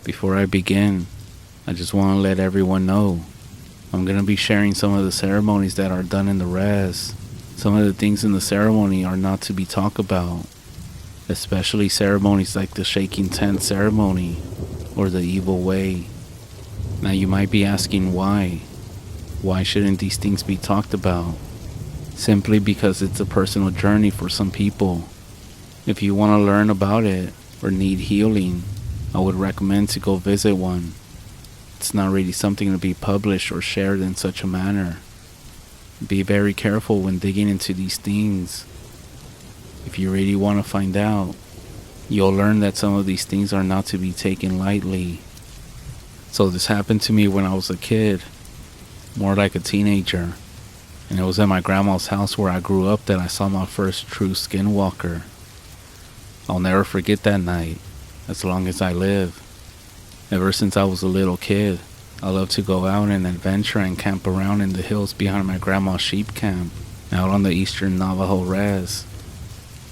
Before I begin, I just want to let everyone know I'm going to be sharing some of the ceremonies that are done in the res. Some of the things in the ceremony are not to be talked about, especially ceremonies like the shaking tent ceremony or the evil way. Now you might be asking why. Why shouldn't these things be talked about? Simply because it's a personal journey for some people. If you want to learn about it or need healing, I would recommend to go visit one. It's not really something to be published or shared in such a manner. Be very careful when digging into these things. If you really want to find out, you'll learn that some of these things are not to be taken lightly. So this happened to me when I was a kid, more like a teenager, and it was at my grandma's house where I grew up that I saw my first true skinwalker. I'll never forget that night, as long as I live. Ever since I was a little kid, I loved to go out and adventure and camp around in the hills behind my grandma's sheep camp, out on the eastern Navajo res.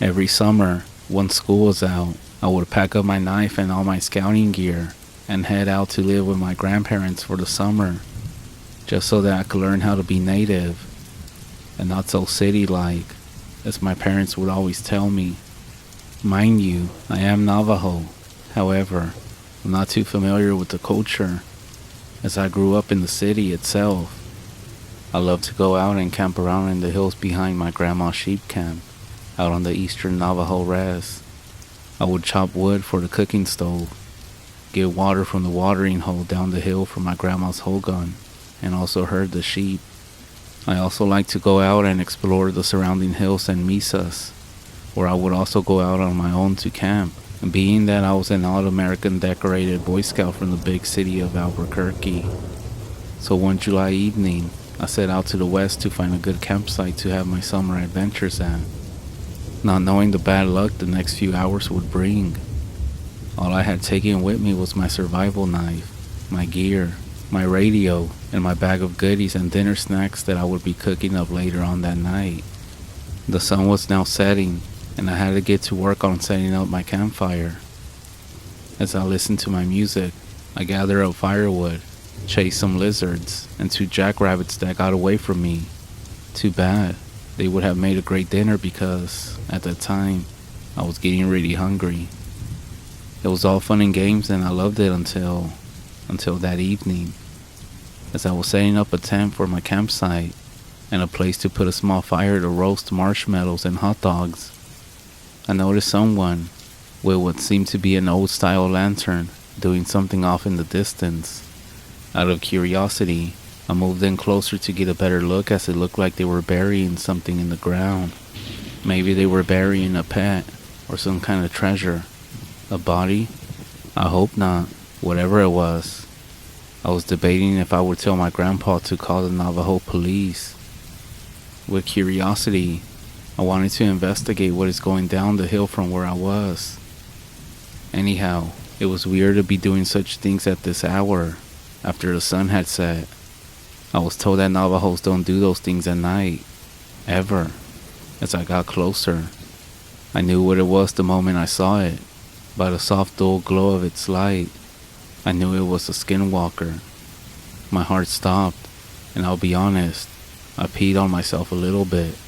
Every summer, once school was out, I would pack up my knife and all my scouting gear and head out to live with my grandparents for the summer, just so that I could learn how to be native and not so city-like, as my parents would always tell me. Mind you, I am Navajo. However, I'm not too familiar with the culture, as I grew up in the city itself. I love to go out and camp around in the hills behind my grandma's sheep camp, out on the eastern Navajo res. I would chop wood for the cooking stove, get water from the watering hole down the hill from my grandma's hogan, and also herd the sheep. I also like to go out and explore the surrounding hills and mesas, where I would also go out on my own to camp. And being that I was an All-American decorated Boy Scout from the big city of Albuquerque. So one July evening, I set out to the west to find a good campsite to have my summer adventures at, not knowing the bad luck the next few hours would bring. All I had taken with me was my survival knife, my gear, my radio, and my bag of goodies and dinner snacks that I would be cooking up later on that night. The sun was now setting, and I had to get to work on setting up my campfire. As I listened to my music, I gathered up firewood, chased some lizards, and 2 jackrabbits that got away from me. Too bad. They would have made a great dinner because, at that time, I was getting really hungry. It was all fun and games, and I loved it until that evening. As I was setting up a tent for my campsite, and a place to put a small fire to roast marshmallows and hot dogs, I noticed someone, with what seemed to be an old-style lantern, doing something off in the distance. Out of curiosity, I moved in closer to get a better look, as it looked like they were burying something in the ground. Maybe they were burying a pet, or some kind of treasure. A body? I hope not. Whatever it was. I was debating if I would tell my grandpa to call the Navajo police. With curiosity, I wanted to investigate what is going down the hill from where I was. Anyhow, it was weird to be doing such things at this hour, after the sun had set. I was told that Navajos don't do those things at night, ever. As I got closer, I knew what it was the moment I saw it. By the soft dull glow of its light, I knew it was a skinwalker. My heart stopped, and I'll be honest, I peed on myself a little bit.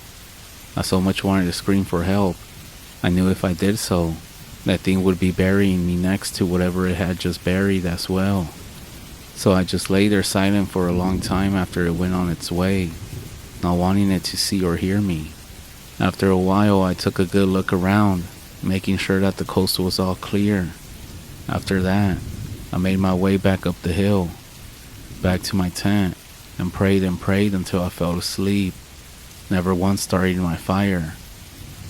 I so much wanted to scream for help. I knew if I did so, that thing would be burying me next to whatever it had just buried as well. So I just lay there silent for a long time after it went on its way, not wanting it to see or hear me. After a while, I took a good look around, making sure that the coast was all clear. After that, I made my way back up the hill, back to my tent, and prayed until I fell asleep, never once starting my fire.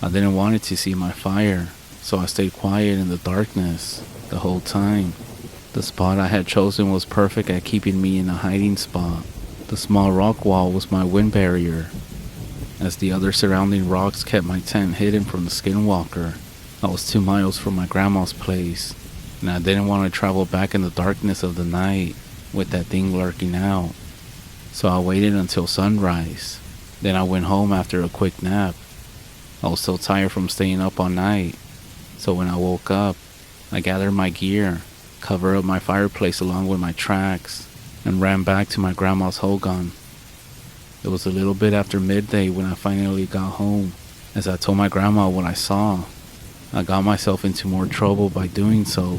I didn't want it to see my fire, so I stayed quiet in the darkness the whole time. The spot I had chosen was perfect at keeping me in a hiding spot. The small rock wall was my wind barrier, as the other surrounding rocks kept my tent hidden from the skinwalker. I was 2 miles from my grandma's place, and I didn't want to travel back in the darkness of the night with that thing lurking out. So I waited until sunrise. Then I went home after a quick nap. I was so tired from staying up all night, so when I woke up, I gathered my gear, covered up my fireplace along with my tracks, and ran back to my grandma's hogan. It was a little bit after midday when I finally got home. As I told my grandma what I saw, I got myself into more trouble by doing so.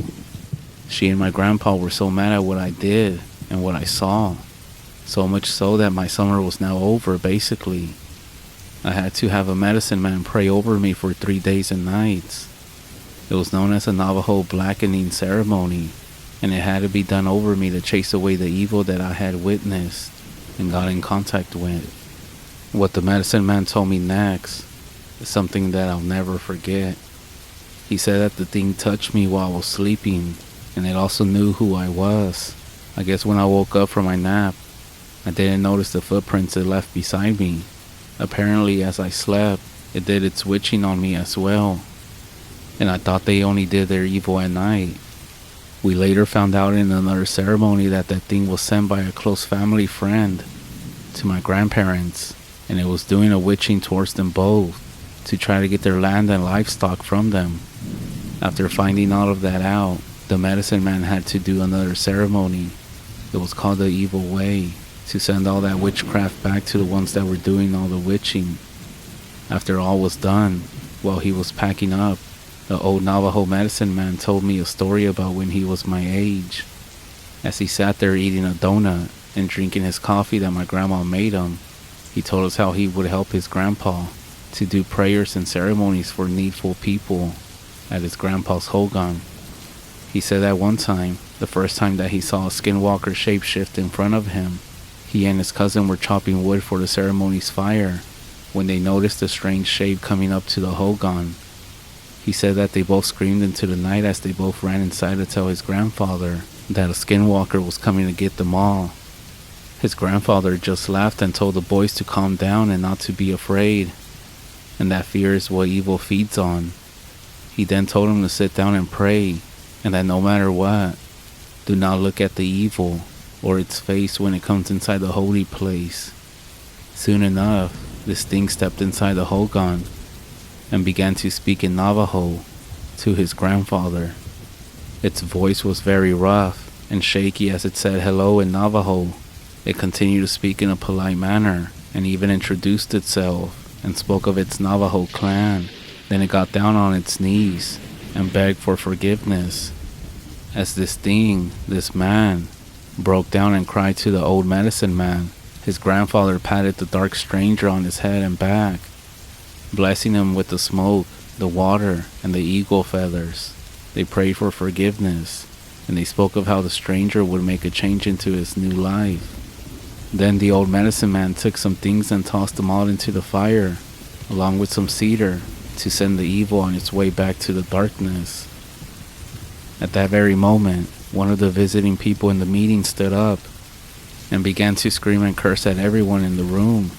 She and my grandpa were so mad at what I did and what I saw, so much so that my summer was now over, basically. I had to have a medicine man pray over me for 3 days and nights. It was known as a Navajo blackening ceremony, and it had to be done over me to chase away the evil that I had witnessed and got in contact with. What the medicine man told me next is something that I'll never forget. He said that the thing touched me while I was sleeping, and it also knew who I was. I guess when I woke up from my nap, I didn't notice the footprints it left beside me. Apparently, as I slept, it did its witching on me as well, and I thought they only did their evil at night. We later found out in another ceremony that thing was sent by a close family friend to my grandparents, and it was doing a witching towards them both to try to get their land and livestock from them. After finding all of that out, the medicine man had to do another ceremony. It was called the Evil Way, to send all that witchcraft back to the ones that were doing all the witching. After all was done, while he was packing up, the old Navajo medicine man told me a story about when he was my age. As he sat there eating a donut and drinking his coffee that my grandma made him, he told us how he would help his grandpa to do prayers and ceremonies for needful people at his grandpa's hogan. He said that one time, the first time that he saw a skinwalker shapeshift in front of him, he and his cousin were chopping wood for the ceremony's fire when they noticed a strange shape coming up to the hogan. He said that they both screamed into the night as they both ran inside to tell his grandfather that a skinwalker was coming to get them all. His grandfather just laughed and told the boys to calm down and not to be afraid, and that fear is what evil feeds on. He then told him to sit down and pray, and that no matter what, do not look at the evil or its face when it comes inside the holy place. Soon enough, this thing stepped inside the hogan and began to speak in Navajo to his grandfather. Its voice was very rough and shaky as it said hello in Navajo. It continued to speak in a polite manner and even introduced itself and spoke of its Navajo clan. Then it got down on its knees and begged for forgiveness. As this thing, this man, broke down and cried to the old medicine man, his grandfather patted the dark stranger on his head and back, blessing him with the smoke, the water, and the eagle feathers. They prayed for forgiveness, and they spoke of how the stranger would make a change into his new life. Then the old medicine man took some things and tossed them all into the fire, along with some cedar, to send the evil on its way back to the darkness. At that very moment, one of the visiting people in the meeting stood up and began to scream and curse at everyone in the room.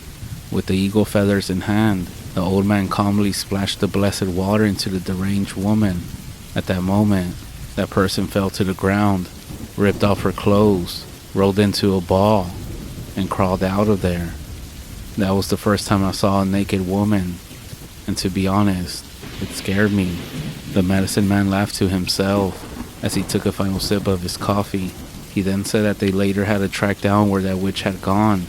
With the eagle feathers in hand, the old man calmly splashed the blessed water into the deranged woman. At that moment, that person fell to the ground, ripped off her clothes, rolled into a ball, and crawled out of there. That was the first time I saw a naked woman, and to be honest, it scared me. The medicine man laughed to himself as he took a final sip of his coffee. He then said that they later had to track down where that witch had gone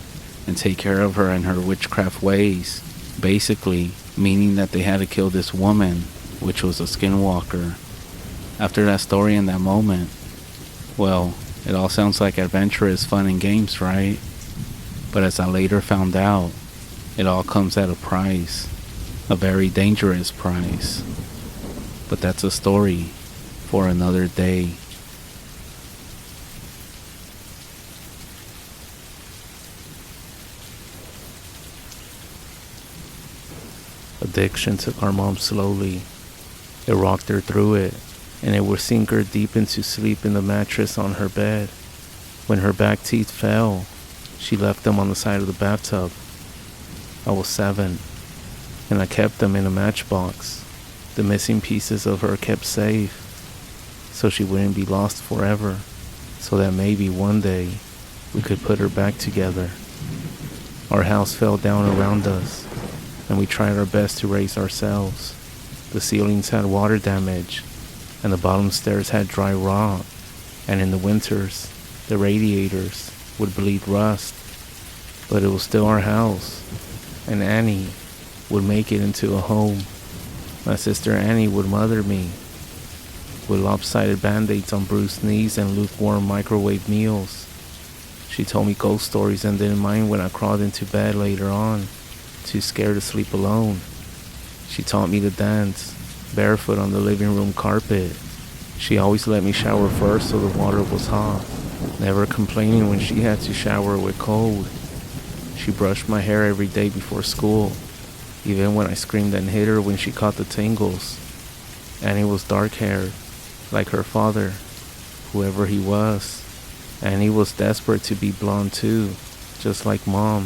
and take care of her and her witchcraft ways, basically meaning that they had to kill this woman, which was a skinwalker. After that story and that moment, well, it all sounds like adventurous fun and games, right? But as I later found out, it all comes at a price, a very dangerous price. But that's a story for another day. Addiction took our mom slowly. It rocked her through it, and it would sink her deep into sleep in the mattress on her bed. When her back teeth fell, she left them on the side of the bathtub. I was 7, and I kept them in a matchbox. The missing pieces of her kept safe, so she wouldn't be lost forever, so that maybe one day we could put her back together. Our house fell down around us, and we tried our best to raise ourselves. The ceilings had water damage, and the bottom stairs had dry rot. and in the winters, the radiators would bleed rust, but it was still our house, and Annie would make it into a home. My sister Annie would mother me with lopsided band-aids on bruised knees and lukewarm microwave meals. She told me ghost stories and didn't mind when I crawled into bed later on, too scared to sleep alone. She taught me to dance, barefoot on the living room carpet. She always let me shower first so the water was hot, never complaining when she had to shower with cold. She brushed my hair every day before school, even when I screamed and hit her when she caught the tingles. Annie was dark-haired, like her father, whoever he was. Annie was desperate to be blonde too, just like Mom.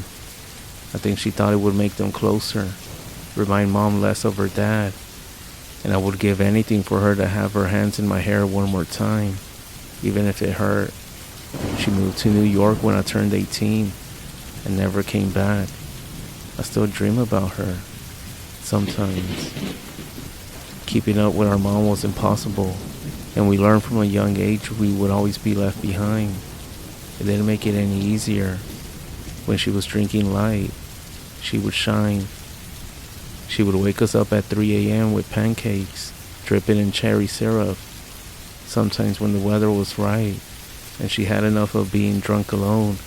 I think she thought it would make them closer, remind Mom less of her dad, and I would give anything for her to have her hands in my hair one more time, even if it hurt. She moved to New York when I turned 18 and never came back. I still dream about her, sometimes. Keeping up with our mom was impossible, and we learned from a young age we would always be left behind. It didn't make it any easier. When she was drinking light, she would shine. She would wake us up at 3 a.m. with pancakes, dripping in cherry syrup. Sometimes when the weather was right, and she had enough of being drunk alone,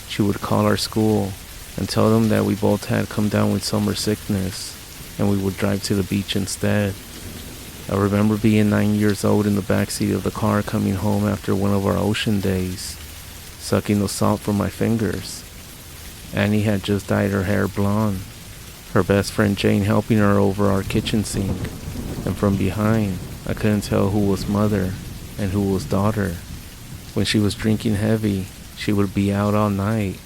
she would call our school and tell them that we both had come down with summer sickness, and we would drive to the beach instead. I remember being 9 years old in the backseat of the car coming home after one of our ocean days, sucking the salt from my fingers. Annie had just dyed her hair blonde, her best friend Jane helping her over our kitchen sink, and from behind, I couldn't tell who was mother and who was daughter. When she was drinking heavy, she would be out all night,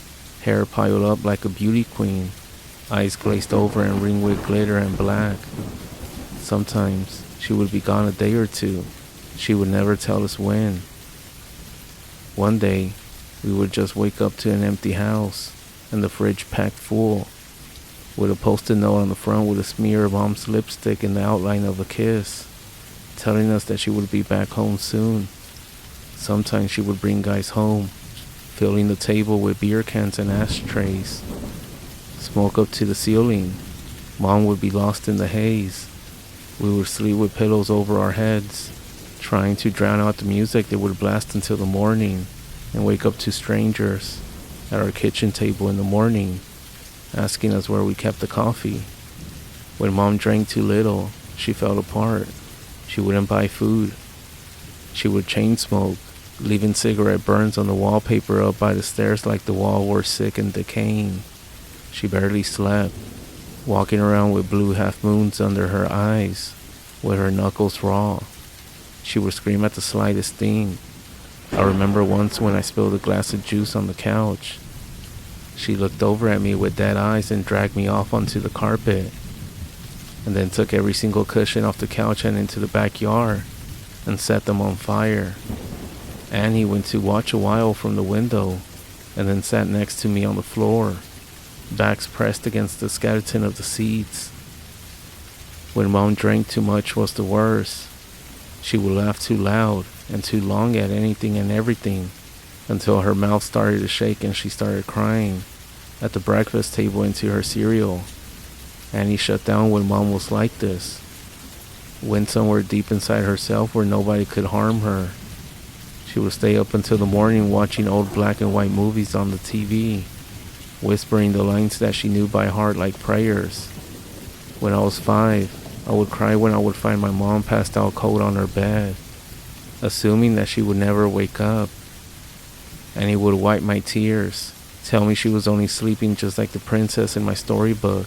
hair piled up like a beauty queen, eyes glazed over and ringed with glitter and black. Sometimes she would be gone a day or two. She would never tell us when. One day, we would just wake up to an empty house and the fridge packed full, with a post-it note on the front with a smear of Mom's lipstick in the outline of a kiss, telling us that she would be back home soon. Sometimes she would bring guys home, filling the table with beer cans and ashtrays. Smoke up to the ceiling. Mom would be lost in the haze. We would sleep with pillows over our heads, trying to drown out the music that would blast until the morning, and wake up to strangers at our kitchen table in the morning, asking us where we kept the coffee. When Mom drank too little, she fell apart. She wouldn't buy food. She would chain smoke, leaving cigarette burns on the wallpaper up by the stairs like the wall were sick and decaying. She barely slept, walking around with blue half-moons under her eyes, with her knuckles raw. She would scream at the slightest thing. I remember once when I spilled a glass of juice on the couch. She looked over at me with dead eyes and dragged me off onto the carpet, and then took every single cushion off the couch and into the backyard and set them on fire. Annie went to watch a while from the window and then sat next to me on the floor, backs pressed against the skeleton of the seats. When Mom drank too much was the worst. She would laugh too loud and too long at anything and everything, until her mouth started to shake and she started crying at the breakfast table into her cereal. Annie shut down when Mom was like this. Went somewhere deep inside herself where nobody could harm her. She would stay up until the morning watching old black and white movies on the TV, whispering the lines that she knew by heart like prayers. When I was 5, I would cry when I would find my mom passed out cold on her bed, assuming that she would never wake up. Annie would wipe my tears, tell me she was only sleeping just like the princess in my storybook.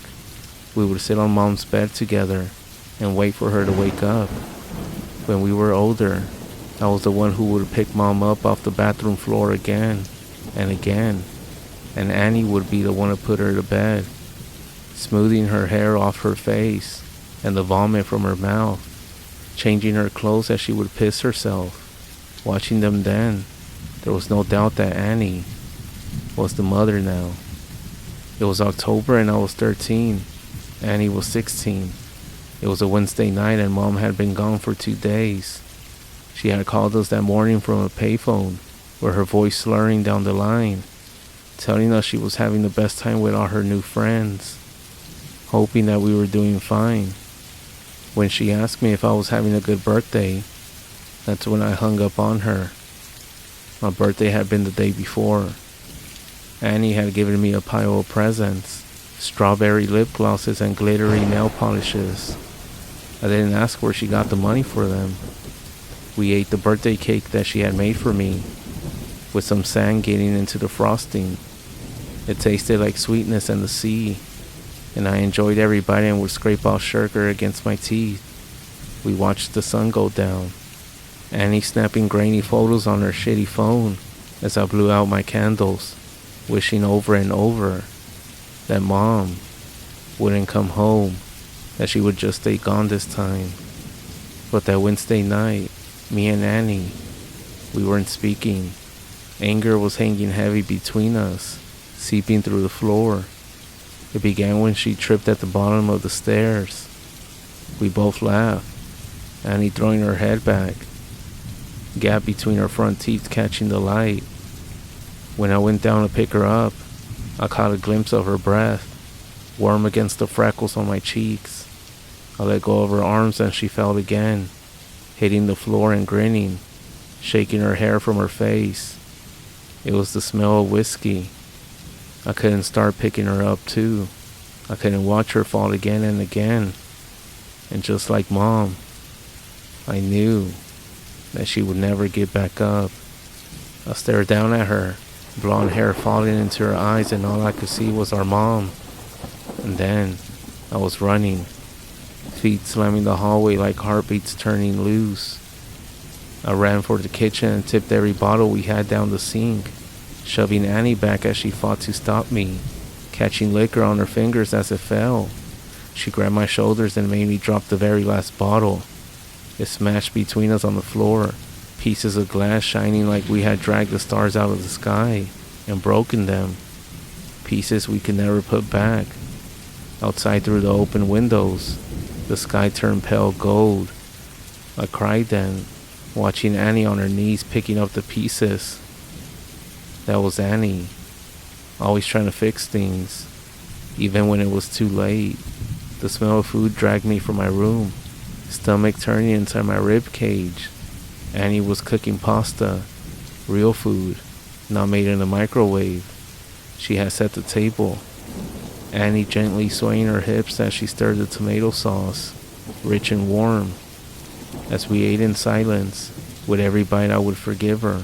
We would sit on Mom's bed together and wait for her to wake up. When we were older, I was the one who would pick Mom up off the bathroom floor again and again, and Annie would be the one to put her to bed, smoothing her hair off her face and the vomit from her mouth, changing her clothes as she would piss herself. Watching them then, there was no doubt that Annie was the mother now. It was October and I was 13. Annie was 16. It was a Wednesday night and Mom had been gone for 2 days. She had called us that morning from a payphone, with her voice slurring down the line, telling us she was having the best time with all her new friends, hoping that we were doing fine. When she asked me if I was having a good birthday, that's when I hung up on her. My birthday had been the day before. Annie had given me a pile of presents, strawberry lip glosses and glittery nail polishes. I didn't ask where she got the money for them. We ate the birthday cake that she had made for me, with some sand getting into the frosting. It tasted like sweetness and the sea, and I enjoyed every bite and would scrape off sugar against my teeth. We watched the sun go down, Annie snapping grainy photos on her shitty phone as I blew out my candles, wishing over and over that Mom wouldn't come home, that she would just stay gone this time. But that Wednesday night, me and Annie, we weren't speaking. Anger was hanging heavy between us, seeping through the floor. It began when she tripped at the bottom of the stairs. We both laughed, Annie throwing her head back, gap between her front teeth catching the light. When I went down to pick her up, I caught a glimpse of her breath, warm against the freckles on my cheeks. I let go of her arms and she fell again, hitting the floor and grinning, shaking her hair from her face. It was the smell of whiskey. I couldn't start picking her up too. I couldn't watch her fall again and again. And just like Mom, I knew that she would never get back up. I stared down at her, blonde hair falling into her eyes, and all I could see was our mom. And then I was running, feet slamming the hallway like heartbeats turning loose. I ran for the kitchen and tipped every bottle we had down the sink, shoving Annie back as she fought to stop me, catching liquor on her fingers as it fell. She grabbed my shoulders and made me drop the very last bottle. It smashed between us on the floor, pieces of glass shining like we had dragged the stars out of the sky and broken them, pieces we could never put back. Outside through the open windows, the sky turned pale gold. I cried then, watching Annie on her knees picking up the pieces. That was Annie, always trying to fix things, even when it was too late. The smell of food dragged me from my room, stomach turning inside my rib cage. Annie was cooking pasta, real food, not made in a microwave. She had set the table, Annie gently swaying her hips as she stirred the tomato sauce, rich and warm. As we ate in silence, with every bite I would forgive her.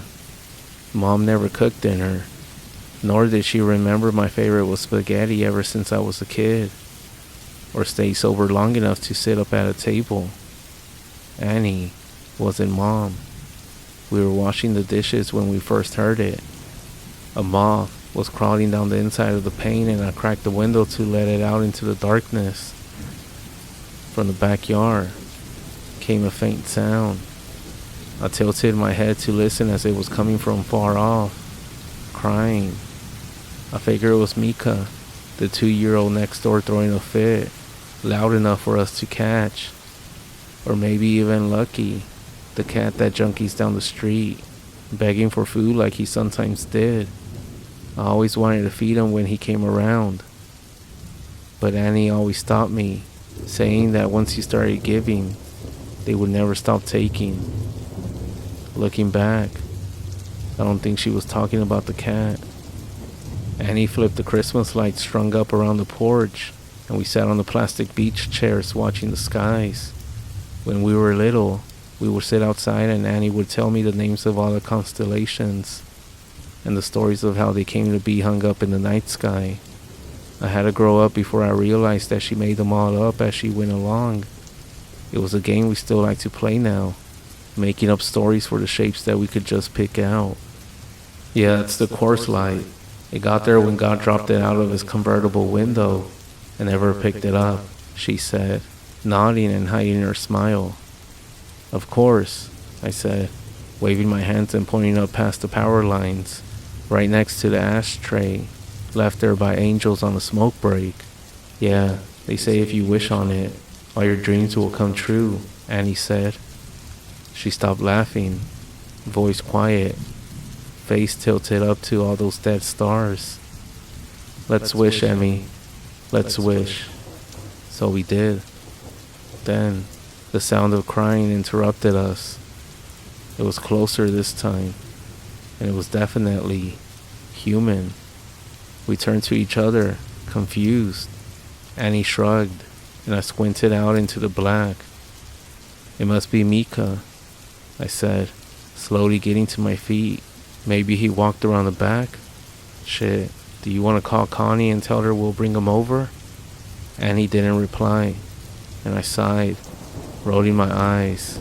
Mom never cooked dinner, nor did she remember my favorite was spaghetti ever since I was a kid, or stay sober long enough to sit up at a table. Annie wasn't Mom. We were washing the dishes when we first heard it. A moth was crawling down the inside of the pane, and I cracked the window to let it out into the darkness. From the backyard came a faint sound. I tilted my head to listen as it was coming from far off, crying. I figured it was Mika, the 2-year-old next door, throwing a fit, loud enough for us to catch. Or maybe even Lucky, the cat that junkies down the street, begging for food like he sometimes did. I always wanted to feed him when he came around. But Annie always stopped me, saying that once he started giving, they would never stop taking. Looking back, I don't think she was talking about the cat. Annie flipped the Christmas lights strung up around the porch, and we sat on the plastic beach chairs watching the skies. When we were little, we would sit outside and Annie would tell me the names of all the constellations and the stories of how they came to be hung up in the night sky. I had to grow up before I realized that she made them all up as she went along. It was a game we still like to play now, making up stories for the shapes that we could just pick out. Yeah, it's the quartz light. It got there when God dropped it out of his convertible window and never picked it up, she said, nodding and hiding her smile. Of course, I said, waving my hands and pointing up past the power lines, right next to the ashtray, left there by angels on a smoke break. Yeah, they say if you wish on it, all your dreams will come true, Annie said. She stopped laughing, voice quiet, face tilted up to all those dead stars. Let's wish, Emmy. Let's wish. So we did. Then, the sound of crying interrupted us. It was closer this time, and it was definitely human. We turned to each other, confused. Annie shrugged, and I squinted out into the black. It must be Mika, I said, slowly getting to my feet. Maybe he walked around the back? Shit, do you want to call Connie and tell her we'll bring him over? Annie didn't reply, and I sighed, rolling my eyes.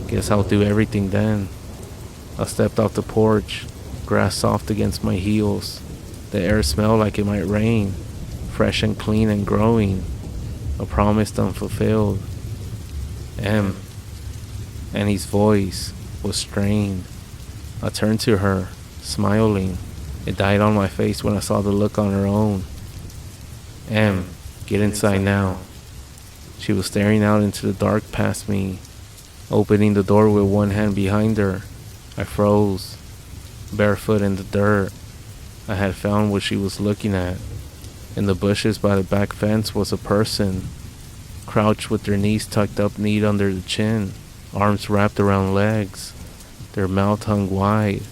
Guess I'll do everything then. I stepped off the porch, grass soft against my heels. The air smelled like it might rain, fresh and clean and growing. A promise unfulfilled. Annie's voice was strained. I turned to her, smiling. It died on my face when I saw the look on her own. Get inside now. She was staring out into the dark past me, opening the door with one hand behind her. I froze, barefoot in the dirt. I had found what she was looking at. In the bushes by the back fence was a person, crouched with their knees tucked up neat under the chin, arms wrapped around legs. Their mouth hung wide,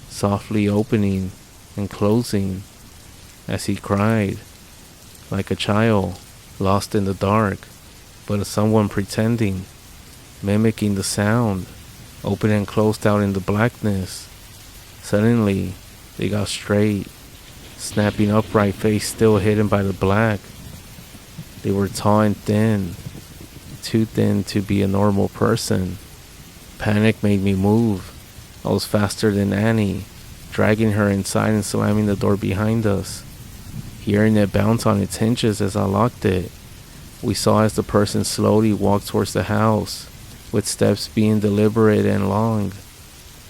softly opening and closing as he cried, like a child, lost in the dark, but as someone pretending, mimicking the sound, open and closed out in the blackness. Suddenly, they got straight, snapping upright, face still hidden by the black. They were tall and thin, too thin to be a normal person. Panic made me move. I was faster than Annie, dragging her inside and slamming the door behind us. Hearing it bounce on its hinges as I locked it, we saw as the person slowly walked towards the house, with steps being deliberate and long.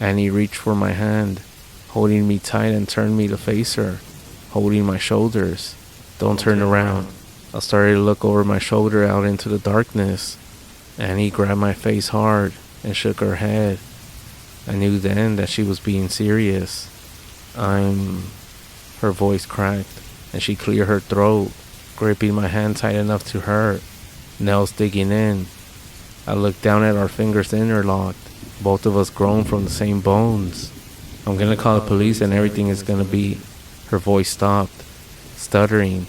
Annie reached for my hand, holding me tight, and turned me to face her, holding my shoulders. Don't turn around. I started to look over my shoulder out into the darkness. Annie grabbed my face hard and shook her head. I knew then that she was being serious. Her voice cracked, and she cleared her throat, gripping my hand tight enough to hurt, nails digging in. I looked down at our fingers interlocked, both of us grown from the same bones. I'm gonna call the police and everything is gonna be... Her voice stopped, stuttering.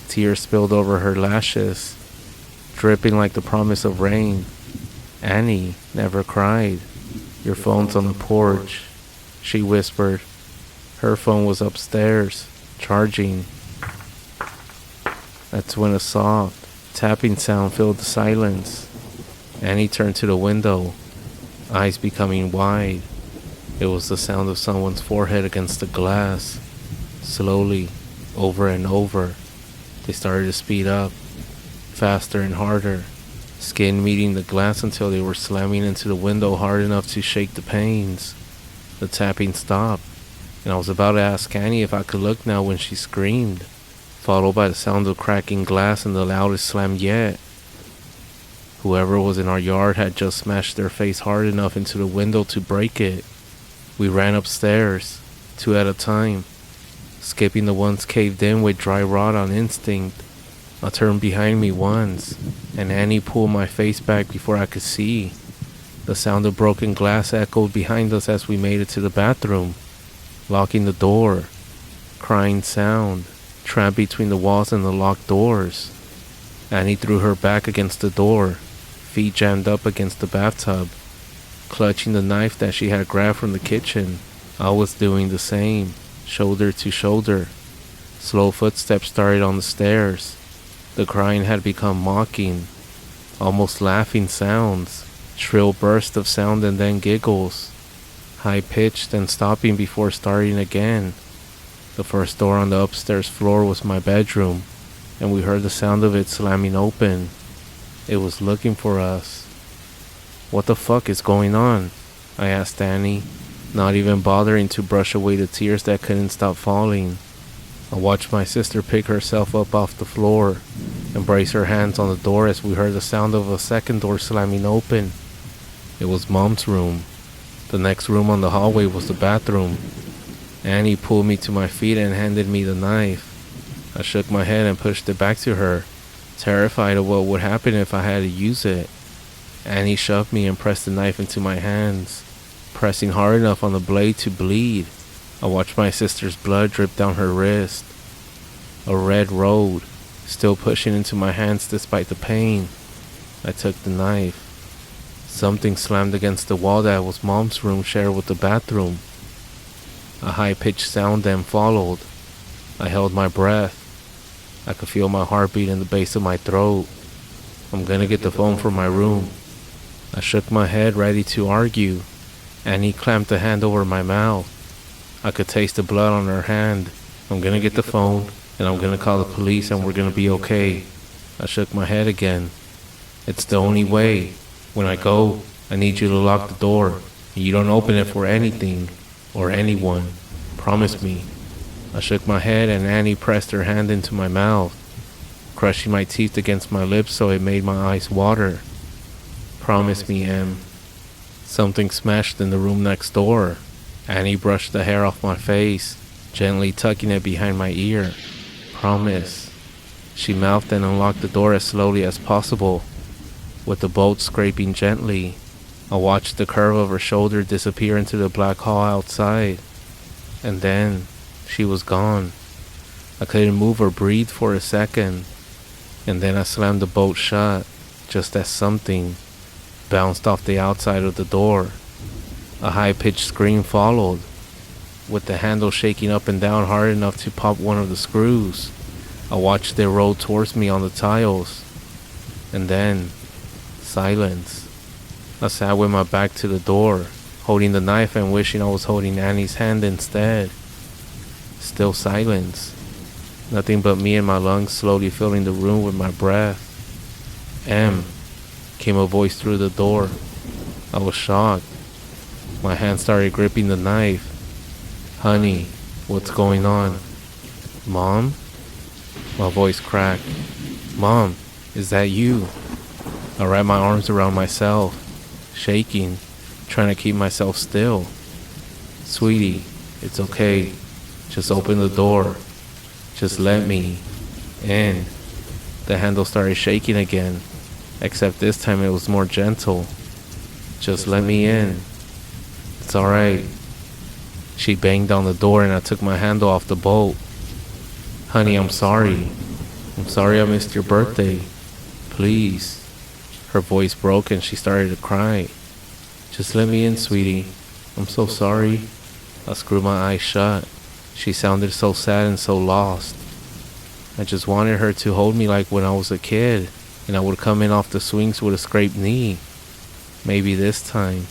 Tears spilled over her lashes, dripping like the promise of rain. Annie never cried. Your phone's on the porch, she whispered. Her phone was upstairs, charging. That's when a soft, tapping sound filled the silence. Annie turned to the window, eyes becoming wide. It was the sound of someone's forehead against the glass. Slowly, over and over, they started to speed up, faster and harder, skin meeting the glass until they were slamming into the window hard enough to shake the panes. The tapping stopped, and I was about to ask Annie if I could look now when she screamed, followed by the sound of cracking glass and the loudest slam yet. Whoever was in our yard had just smashed their face hard enough into the window to break it. We ran upstairs, 2 at a time, skipping the ones caved in with dry rot on instinct. I turned behind me once, and Annie pulled my face back before I could see. The sound of broken glass echoed behind us as we made it to the bathroom, locking the door. Crying sound trapped between the walls and the locked doors. Annie threw her back against the door, feet jammed up against the bathtub, clutching the knife that she had grabbed from the kitchen. I was doing the same, shoulder to shoulder. Slow footsteps started on the stairs. The crying had become mocking, almost laughing sounds, shrill bursts of sound and then giggles, high-pitched and stopping before starting again. The first door on the upstairs floor was my bedroom, and we heard the sound of it slamming open. It was looking for us. What the fuck is going on? I asked Annie, not even bothering to brush away the tears that couldn't stop falling. I watched my sister pick herself up off the floor and brace her hands on the door as we heard the sound of a second door slamming open. It was Mom's room. The next room on the hallway was the bathroom. Annie pulled me to my feet and handed me the knife. I shook my head and pushed it back to her, terrified of what would happen if I had to use it. Annie shoved me and pressed the knife into my hands, pressing hard enough on the blade to bleed. I watched my sister's blood drip down her wrist. A red road, still pushing into my hands despite the pain. I took the knife. Something slammed against the wall that was Mom's room shared with the bathroom. A high-pitched sound then followed. I held my breath. I could feel my heartbeat in the base of my throat. I'm gonna get the phone from my room. I shook my head, ready to argue. Annie clamped a hand over my mouth. I could taste the blood on her hand. I'm gonna get the phone, and I'm gonna call the police, and we're gonna be okay. I shook my head again. It's the only way. When I go, I need you to lock the door, and you don't open it for anything or anyone. Promise me. I shook my head, and Annie pressed her hand into my mouth, crushing my teeth against my lips so it made my eyes water. Promise me, Em. Something smashed in the room next door. Annie brushed the hair off my face, gently tucking it behind my ear. Promise. She mouthed and unlocked the door as slowly as possible, with the bolt scraping gently. I watched the curve of her shoulder disappear into the black hall outside, and then she was gone. I couldn't move or breathe for a second, and then I slammed the bolt shut, just as something bounced off the outside of the door. A high-pitched scream followed, with the handle shaking up and down hard enough to pop one of the screws. I watched it roll towards me on the tiles, and then silence. I sat with my back to the door, holding the knife and wishing I was holding Annie's hand instead. Still silence. Nothing but me and my lungs slowly filling the room with my breath. Em, came a voice through the door. I was shocked. My hand started gripping the knife. Honey, what's going on? Mom? My voice cracked. Mom, is that you? I wrapped my arms around myself, shaking, trying to keep myself still. Sweetie, it's okay. Just open the door. Just let me in. The handle started shaking again, except this time it was more gentle. Just let me in. It's alright. She banged on the door and I took my handle off the bolt. Honey, I'm sorry. I'm sorry I missed your birthday. Please. Her voice broke and she started to cry. Just let me in, sweetie. I'm so sorry. I screwed my eyes shut. She sounded so sad and so lost. I just wanted her to hold me like when I was a kid, and I would come in off the swings with a scraped knee. Maybe this time,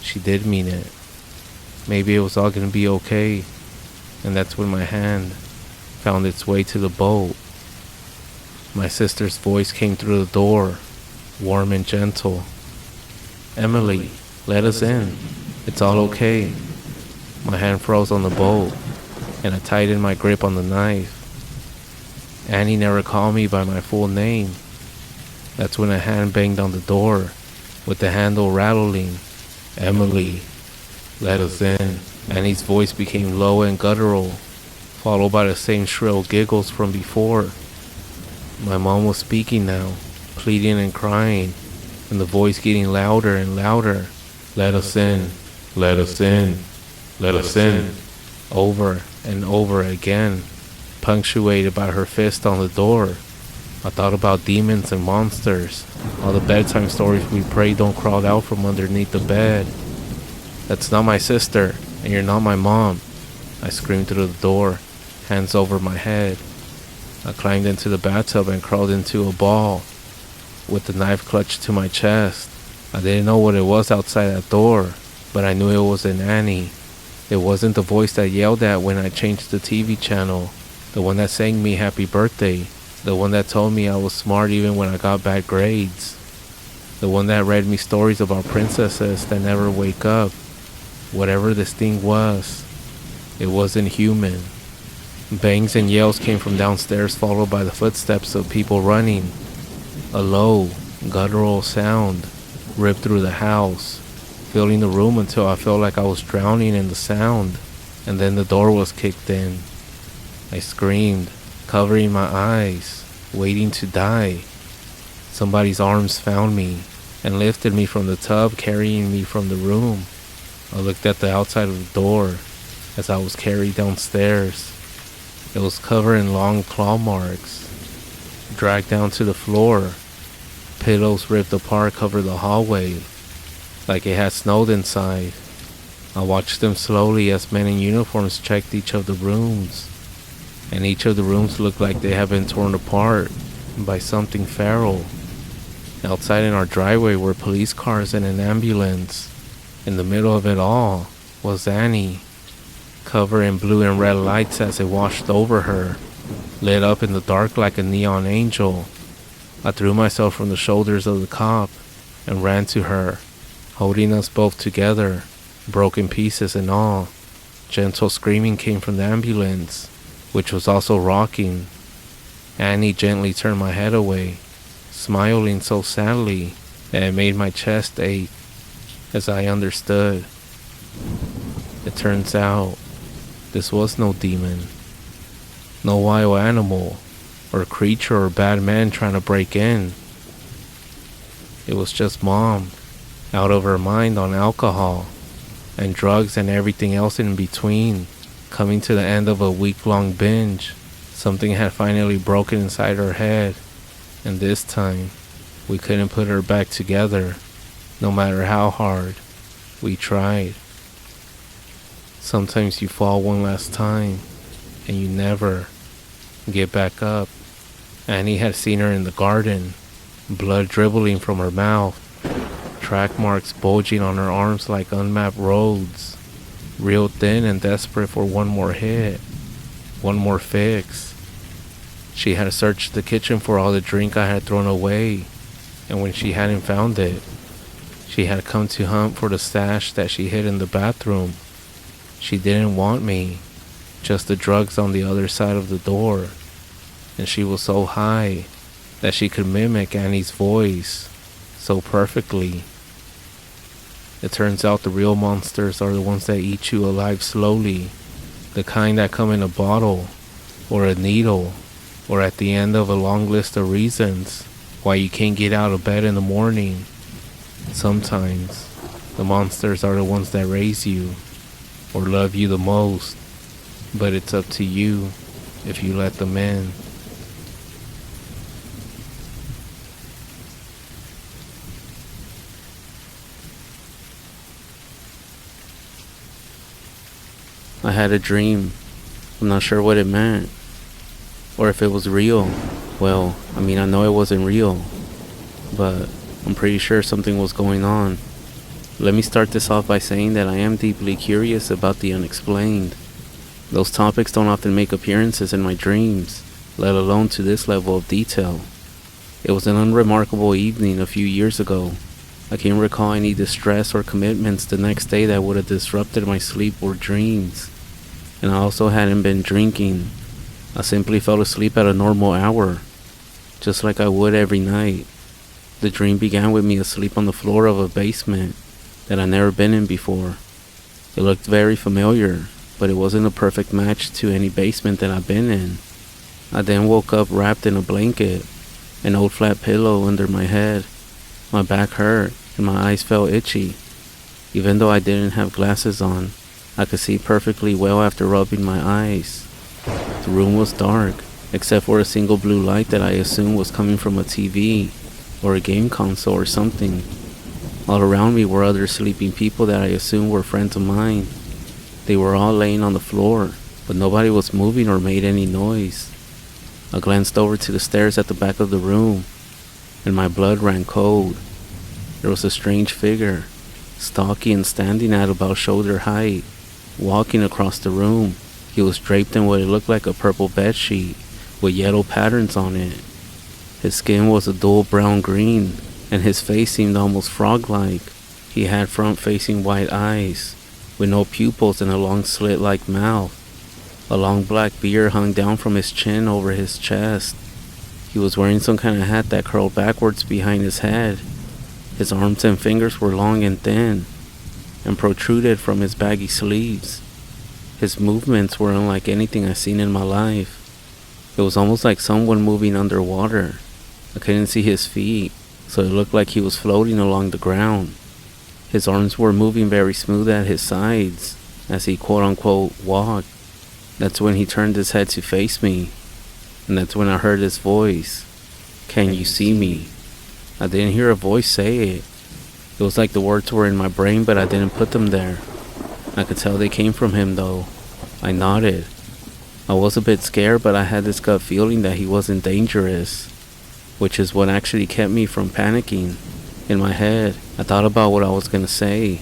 she did mean it. Maybe it was all gonna be okay. And that's when my hand found its way to the boat. My sister's voice came through the door, warm and gentle. Emily, let us in. It's all okay. My hand froze on the bolt, and I tightened my grip on the knife. Annie never called me by my full name. That's when a hand banged on the door, with the handle rattling. Emily, let us in. Annie's voice became low and guttural, followed by the same shrill giggles from before. My mom was speaking now, pleading and crying, and the voice getting louder and louder. Let us in, let us in, let us in. Over and over again, punctuated by her fist on the door. I thought about demons and monsters, all the bedtime stories we pray don't crawl out from underneath the bed. That's not my sister, and you're not my mom. I screamed through the door, hands over my head. I climbed into the bathtub and crawled into a ball, with the knife clutched to my chest. I didn't know what it was outside that door, but I knew it wasn't Annie. It wasn't the voice that yelled at when I changed the TV channel, the one that sang me happy birthday, the one that told me I was smart even when I got bad grades, the one that read me stories about princesses that never wake up. Whatever this thing was, it wasn't human. Bangs and yells came from downstairs, followed by the footsteps of people running. A low, guttural sound, ripped through the house, filling the room until I felt like I was drowning in the sound, and then the door was kicked in. I screamed, covering my eyes, waiting to die. Somebody's arms found me and lifted me from the tub, carrying me from the room. I looked at the outside of the door as I was carried downstairs. It was covered in long claw marks, dragged down to the floor. Pillows ripped apart covered the hallway, like it had snowed inside. I watched them slowly as men in uniforms checked each of the rooms, and each of the rooms looked like they had been torn apart by something feral. Outside in our driveway were police cars and an ambulance. In the middle of it all was Annie, covered in blue and red lights as it washed over her, lit up in the dark like a neon angel. I threw myself from the shoulders of the cop and ran to her, holding us both together, broken pieces and all. Gentle screaming came from the ambulance, which was also rocking. Annie gently turned my head away, smiling so sadly that it made my chest ache as I understood. It turns out this was no demon, no wild animal or creature or bad man trying to break in. It was just Mom, out of her mind on alcohol and drugs and everything else in between, coming to the end of a week-long binge. Something had finally broken inside her head, and this time we couldn't put her back together, no matter how hard we tried. Sometimes you fall one last time and you never get back up. Annie had seen her in the garden, blood dribbling from her mouth, track marks bulging on her arms like unmapped roads, real thin and desperate for one more hit, one more fix. She had searched the kitchen for all the drink I had thrown away, and when she hadn't found it, she had come to hunt for the stash that she hid in the bathroom. She didn't want me, just the drugs on the other side of the door. And she was so high that she could mimic Annie's voice so perfectly. It turns out the real monsters are the ones that eat you alive slowly, the kind that come in a bottle, or a needle, or at the end of a long list of reasons why you can't get out of bed in the morning. Sometimes the monsters are the ones that raise you or love you the most, but it's up to you if you let them in. I had a dream. I'm not sure what it meant, or if it was real. Well, I know it wasn't real, but I'm pretty sure something was going on. Let me start this off by saying that I am deeply curious about the unexplained. Those topics don't often make appearances in my dreams, let alone to this level of detail. It was an unremarkable evening a few years ago. I can't recall any distress or commitments the next day that would have disrupted my sleep or dreams. And I also hadn't been drinking. I simply fell asleep at a normal hour, just like I would every night. The dream began with me asleep on the floor of a basement that I'd never been in before. It looked very familiar, but it wasn't a perfect match to any basement that I've been in. I then woke up wrapped in a blanket, an old flat pillow under my head. My back hurt and my eyes felt itchy. Even though I didn't have glasses on, I could see perfectly well after rubbing my eyes. The room was dark, except for a single blue light that I assumed was coming from a TV or a game console or something. All around me were other sleeping people that I assumed were friends of mine. They were all laying on the floor, but nobody was moving or made any noise. I glanced over to the stairs at the back of the room, and my blood ran cold. There was a strange figure, stocky and standing at about shoulder height, walking across the room. He was draped in what it looked like a purple bedsheet with yellow patterns on it. His skin was a dull brown-green, and his face seemed almost frog-like. He had front-facing white eyes, with no pupils and a long slit-like mouth. A long black beard hung down from his chin over his chest. He was wearing some kind of hat that curled backwards behind his head. His arms and fingers were long and thin, and protruded from his baggy sleeves. His movements were unlike anything I've seen in my life. It was almost like someone moving underwater. I couldn't see his feet, so it looked like he was floating along the ground. His arms were moving very smooth at his sides as he quote-unquote walked. That's when he turned his head to face me, and that's when I heard his voice. "Can you see me?" I didn't hear a voice say it. It was like the words were in my brain, but I didn't put them there. I could tell they came from him though. I nodded. I was a bit scared, but I had this gut feeling that he wasn't dangerous, which is what actually kept me from panicking. In my head, I thought about what I was going to say,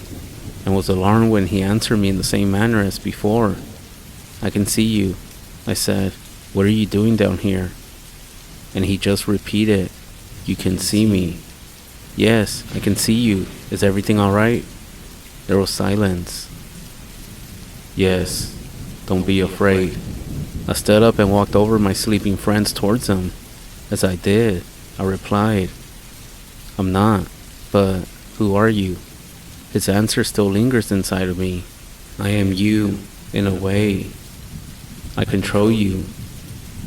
and was alarmed when he answered me in the same manner as before. "I can see you," I said. "What are you doing down here?" And he just repeated, "You can see me." "Yes, I can see you. Is everything alright?" There was silence. "Yes, don't be afraid." I stood up and walked over my sleeping friends towards him. As I did, I replied, "I'm not, but who are you?" His answer still lingers inside of me. "I am you, in a way. I control you.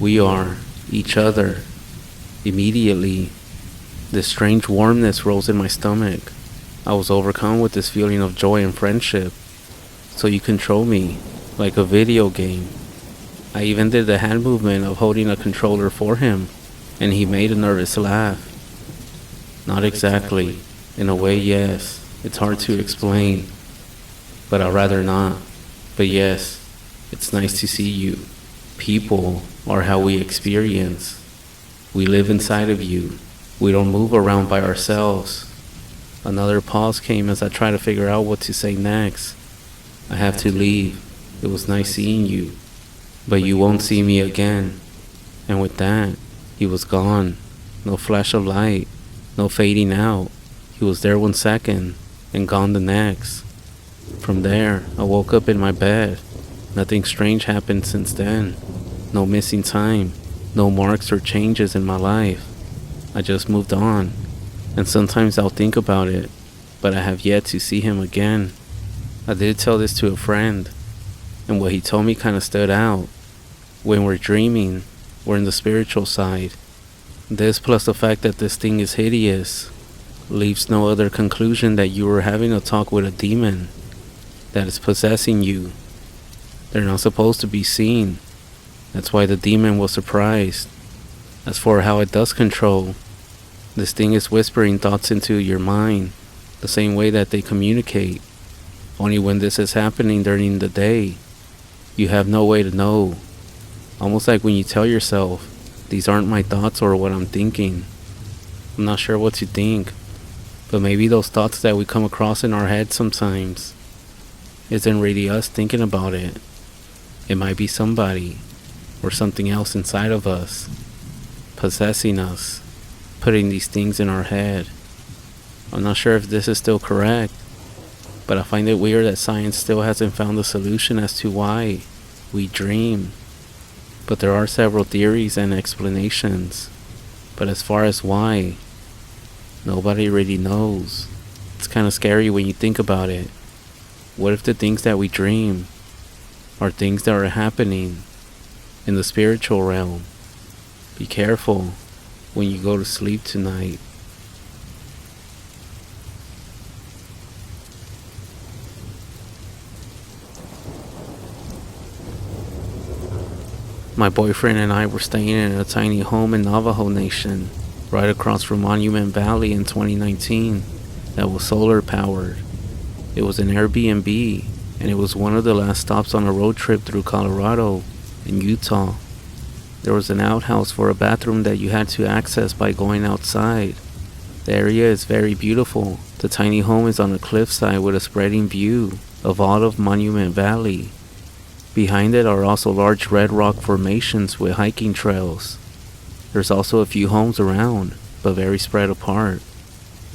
We are each other." Immediately, this strange warmness rose in my stomach. I was overcome with this feeling of joy and friendship. "So you control me, like a video game." I even did the hand movement of holding a controller for him, and he made a nervous laugh. "Not exactly. In a way, yes. It's hard to explain, but I'd rather not. But yes, it's nice to see you. People are how we experience. We live inside of you. We don't move around by ourselves." Another pause came as I tried to figure out what to say next. "I have to leave. It was nice seeing you, but you won't see me again." And with that, he was gone. No flash of light, no fading out. He was there 1 second, and gone the next. From there, I woke up in my bed. Nothing strange happened since then. No missing time, no marks or changes in my life. I just moved on, and sometimes I'll think about it, but I have yet to see him again. I did tell this to a friend, and what he told me kind of stood out. When we're dreaming, we're in the spiritual side. This plus the fact that this thing is hideous leaves no other conclusion that you were having a talk with a demon that is possessing you. They're not supposed to be seen. That's why the demon was surprised. As for how it does control, this thing is whispering thoughts into your mind the same way that they communicate. Only when this is happening during the day, you have no way to know. Almost like when you tell yourself, "These aren't my thoughts or what I'm thinking. I'm not sure what to think." But maybe those thoughts that we come across in our head sometimes isn't really us thinking about it. It might be somebody or something else inside of us, possessing us, putting these things in our head. I'm not sure if this is still correct, but I find it weird that science still hasn't found a solution as to why we dream. But there are several theories and explanations. But as far as why, nobody really knows. It's kind of scary when you think about it. What if the things that we dream are things that are happening in the spiritual realm? Be careful when you go to sleep tonight. My boyfriend and I were staying in a tiny home in Navajo Nation, right across from Monument Valley in 2019, that was solar powered. It was an Airbnb, and it was one of the last stops on a road trip through Colorado and Utah. There was an outhouse for a bathroom that you had to access by going outside. The area is very beautiful. The tiny home is on a cliffside with a spreading view of all of Monument Valley. Behind it are also large red rock formations with hiking trails. There's also a few homes around, but very spread apart.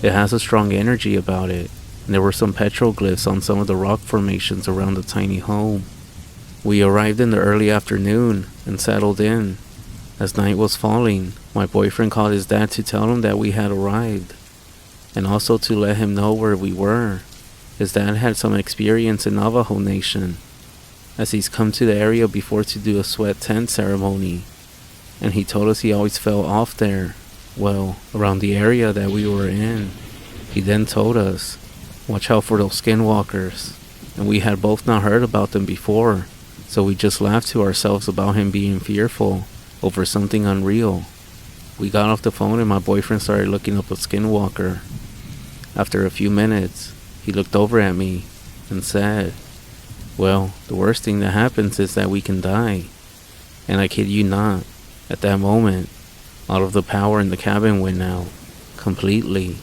It has a strong energy about it, and there were some petroglyphs on some of the rock formations around the tiny home. We arrived in the early afternoon and settled in. As night was falling, my boyfriend called his dad to tell him that we had arrived. and also to let him know where we were. His dad had some experience in Navajo Nation, as he's come to the area before to do a sweat tent ceremony, and he told us he always felt off there, well, around the area that we were in. He then told us, watch out for those skinwalkers, and we had both not heard about them before, so we just laughed to ourselves about him being fearful over something unreal. We got off the phone and my boyfriend started looking up a skinwalker. After a few minutes, he looked over at me and said, well, the worst thing that happens is that we can die. And I kid you not, at that moment, all of the power in the cabin went out, completely.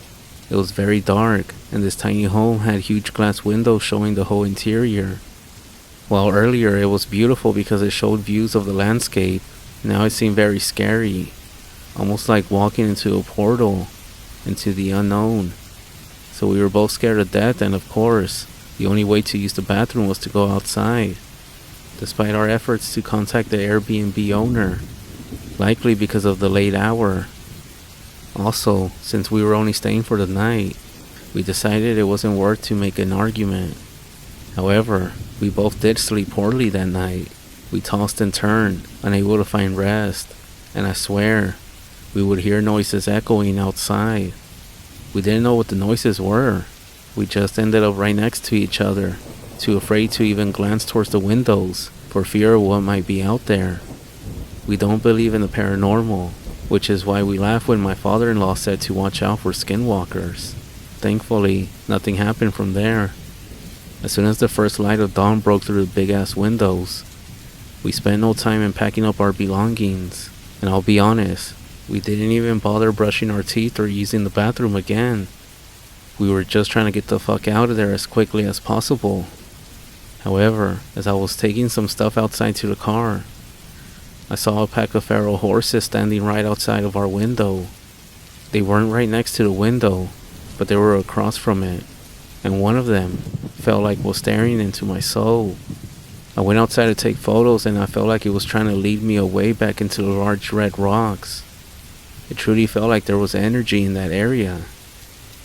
It was very dark, and this tiny home had huge glass windows showing the whole interior. While earlier it was beautiful because it showed views of the landscape, now it seemed very scary, almost like walking into a portal, into the unknown. So we were both scared to death, and of course, the only way to use the bathroom was to go outside, despite our efforts to contact the Airbnb owner, likely because of the late hour. Also, since we were only staying for the night, we decided it wasn't worth to make an argument. However, we both did sleep poorly that night. We tossed and turned, unable to find rest, and I swear, we would hear noises echoing outside. We didn't know what the noises were. We just ended up right next to each other, too afraid to even glance towards the windows for fear of what might be out there. We don't believe in the paranormal, which is why we laughed when my father-in-law said to watch out for skinwalkers. Thankfully, nothing happened from there. As soon as the first light of dawn broke through the big-ass windows, we spent no time in packing up our belongings, and I'll be honest, we didn't even bother brushing our teeth or using the bathroom again. We were just trying to get the fuck out of there as quickly as possible. However, as I was taking some stuff outside to the car, I saw a pack of feral horses standing right outside of our window. They weren't right next to the window, but they were across from it, and one of them felt like was staring into my soul. I went outside to take photos, and I felt like it was trying to lead me away back into the large red rocks. It truly felt like there was energy in that area,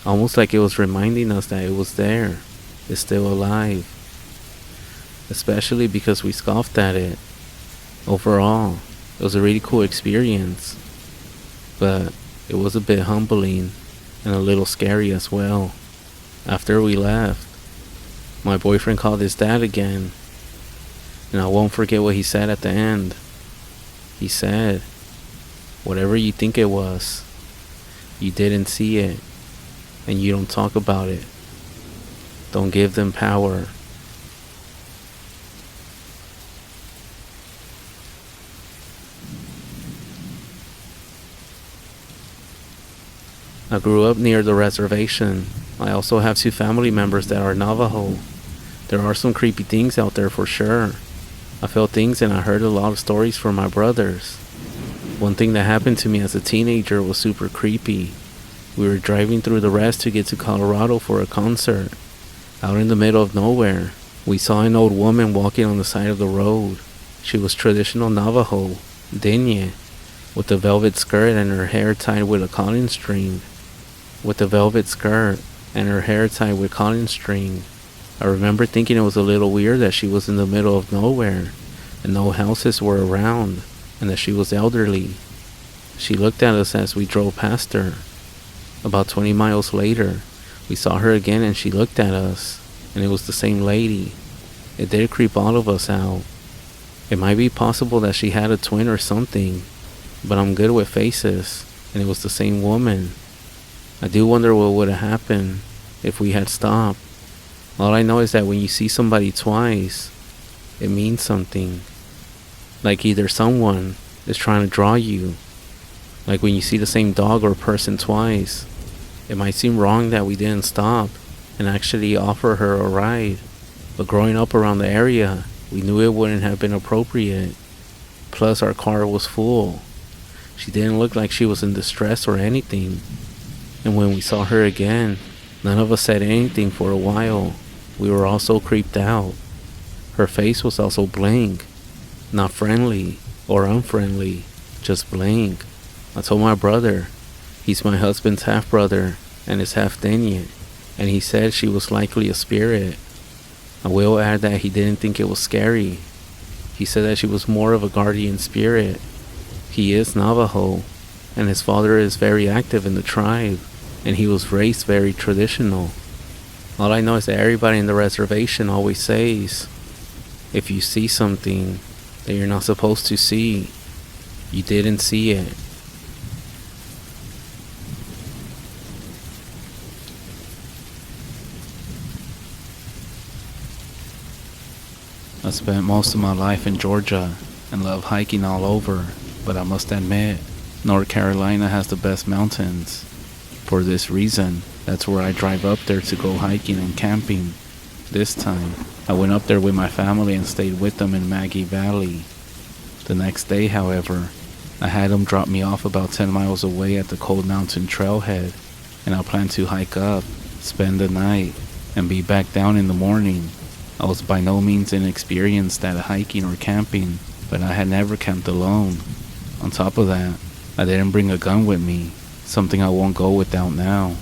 almost like it was reminding us that it was there, it's still alive. Especially because we scoffed at it. Overall, it was a really cool experience, but it was a bit humbling and a little scary as well. After we left, my boyfriend called his dad again, and I won't forget what he said at the end. He said, whatever you think it was, you didn't see it, and you don't talk about it. Don't give them power. I grew up near the reservation. I also have 2 family members that are Navajo. There are some creepy things out there for sure. I felt things and I heard a lot of stories from my brothers. One thing that happened to me as a teenager was super creepy. We were driving through the rest to get to Colorado for a concert. Out in the middle of nowhere, we saw an old woman walking on the side of the road. She was traditional Navajo, Digne, with a velvet skirt and her hair tied with a cotton string. I remember thinking it was a little weird that she was in the middle of nowhere and no houses were around, and that she was elderly. She looked at us as we drove past her. About 20 miles later, we saw her again and she looked at us, and it was the same lady. It did creep all of us out. It might be possible that she had a twin or something, but I'm good with faces, and it was the same woman. I do wonder what would have happened if we had stopped. All I know is that when you see somebody twice, it means something. Like either someone is trying to draw you. Like when you see the same dog or person twice, it might seem wrong that we didn't stop and actually offer her a ride. But growing up around the area, we knew it wouldn't have been appropriate. Plus our car was full. She didn't look like she was in distress or anything. And when we saw her again, none of us said anything for a while. We were all so creeped out. Her face was also blank. Not friendly or unfriendly, just blank. I told my brother, he's my husband's half-brother, and is half Danish, and he said she was likely a spirit. I will add that he didn't think it was scary. He said that she was more of a guardian spirit. He is Navajo, and his father is very active in the tribe, and he was raised very traditional. All I know is that everybody in the reservation always says, if you see something that you're not supposed to see, you didn't see it. I spent most of my life in Georgia and love hiking all over, but I must admit, North Carolina has the best mountains. For this reason, that's where I drive up there to go hiking and camping. This time, I went up there with my family and stayed with them in Maggie Valley. The next day, however, I had them drop me off about 10 miles away at the Cold Mountain Trailhead, and I planned to hike up, spend the night, and be back down in the morning. I was by no means inexperienced at hiking or camping, but I had never camped alone. On top of that, I didn't bring a gun with me, something I won't go without now.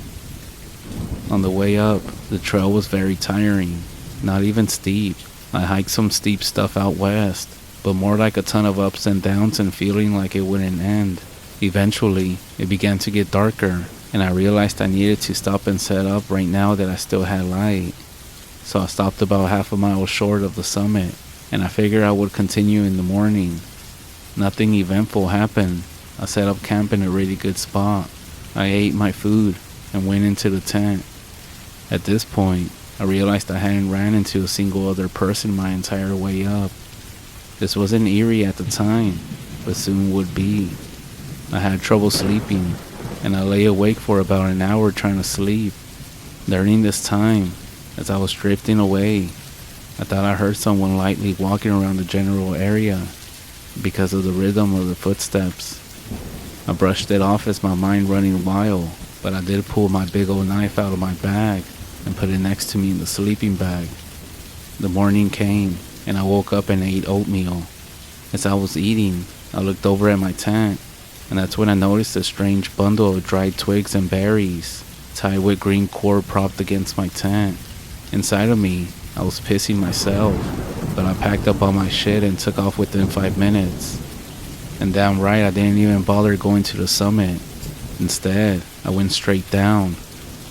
On the way up, the trail was very tiring, not even steep. I hiked some steep stuff out west, but more like a ton of ups and downs and feeling like it wouldn't end. Eventually, it began to get darker, and I realized I needed to stop and set up right now that I still had light. So I stopped about half a mile short of the summit, and I figured I would continue in the morning. Nothing eventful happened. I set up camp in a really good spot. I ate my food and went into the tent. At this point, I realized I hadn't ran into a single other person my entire way up. This wasn't eerie at the time, but soon would be. I had trouble sleeping, and I lay awake for about an hour trying to sleep. During this time, as I was drifting away, I thought I heard someone lightly walking around the general area because of the rhythm of the footsteps. I brushed it off as my mind running wild, but I did pull my big old knife out of my bag and put it next to me in the sleeping bag. The morning came, and I woke up and ate oatmeal. As I was eating, I looked over at my tent, and that's when I noticed a strange bundle of dried twigs and berries tied with green cord propped against my tent. Inside of me, I was pissing myself, but I packed up all my shit and took off within 5 minutes. And damn right, I didn't even bother going to the summit. Instead, I went straight down.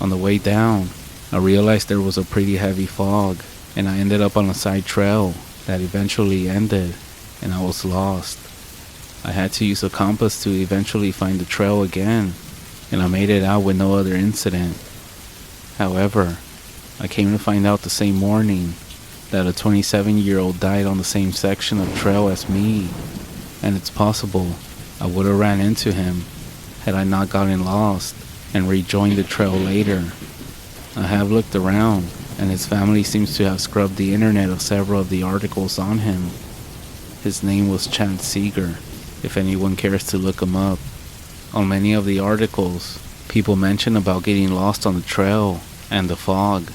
On the way down, I realized there was a pretty heavy fog, and I ended up on a side trail that eventually ended, and I was lost. I had to use a compass to eventually find the trail again, and I made it out with no other incident. However, I came to find out the same morning that a 27-year-old died on the same section of trail as me, and it's possible I would have ran into him had I not gotten lost and rejoined the trail later. I have looked around, and his family seems to have scrubbed the internet of several of the articles on him. His name was Chad Seeger, if anyone cares to look him up. On many of the articles, people mention about getting lost on the trail and the fog.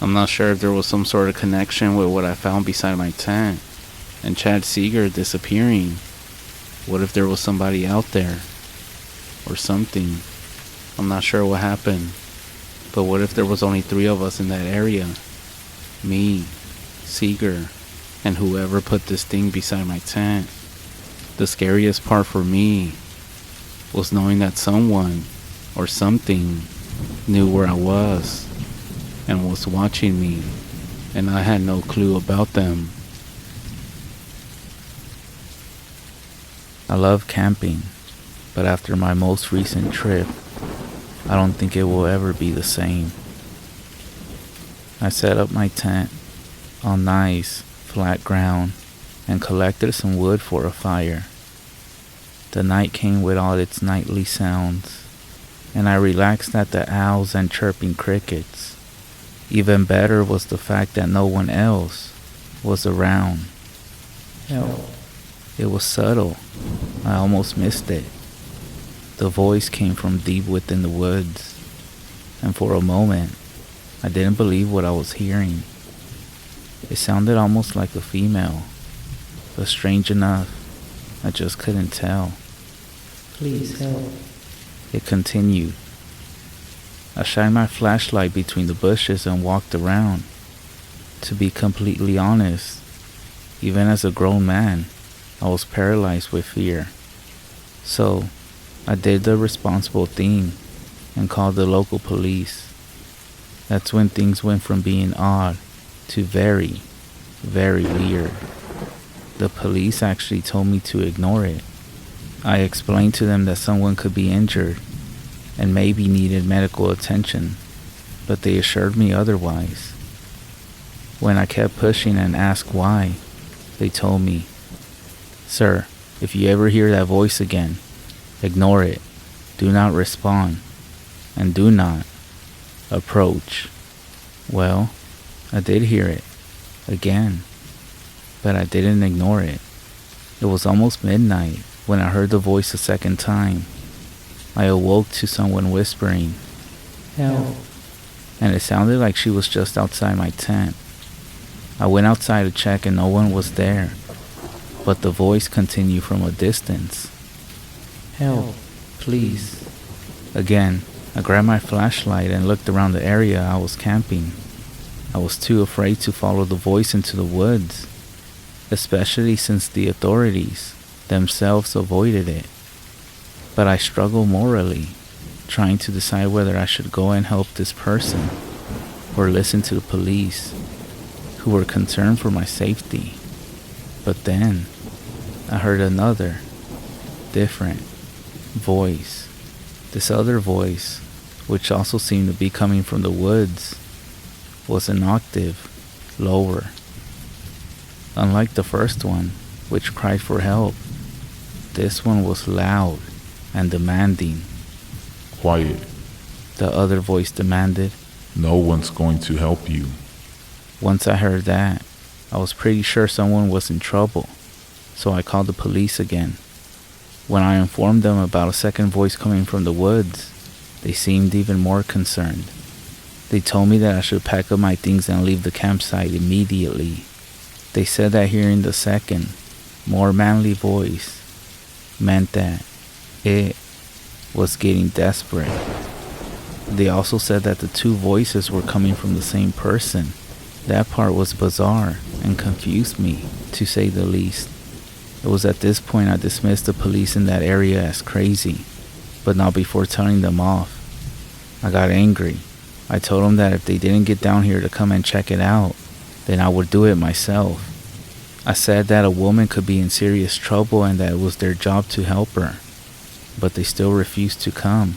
I'm not sure if there was some sort of connection with what I found beside my tent and Chad Seeger disappearing. What if there was somebody out there? Or something. I'm not sure what happened. But what if there was only 3 of us in that area? Me, Seeger, and whoever put this thing beside my tent. The scariest part for me was knowing that someone or something knew where I was and was watching me, and I had no clue about them. I love camping, but after my most recent trip, I don't think it will ever be the same. I set up my tent on nice, flat ground and collected some wood for a fire. The night came with all its nightly sounds, and I relaxed at the owls and chirping crickets. Even better was the fact that no one else was around. Hell, it was subtle. I almost missed it. The voice came from deep within the woods, and for a moment, I didn't believe what I was hearing. It sounded almost like a female, but strange enough, I just couldn't tell. Please help. It continued. I shined my flashlight between the bushes and walked around. To be completely honest, even as a grown man, I was paralyzed with fear. So, I did the responsible thing and called the local police. That's when things went from being odd to very, very weird. The police actually told me to ignore it. I explained to them that someone could be injured and maybe needed medical attention, but they assured me otherwise. When I kept pushing and asked why, they told me, "Sir, if you ever hear that voice again, ignore it, do not respond, and do not approach." Well, I did hear it again, but I didn't ignore it. It was almost midnight when I heard the voice a second time. I awoke to someone whispering, "Help," and it sounded like she was just outside my tent. I went outside to check and no one was there, but the voice continued from a distance. "Help, please." Again, I grabbed my flashlight and looked around the area I was camping. I was too afraid to follow the voice into the woods, especially since the authorities themselves avoided it. But I struggled morally, trying to decide whether I should go and help this person or listen to the police, who were concerned for my safety. But then, I heard another, different voice. This other voice, which also seemed to be coming from the woods, was an octave lower. Unlike the first one, which cried for help, this one was loud and demanding. "Quiet. The other voice demanded. No one's going to help you." Once I heard that, I was pretty sure someone was in trouble, so I called the police again. When I informed them about a second voice coming from the woods, they seemed even more concerned. They told me that I should pack up my things and leave the campsite immediately. They said that hearing the second, more manly voice meant that it was getting desperate. They also said that the two voices were coming from the same person. That part was bizarre and confused me, to say the least. It was at this point I dismissed the police in that area as crazy, but not before telling them off. I got angry. I told them that if they didn't get down here to come and check it out, then I would do it myself. I said that a woman could be in serious trouble and that it was their job to help her, but they still refused to come.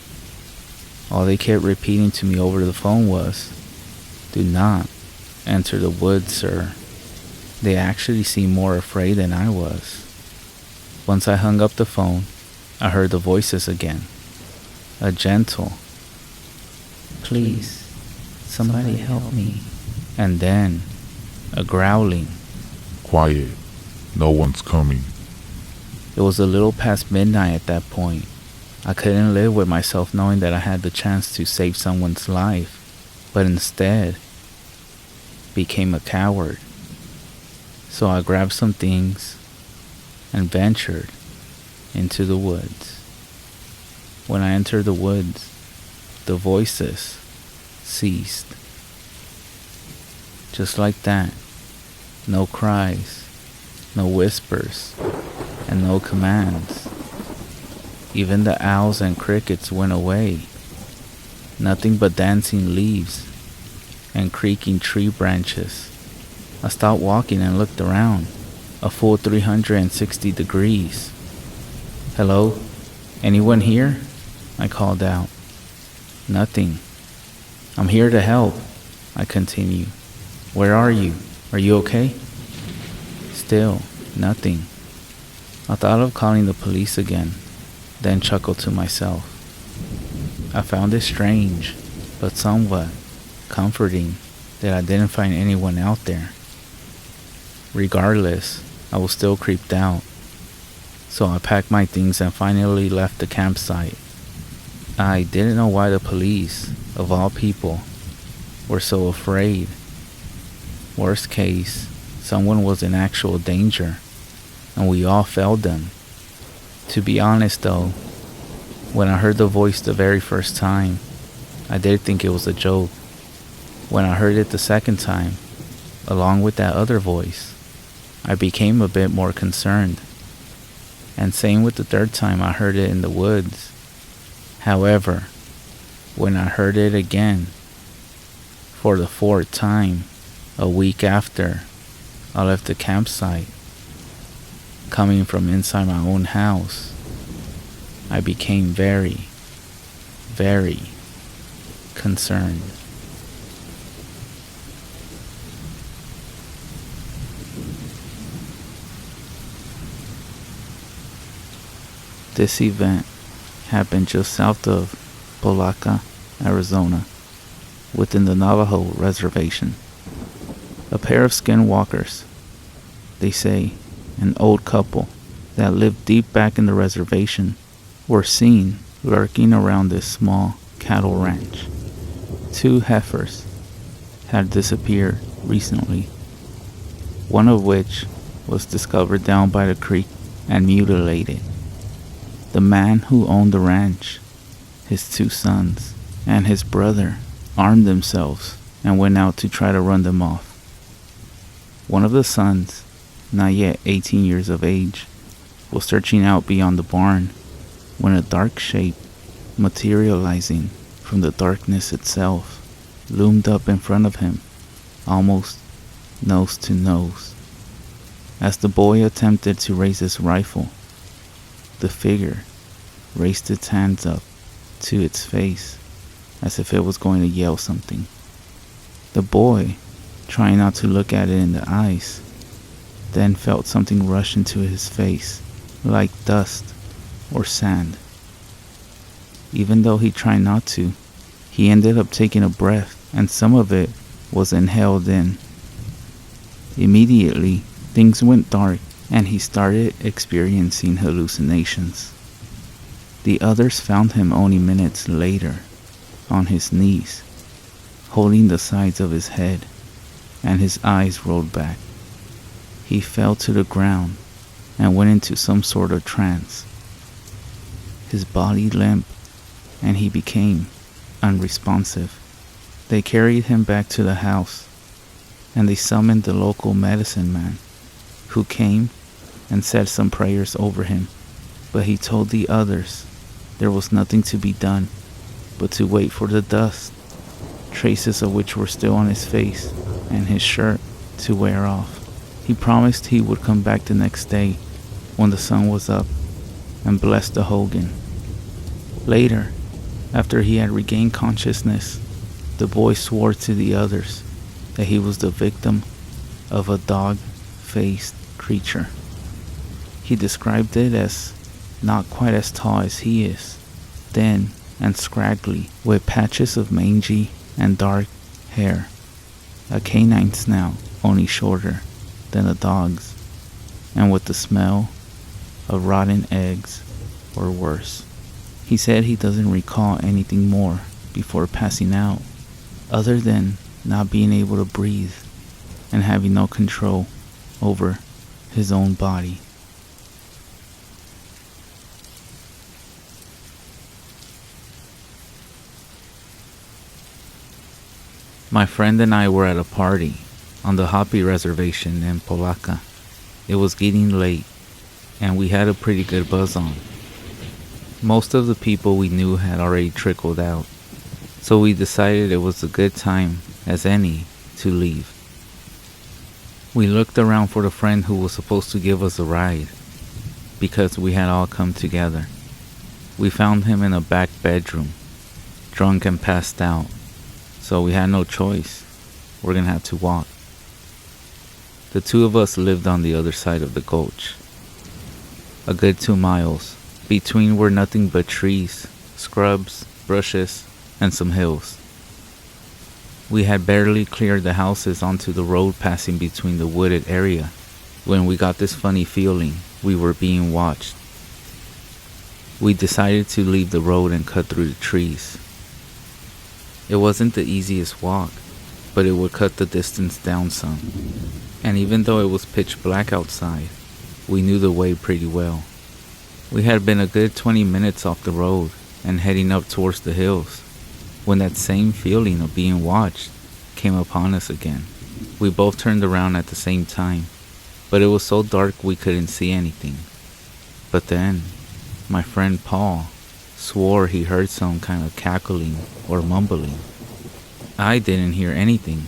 All they kept repeating to me over the phone was, "Do not enter the woods, sir." They actually seemed more afraid than I was. Once I hung up the phone, I heard the voices again. A gentle, "Please, somebody help me." And then, a growling, "Quiet. No one's coming." It was a little past midnight at that point. I couldn't live with myself knowing that I had the chance to save someone's life, but instead became a coward. So I grabbed some things and ventured into the woods. When I entered the woods, the voices ceased. Just like that. No cries, no whispers, and no commands. Even the owls and crickets went away. Nothing but dancing leaves and creaking tree branches. I stopped walking and looked around, a full 360 degrees. "Hello? Anyone here?" I called out. Nothing. "I'm here to help," I continued. "Where are you? Are you okay?" Still, nothing. I thought of calling the police again, then chuckled to myself. I found it strange, but somewhat comforting that I didn't find anyone out there. Regardless, I was still creeped out, so I packed my things and finally left the campsite. I didn't know why the police, of all people, were so afraid. Worst case, someone was in actual danger, and we all failed them. To be honest though, when I heard the voice the very first time, I did think it was a joke. When I heard it the second time, along with that other voice, I became a bit more concerned. And same with the third time I heard it in the woods. However, when I heard it again, for the fourth time, a week after I left the campsite, coming from inside my own house, I became very, very concerned. This event happened just south of Polaca, Arizona, within the Navajo reservation. A pair of skinwalkers, they say an old couple that lived deep back in the reservation, were seen lurking around this small cattle ranch. 2 heifers had disappeared recently, one of which was discovered down by the creek and mutilated. The man who owned the ranch, his 2 sons, and his brother armed themselves and went out to try to run them off. One of the sons, not yet 18 years of age, was searching out beyond the barn when a dark shape, materializing from the darkness itself, loomed up in front of him, almost nose to nose. As the boy attempted to raise his rifle, the figure raised its hands up to its face as if it was going to yell something. The boy, trying not to look at it in the eyes, then felt something rush into his face like dust or sand. Even though he tried not to, he ended up taking a breath and some of it was inhaled in. Immediately, things went dark and he started experiencing hallucinations. The others found him only minutes later, on his knees, holding the sides of his head, and his eyes rolled back. He fell to the ground and went into some sort of trance. His body limp, and he became unresponsive. They carried him back to the house, and they summoned the local medicine man, who came and said some prayers over him, but he told the others there was nothing to be done but to wait for the dust, traces of which were still on his face and his shirt, to wear off. He promised he would come back the next day when the sun was up and bless the Hogan. Later, after he had regained consciousness, the boy swore to the others that he was the victim of a dog-faced creature. He described it as not quite as tall as he is, thin and scraggly, with patches of mangy and dark hair, a canine snout only shorter than a dog's, and with the smell of rotten eggs or worse. He said he doesn't recall anything more before passing out, other than not being able to breathe and having no control over his own body. My friend and I were at a party on the Hopi reservation in Polaca. It was getting late, and we had a pretty good buzz on. Most of the people we knew had already trickled out, so we decided it was a good time as any to leave. We looked around for the friend who was supposed to give us a ride, because we had all come together. We found him in a back bedroom, drunk and passed out, so we had no choice. We're gonna have to walk. The 2 of us lived on the other side of the gulch. A good 2 miles. Between were nothing but trees, scrubs, bushes, and some hills. We had barely cleared the houses onto the road passing between the wooded area when we got this funny feeling we were being watched. We decided to leave the road and cut through the trees. It wasn't the easiest walk, but it would cut the distance down some. And even though it was pitch black outside, we knew the way pretty well. We had been a good 20 minutes off the road and heading up towards the hills when that same feeling of being watched came upon us again. We both turned around at the same time, but it was so dark we couldn't see anything. But then, my friend Paul swore he heard some kind of cackling or mumbling. I didn't hear anything,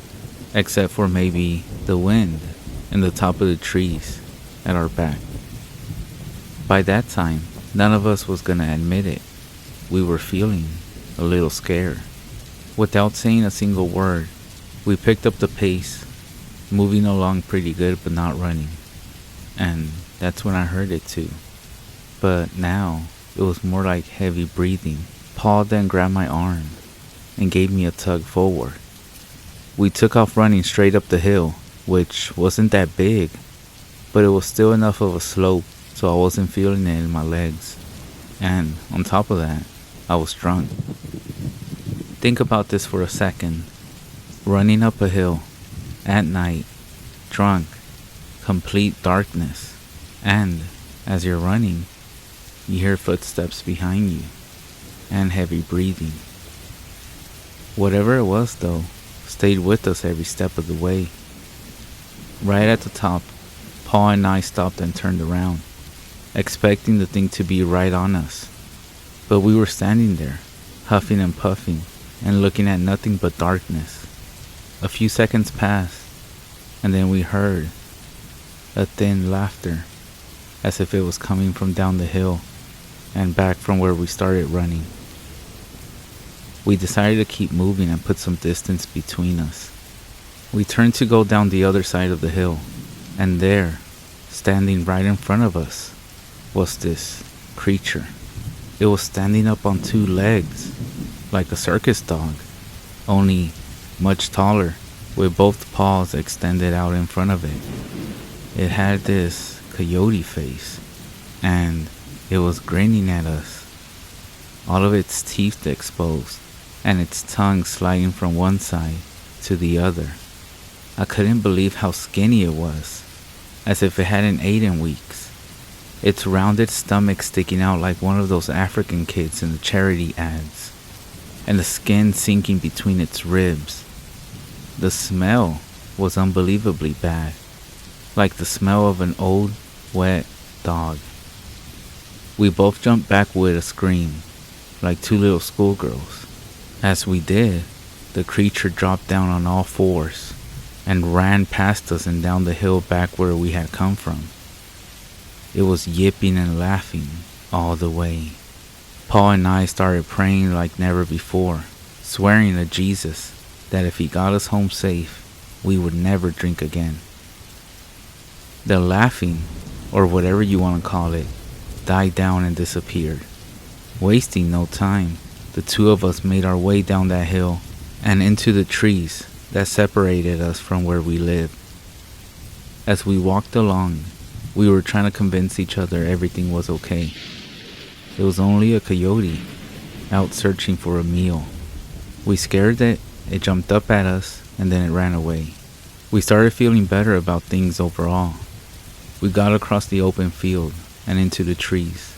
except for maybe the wind in the top of the trees at our back. By that time, none of us was gonna admit it. We were feeling a little scared. Without saying a single word, we picked up the pace, moving along pretty good but not running. And that's when I heard it too. But now, it was more like heavy breathing. Paul then grabbed my arm and gave me a tug forward. We took off running straight up the hill, which wasn't that big, but it was still enough of a slope so I wasn't feeling it in my legs. And on top of that, I was drunk. Think about this for a second. Running up a hill, at night, drunk, complete darkness, and as you're running, you hear footsteps behind you, and heavy breathing. Whatever it was though, stayed with us every step of the way. Right at the top, Paul and I stopped and turned around, expecting the thing to be right on us. But we were standing there, huffing and puffing, and looking at nothing but darkness. A few seconds passed, and then we heard a thin laughter, as if it was coming from down the hill and back from where we started running. We decided to keep moving and put some distance between us. We turned to go down the other side of the hill, and there, standing right in front of us, was this creature. It was standing up on two legs, like a circus dog, only much taller, with both paws extended out in front of it. It had this coyote face, and it was grinning at us, all of its teeth exposed, and its tongue sliding from one side to the other. I couldn't believe how skinny it was, as if it hadn't eaten in weeks. Its rounded stomach sticking out like one of those African kids in the charity ads, and the skin sinking between its ribs. The smell was unbelievably bad, like the smell of an old, wet dog. We both jumped back with a scream, like two little schoolgirls. As we did, the creature dropped down on all fours and ran past us and down the hill back where we had come from. It was yipping and laughing all the way. Paul and I started praying like never before, swearing to Jesus that if he got us home safe, we would never drink again. The laughing, or whatever you want to call it, died down and disappeared. Wasting no time, the two of us made our way down that hill and into the trees that separated us from where we lived. As we walked along, we were trying to convince each other everything was okay. It was only a coyote out searching for a meal. We scared it jumped up at us, and then it ran away. We started feeling better about things overall. We got across the open field and into the trees.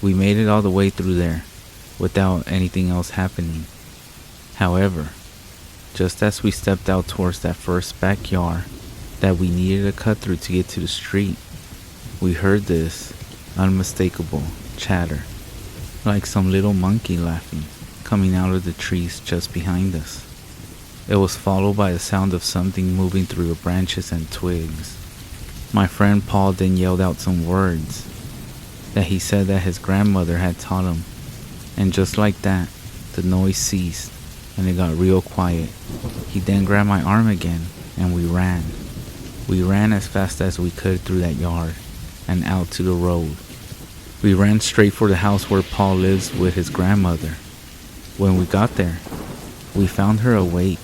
We made it all the way through there without anything else happening. However, just as we stepped out towards that first backyard that we needed to cut through to get to the street, we heard this unmistakable chatter, like some little monkey laughing, coming out of the trees just behind us. It was followed by the sound of something moving through the branches and twigs. My friend Paul then yelled out some words that he said that his grandmother had taught him, and just like that, the noise ceased and it got real quiet. He then grabbed my arm again and we ran. We ran as fast as we could through that yard and out to the road. We ran straight for the house where Paul lives with his grandmother. When we got there, we found her awake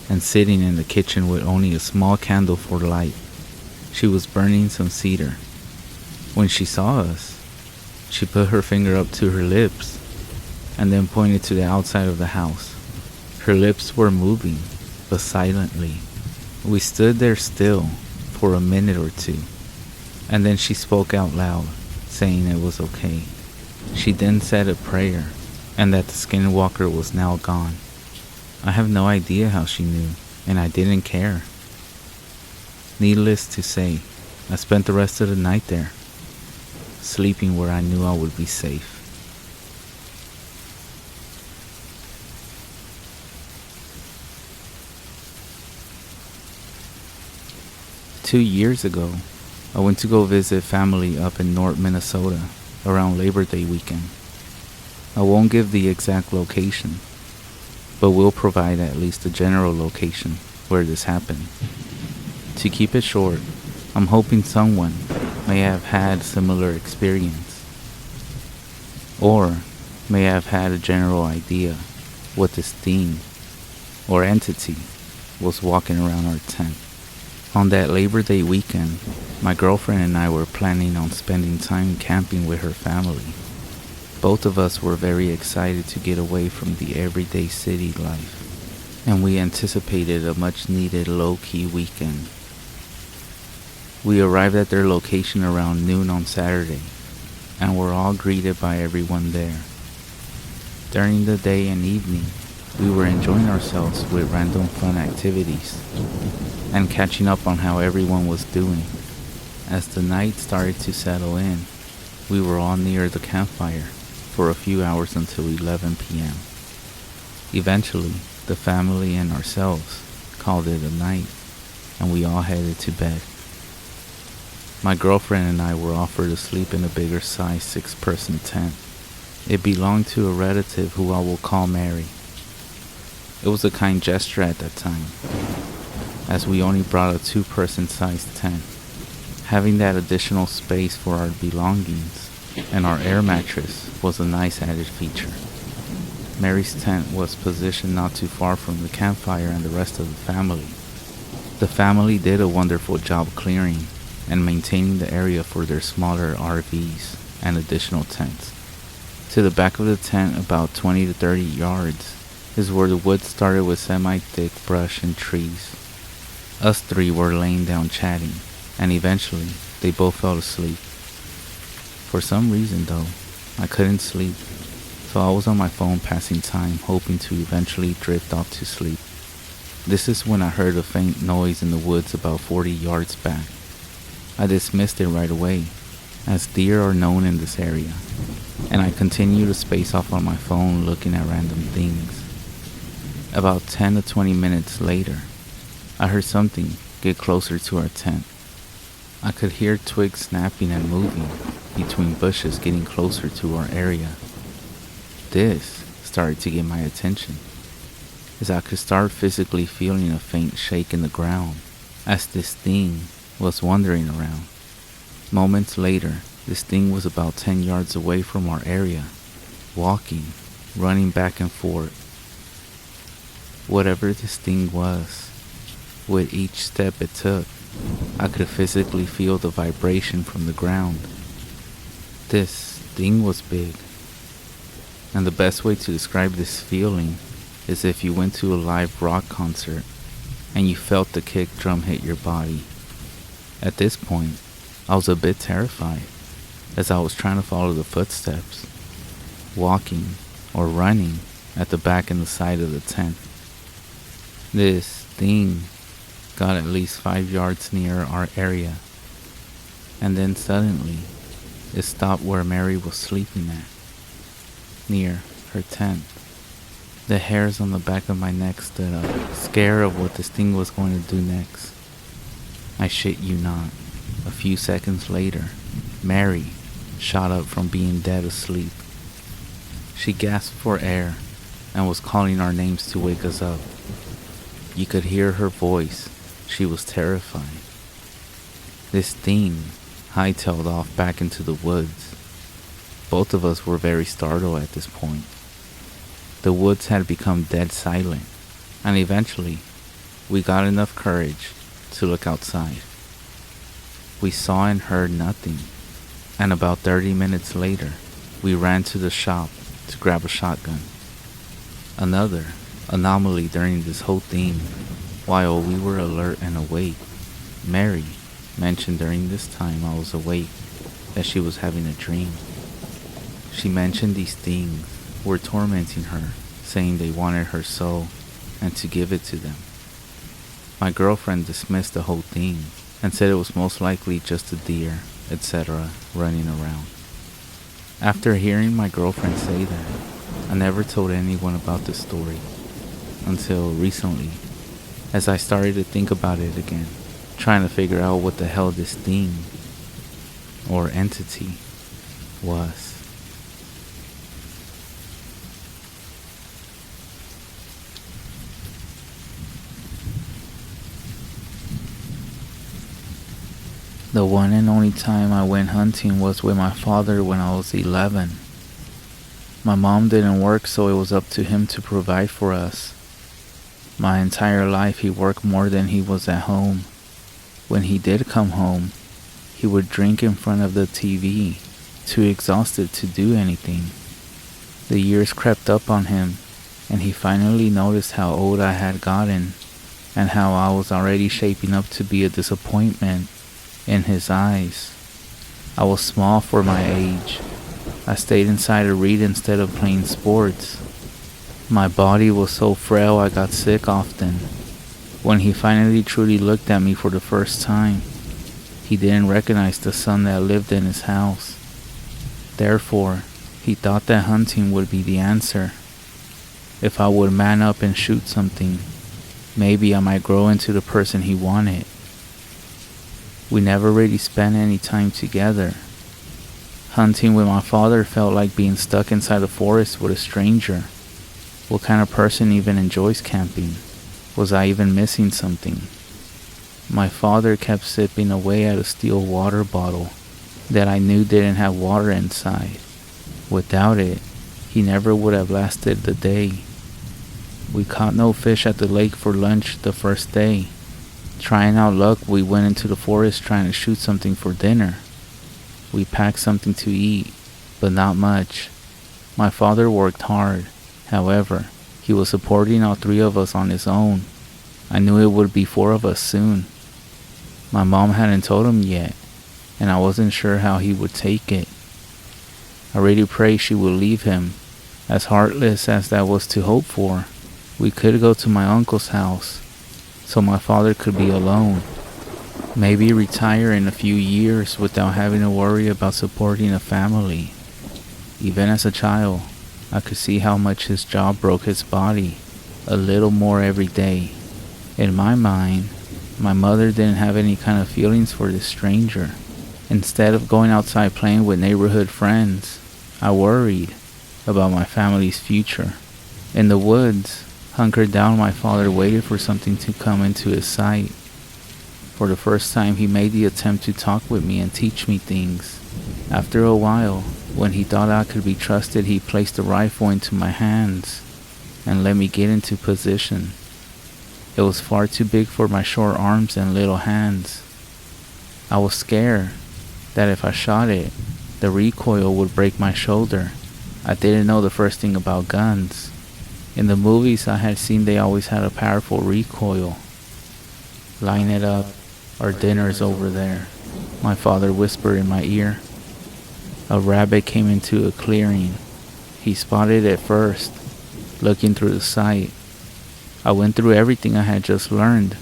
and sitting in the kitchen with only a small candle for light. She was burning some cedar. When she saw us, she put her finger up to her lips and then pointed to the outside of the house. Her lips were moving, but silently. We stood there still for a minute or two, and then she spoke out loud, saying it was okay. She then said a prayer, and that the skinwalker was now gone. I have no idea how she knew, and I didn't care. Needless to say, I spent the rest of the night there, sleeping where I knew I would be safe. Two years ago, I went to go visit family up in North Minnesota around Labor Day weekend. I won't give the exact location, but will provide at least a general location where this happened. To keep it short, I'm hoping someone may have had similar experience, or may have had a general idea what this thing or entity was walking around our tent. On that Labor Day weekend, my girlfriend and I were planning on spending time camping with her family. Both of us were very excited to get away from the everyday city life, and we anticipated a much needed low-key weekend. We arrived at their location around noon on Saturday, and were all greeted by everyone there. During the day and evening, we were enjoying ourselves with random fun activities, and catching up on how everyone was doing. As the night started to settle in, we were all near the campfire for a few hours until 11 p.m. Eventually, the family and ourselves called it a night, and we all headed to bed. My girlfriend and I were offered to sleep in a bigger size 6-person tent. It belonged to a relative who I will call Mary. It was a kind gesture at that time, as we only brought a 2-person sized tent. Having that additional space for our belongings and our air mattress was a nice added feature. Mary's tent was positioned not too far from the campfire and the rest of the family. The family did a wonderful job clearing and maintaining the area for their smaller RVs and additional tents. To the back of the tent, about 20 to 30 yards, is where the woods started with semi-thick brush and trees. Us three were laying down chatting, and eventually they both fell asleep. For some reason though, I couldn't sleep, so I was on my phone passing time, hoping to eventually drift off to sleep. This is when I heard a faint noise in the woods about 40 yards back. I dismissed it right away, as deer are known in this area, and I continued to space off on my phone looking at random things. About 10 to 20 minutes later, I heard something get closer to our tent. I could hear twigs snapping and moving between bushes getting closer to our area. This started to get my attention, as I could start physically feeling a faint shake in the ground as this thing was wandering around. Moments later, this thing was about 10 yards away from our area, walking, running back and forth. Whatever this thing was, with each step it took, I could physically feel the vibration from the ground. This thing was big, and the best way to describe this feeling is if you went to a live rock concert and you felt the kick drum hit your body. At this point, I was a bit terrified, as I was trying to follow the footsteps, walking or running at the back and the side of the tent. This thing got at least 5 yards near our area, and then suddenly it stopped where Mary was sleeping at, near her tent. The hairs on the back of my neck stood up, scared of what this thing was going to do next. I shit you not, a few seconds later, Mary shot up from being dead asleep. She gasped for air and was calling our names to wake us up. You could hear her voice. She was terrified. This thing hightailed off back into the woods. Both of us were very startled at this point. The woods had become dead silent, and eventually we got enough courage to look outside. We saw and heard nothing, and about 30 minutes later, we ran to the shop to grab a shotgun. Another anomaly during this whole thing, while we were alert and awake, Mary mentioned during this time I was awake that she was having a dream. She mentioned these things were tormenting her, saying they wanted her soul and to give it to them. My girlfriend dismissed the whole thing and said it was most likely just a deer, etc., running around. After hearing my girlfriend say that, I never told anyone about the story until recently, as I started to think about it again, trying to figure out what the hell this thing or entity was. The one and only time I went hunting was with my father when I was 11. My mom didn't work, so it was up to him to provide for us. My entire life he worked more than he was at home. When he did come home, he would drink in front of the TV, too exhausted to do anything. The years crept up on him, and he finally noticed how old I had gotten, and how I was already shaping up to be a disappointment in his eyes. I was small for my age. I stayed inside to read instead of playing sports. My body was so frail I got sick often. When he finally truly looked at me for the first time, he didn't recognize the son that lived in his house. Therefore, he thought that hunting would be the answer. If I would man up and shoot something, maybe I might grow into the person he wanted. We never really spent any time together. Hunting with my father felt like being stuck inside a forest with a stranger. What kind of person even enjoys camping? Was I even missing something? My father kept sipping away at a steel water bottle that I knew didn't have water inside. Without it, he never would have lasted the day. We caught no fish at the lake for lunch the first day. Trying out luck, we went into the forest trying to shoot something for dinner. We packed something to eat, but not much. My father worked hard. However, he was supporting all three of us on his own. I knew it would be four of us soon. My mom hadn't told him yet, and I wasn't sure how he would take it. I really prayed she would leave him. As heartless as that was to hope for, we could go to my uncle's house, so my father could be alone. Maybe retire in a few years without having to worry about supporting a family. Even as a child, I could see how much his job broke his body a little more every day. In my mind, my mother didn't have any kind of feelings for this stranger. Instead of going outside playing with neighborhood friends, I worried about my family's future. In the woods, hunkered down, my father waited for something to come into his sight. For the first time, he made the attempt to talk with me and teach me things. After a while, when he thought I could be trusted, he placed the rifle into my hands and let me get into position. It was far too big for my short arms and little hands. I was scared that if I shot it, the recoil would break my shoulder. I didn't know the first thing about guns. In the movies I had seen, they always had a powerful recoil. Line it up, our dinner's over there, my father whispered in my ear. A rabbit came into a clearing. He spotted it first, looking through the sight. I went through everything I had just learned.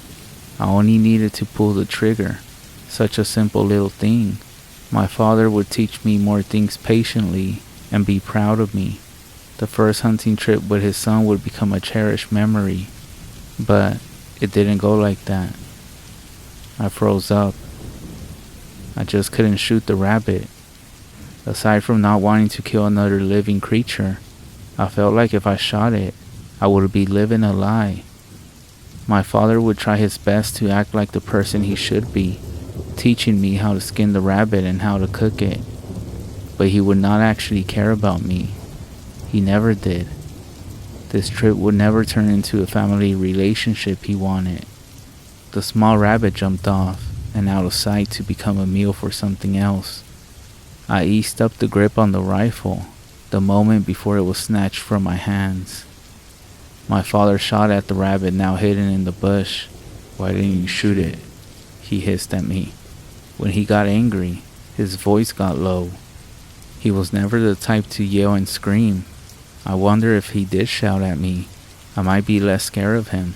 I only needed to pull the trigger. Such a simple little thing. My father would teach me more things patiently and be proud of me. The first hunting trip with his son would become a cherished memory. But it didn't go like that. I froze up. I just couldn't shoot the rabbit. Aside from not wanting to kill another living creature, I felt like if I shot it, I would be living a lie. My father would try his best to act like the person he should be, teaching me how to skin the rabbit and how to cook it. But he would not actually care about me. He never did. This trip would never turn into a family relationship he wanted. The small rabbit jumped off and out of sight to become a meal for something else. I eased up the grip on the rifle the moment before it was snatched from my hands. My father shot at the rabbit now hidden in the bush. "Why didn't you shoot it?" he hissed at me. When he got angry, his voice got low. He was never the type to yell and scream. I wonder if he did shout at me, I might be less scared of him.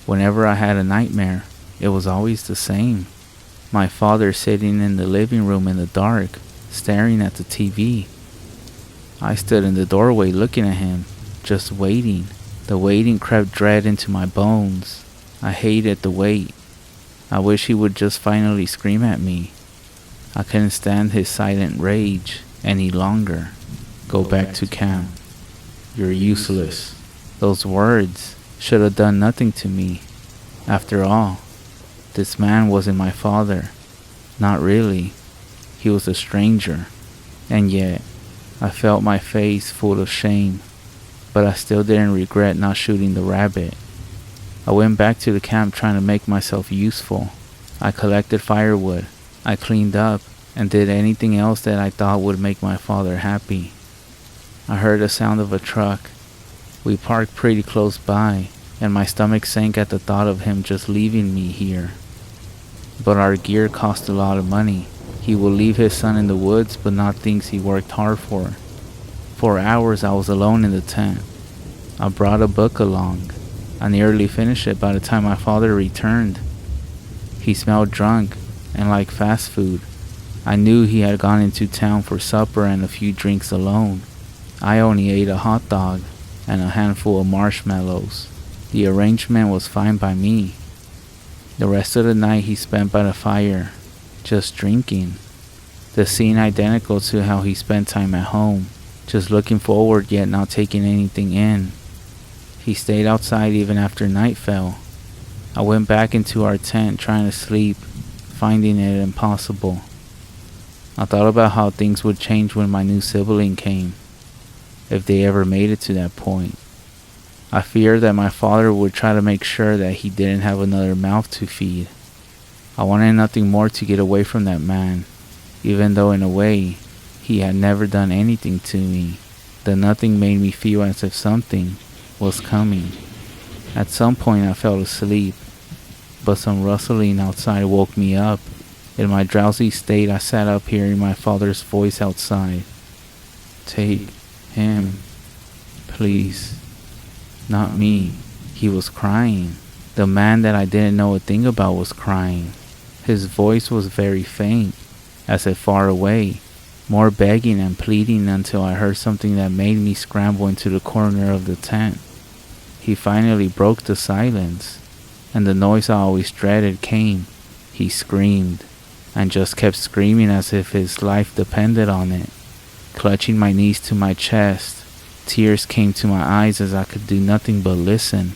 Whenever I had a nightmare, it was always the same. My father sitting in the living room in the dark, staring at the TV. I stood in the doorway looking at him, just waiting. The waiting crept dread into my bones. I hated the wait. I wish he would just finally scream at me. I couldn't stand his silent rage any longer. Go back to camp. You're useless. Those words should have done nothing to me. After all, this man wasn't my father. Not really. He was a stranger. And yet, I felt my face full of shame. But I still didn't regret not shooting the rabbit. I went back to the camp trying to make myself useful. I collected firewood. I cleaned up and did anything else that I thought would make my father happy. I heard the sound of a truck. We parked pretty close by, and my stomach sank at the thought of him just leaving me here. But our gear cost a lot of money. He will leave his son in the woods, but not things he worked hard for. For hours I was alone in the tent. I brought a book along. I nearly finished it by the time my father returned. He smelled drunk and like fast food. I knew he had gone into town for supper and a few drinks alone. I only ate a hot dog and a handful of marshmallows. The arrangement was fine by me. The rest of the night he spent by the fire, just drinking. The scene identical to how he spent time at home, just looking forward yet not taking anything in. He stayed outside even after night fell. I went back into our tent trying to sleep, finding it impossible. I thought about how things would change when my new sibling came, if they ever made it to that point. I feared that my father would try to make sure that he didn't have another mouth to feed. I wanted nothing more to get away from that man, even though in a way, he had never done anything to me. The nothing made me feel as if something was coming. At some point I fell asleep, but some rustling outside woke me up. In my drowsy state I sat up hearing my father's voice outside. Take him, please. Not me. He was crying. The man that I didn't know a thing about was crying. His voice was very faint, as if far away, more begging and pleading until I heard something that made me scramble into the corner of the tent. He finally broke the silence, and the noise I always dreaded came. He screamed, and just kept screaming as if his life depended on it. Clutching my knees to my chest, tears came to my eyes as I could do nothing but listen.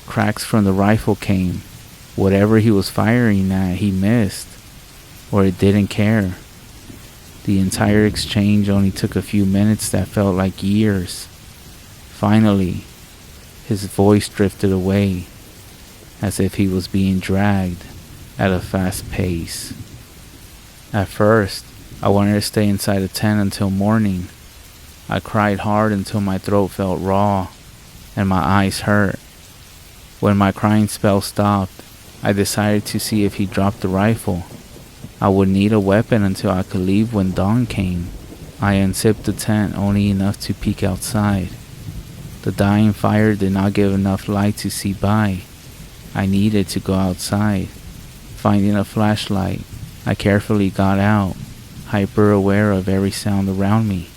Cracks from the rifle came. Whatever he was firing at, he missed, or it didn't care. The entire exchange only took a few minutes that felt like years. Finally, his voice drifted away, as if he was being dragged at a fast pace. At first, I wanted to stay inside the tent until morning. I cried hard until my throat felt raw and my eyes hurt. When my crying spell stopped, I decided to see if he dropped the rifle. I would need a weapon until I could leave when dawn came. I unzipped the tent only enough to peek outside. The dying fire did not give enough light to see by. I needed to go outside. Finding a flashlight, I carefully got out, hyper aware of every sound around me.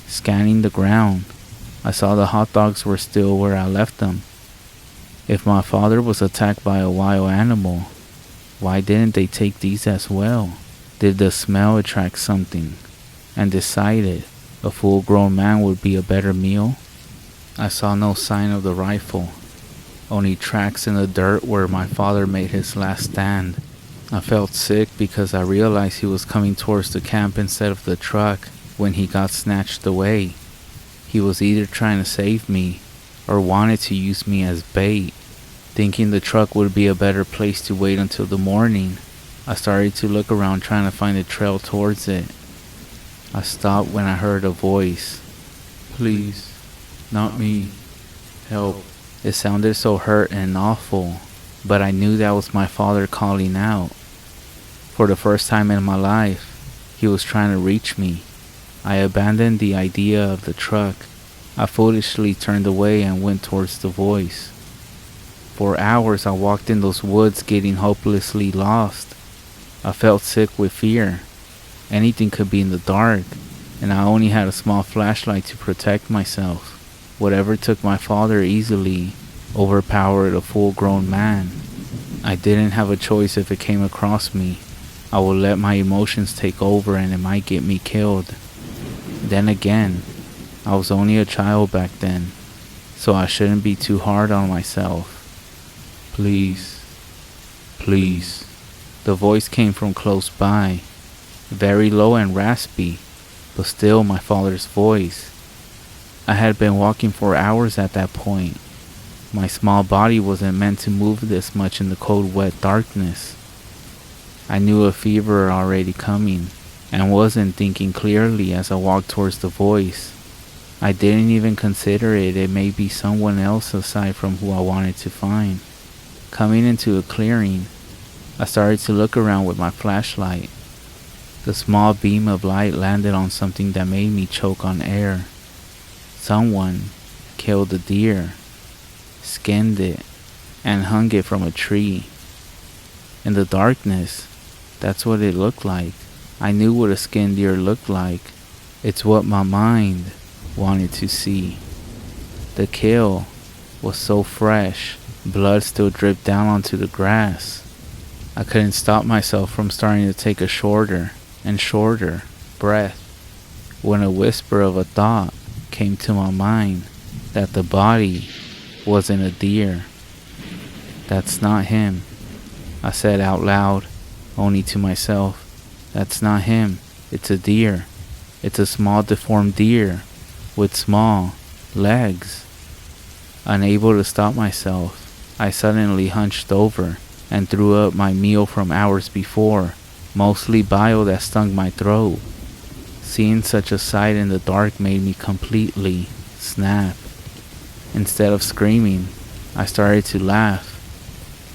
Scanning the ground, I saw the hot dogs were still where I left them. If my father was attacked by a wild animal, why didn't they take these as well? Did the smell attract something and decided a full-grown man would be a better meal? I saw no sign of the rifle, only tracks in the dirt where my father made his last stand. I felt sick because I realized he was coming towards the camp instead of the truck when he got snatched away. He was either trying to save me or wanted to use me as bait. Thinking the truck would be a better place to wait until the morning, I started to look around trying to find a trail towards it. I stopped when I heard a voice. Please, not me. Help. It sounded so hurt and awful, but I knew that was my father calling out. For the first time in my life, he was trying to reach me. I abandoned the idea of the truck. I foolishly turned away and went towards the voice. For hours I walked in those woods getting hopelessly lost. I felt sick with fear. Anything could be in the dark, and I only had a small flashlight to protect myself. Whatever took my father easily overpowered a full-grown man. I didn't have a choice if it came across me. I would let my emotions take over and it might get me killed. Then again, I was only a child back then, so I shouldn't be too hard on myself. Please, please. The voice came from close by, very low and raspy, but still my father's voice. I had been walking for hours at that point. My small body wasn't meant to move this much in the cold, wet darkness. I knew a fever already coming, and wasn't thinking clearly as I walked towards the voice. I didn't even consider it may be someone else aside from who I wanted to find. Coming into a clearing, I started to look around with my flashlight. The small beam of light landed on something that made me choke on air. Someone killed a deer, skinned it, and hung it from a tree. In the darkness, that's what it looked like. I knew what a skinned deer looked like. It's what my mind wanted to see. The kill was so fresh, blood still dripped down onto the grass. I couldn't stop myself from starting to take a shorter and shorter breath when a whisper of a thought came to my mind that the body wasn't a deer. That's not him, I said out loud, only to myself. That's not him, it's a deer. It's a small deformed deer with small legs. Unable to stop myself, I suddenly hunched over and threw up my meal from hours before, mostly bile that stung my throat. Seeing such a sight in the dark made me completely snap. Instead of screaming, I started to laugh,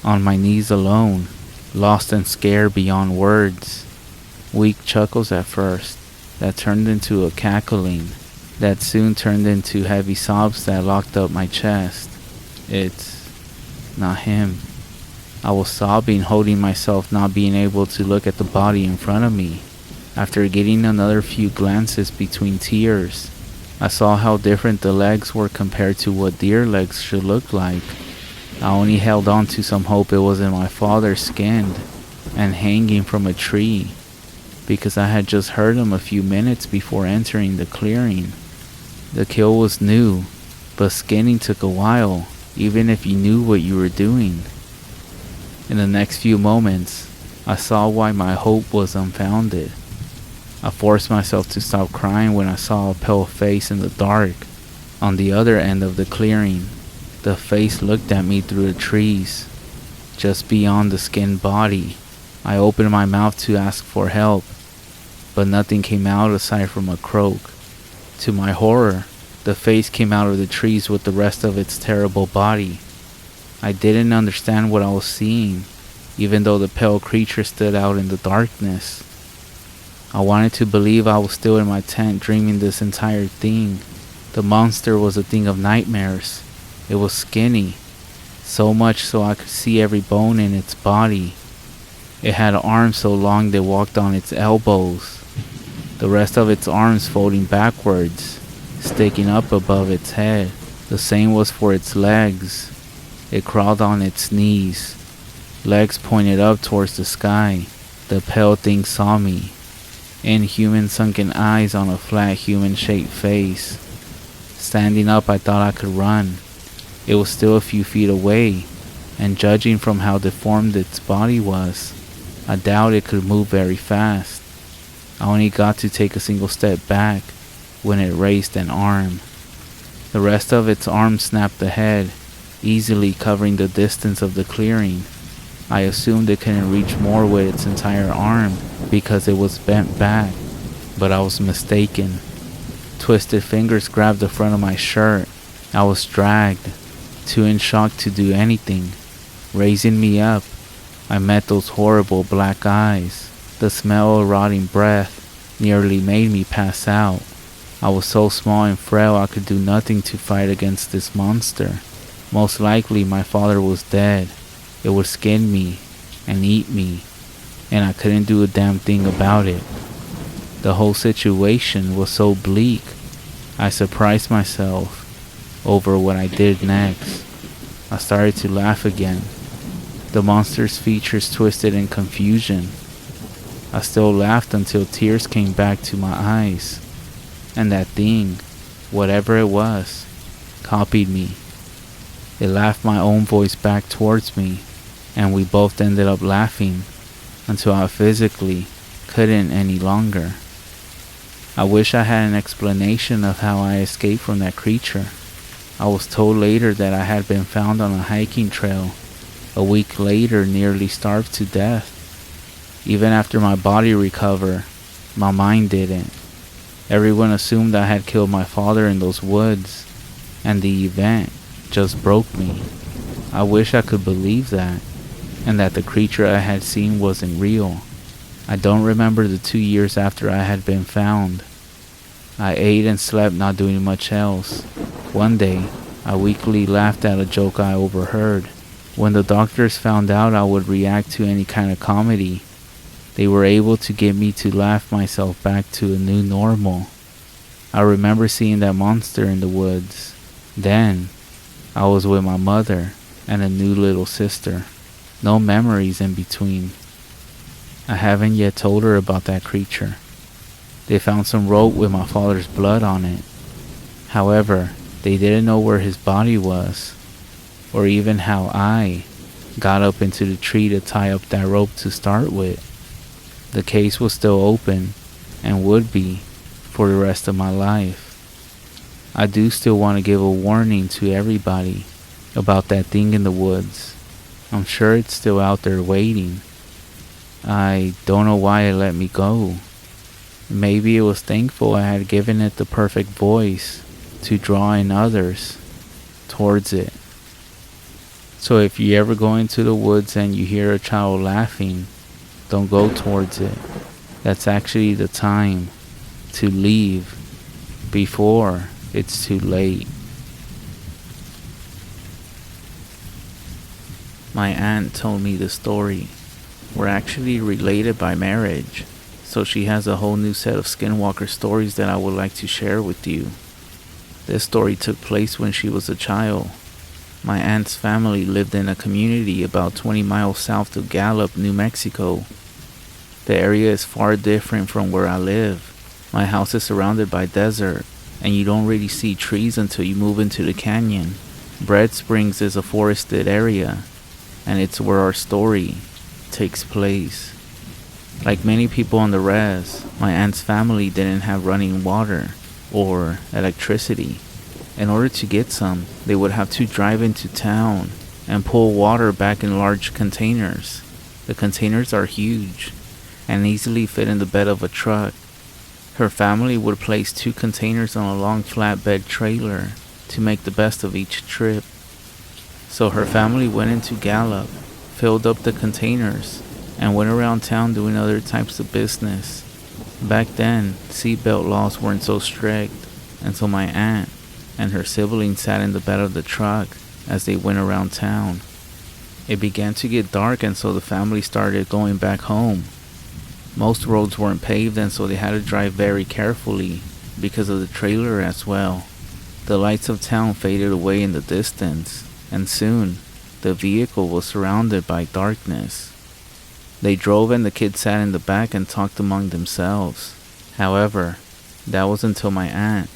on my knees alone, lost and scared beyond words. Weak chuckles at first, that turned into a cackling, that soon turned into heavy sobs that locked up my chest. It's not him. I was sobbing, holding myself, not being able to look at the body in front of me. After getting another few glances between tears, I saw how different the legs were compared to what deer legs should look like. I only held on to some hope it wasn't my father skinned and hanging from a tree, because I had just heard him a few minutes before entering the clearing. The kill was new, but skinning took a while, even if you knew what you were doing. In the next few moments, I saw why my hope was unfounded. I forced myself to stop crying when I saw a pale face in the dark on the other end of the clearing. The face looked at me through the trees, just beyond the skinned body. I opened my mouth to ask for help, but nothing came out aside from a croak. To my horror, the face came out of the trees with the rest of its terrible body. I didn't understand what I was seeing, even though the pale creature stood out in the darkness. I wanted to believe I was still in my tent dreaming this entire thing. The monster was a thing of nightmares. It was skinny, so much so I could see every bone in its body. It had arms so long they walked on its elbows, the rest of its arms folding backwards, sticking up above its head. The same was for its legs. It crawled on its knees, legs pointed up towards the sky. The pale thing saw me. Inhuman sunken eyes on a flat human-shaped face. Standing up, I thought I could run. It was still a few feet away, and judging from how deformed its body was, I doubt it could move very fast. I only got to take a single step back when it raised an arm. The rest of its arm snapped ahead, easily covering the distance of the clearing. I assumed it couldn't reach more with its entire arm because it was bent back, but I was mistaken. Twisted fingers grabbed the front of my shirt. I was dragged, too in shock to do anything. Raising me up, I met those horrible black eyes. The smell of rotting breath nearly made me pass out. I was so small and frail I could do nothing to fight against this monster. Most likely my father was dead. It would skin me and eat me, and I couldn't do a damn thing about it. The whole situation was so bleak. I surprised myself over what I did next. I started to laugh again. The monster's features twisted in confusion. I still laughed until tears came back to my eyes. And that thing, whatever it was, copied me. It laughed my own voice back towards me, and we both ended up laughing until I physically couldn't any longer. I wish I had an explanation of how I escaped from that creature. I was told later that I had been found on a hiking trail. A week later, nearly starved to death. Even after my body recovered, my mind didn't. Everyone assumed I had killed my father in those woods, and the event just broke me. I wish I could believe that, and that the creature I had seen wasn't real. I don't remember the 2 years after I had been found. I ate and slept, not doing much else. One day, I weakly laughed at a joke I overheard. When the doctors found out I would react to any kind of comedy, they were able to get me to laugh myself back to a new normal. I remember seeing that monster in the woods. Then, I was with my mother and a new little sister. No memories in between. I haven't yet told her about that creature. They found some rope with my father's blood on it. However, they didn't know where his body was, or even how I got up into the tree to tie up that rope to start with. The case was still open, and would be for the rest of my life. I do still want to give a warning to everybody about that thing in the woods. I'm sure it's still out there waiting. I don't know why it let me go. Maybe it was thankful I had given it the perfect voice to draw in others towards it. So if you ever go into the woods and you hear a child laughing, don't go towards it. That's actually the time to leave before it's too late. My aunt told me the story. We're actually related by marriage, so she has a whole new set of Skinwalker stories that I would like to share with you. This story took place when she was a child. My aunt's family lived in a community about 20 miles south of Gallup, New Mexico. The area is far different from where I live. My house is surrounded by desert, and you don't really see trees until you move into the canyon. Bread Springs is a forested area, and it's where our story takes place. Like many people on the res, my aunt's family didn't have running water or electricity. In order to get some, they would have to drive into town and pull water back in large containers. The containers are huge and easily fit in the bed of a truck. Her family would place 2 containers on a long flatbed trailer to make the best of each trip. So her family went into Gallup, filled up the containers, and went around town doing other types of business. Back then, seatbelt laws weren't so strict, and so my aunt and her siblings sat in the bed of the truck as they went around town. It began to get dark, and so the family started going back home. Most roads weren't paved, and so they had to drive very carefully because of the trailer as well. The lights of town faded away in the distance, and soon the vehicle was surrounded by darkness. They drove and the kids sat in the back and talked among themselves. However, that was until my aunt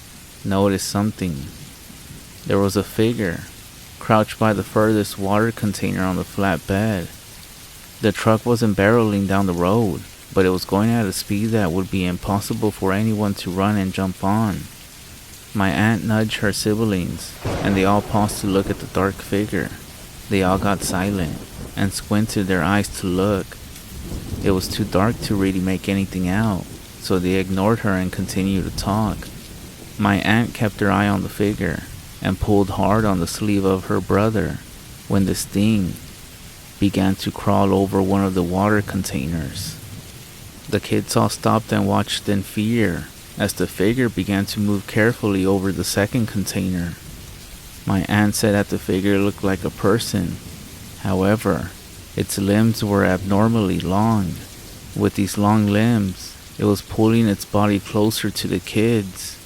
noticed something. There was a figure crouched by the furthest water container on the flat bed. The truck wasn't barreling down the road, but it was going at a speed that would be impossible for anyone to run and jump on. My aunt nudged her siblings, and they all paused to look at the dark figure. They all got silent and squinted their eyes to look. It was too dark to really make anything out, so they ignored her and continued to talk. My aunt kept her eye on the figure and pulled hard on the sleeve of her brother when this thing began to crawl over one of the water containers. The kids all stopped and watched in fear as the figure began to move carefully over the second container. My aunt said that the figure looked like a person. However, its limbs were abnormally long. With these long limbs, it was pulling its body closer to the kids.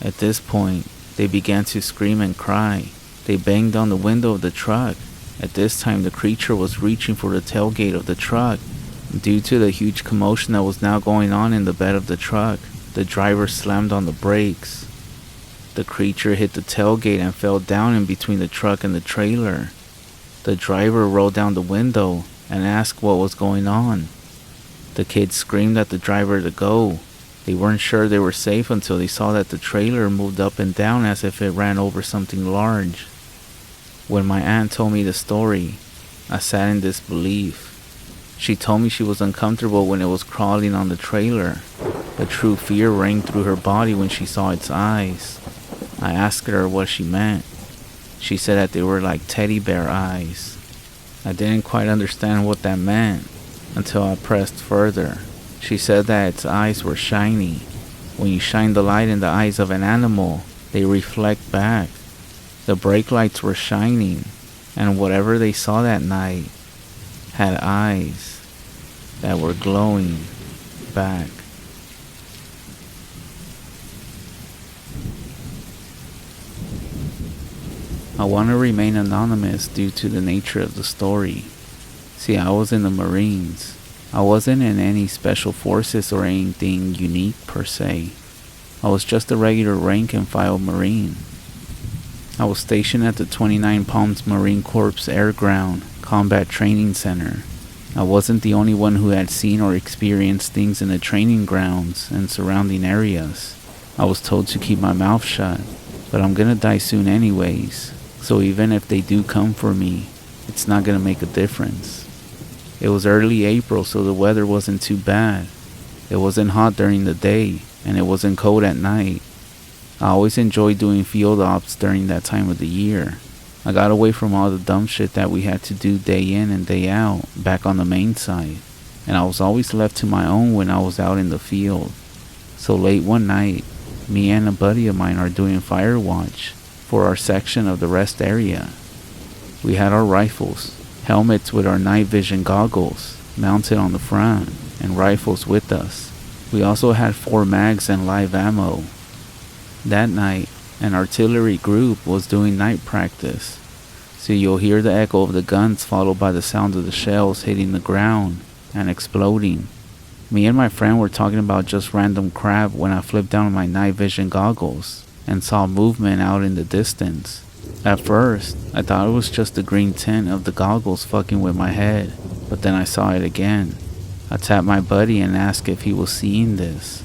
At this point, they began to scream and cry. They banged on the window of the truck. At this time, the creature was reaching for the tailgate of the truck. Due to the huge commotion that was now going on in the bed of the truck, the driver slammed on the brakes. The creature hit the tailgate and fell down in between the truck and the trailer. The driver rolled down the window and asked what was going on. The kids screamed at the driver to go. They weren't sure they were safe until they saw that the trailer moved up and down as if it ran over something large. When my aunt told me the story, I sat in disbelief. She told me she was uncomfortable when it was crawling on the trailer. A true fear rang through her body when she saw its eyes. I asked her what she meant. She said that they were like teddy bear eyes. I didn't quite understand what that meant until I pressed further. She said that its eyes were shiny. When you shine the light in the eyes of an animal, they reflect back. The brake lights were shining, and whatever they saw that night had eyes that were glowing back. I want to remain anonymous due to the nature of the story. See, I was in the Marines. I wasn't in any special forces or anything unique per se. I was just a regular rank and file Marine. I was stationed at the 29 Palms Marine Corps Air Ground Combat Training Center. I wasn't the only one who had seen or experienced things in the training grounds and surrounding areas. I was told to keep my mouth shut, but I'm gonna die soon anyways, so even if they do come for me, it's not gonna make a difference. It was early April, so the weather wasn't too bad. It wasn't hot during the day, and it wasn't cold at night. I always enjoyed doing field ops during that time of the year. I got away from all the dumb shit that we had to do day in and day out back on the main side, and I was always left to my own when I was out in the field. So late one night, me and a buddy of mine are doing fire watch for our section of the rest area. We had our rifles, helmets with our night vision goggles mounted on the front, and rifles with us. We also had 4 mags and live ammo. That night, an artillery group was doing night practice, so you'll hear the echo of the guns followed by the sound of the shells hitting the ground and exploding. Me and my friend were talking about just random crap when I flipped down my night vision goggles and saw movement out in the distance. At first, I thought it was just the green tint of the goggles fucking with my head, but then I saw it again. I tapped my buddy and asked if he was seeing this.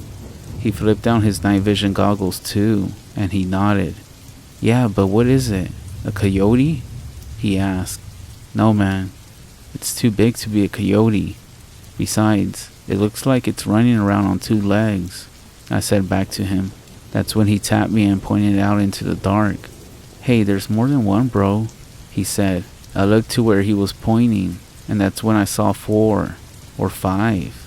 He flipped down his night vision goggles too, and he nodded. "Yeah, but what is it? A coyote?" he asked. "No, man. It's too big to be a coyote. Besides, it looks like it's running around on 2 legs," I said back to him. That's when he tapped me and pointed out into the dark. "Hey, there's more than one, bro," he said. I looked to where he was pointing, and that's when I saw 4 or 5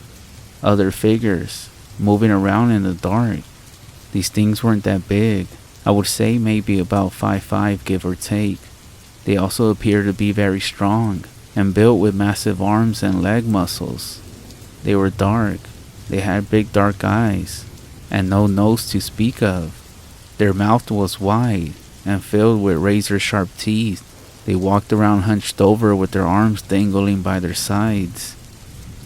other figures moving around in the dark. These things weren't that big. I would say maybe about 5'5", give or take. They also appeared to be very strong and built with massive arms and leg muscles. They were dark. They had big dark eyes and no nose to speak of. Their mouth was wide and filled with razor-sharp teeth. They walked around hunched over with their arms dangling by their sides.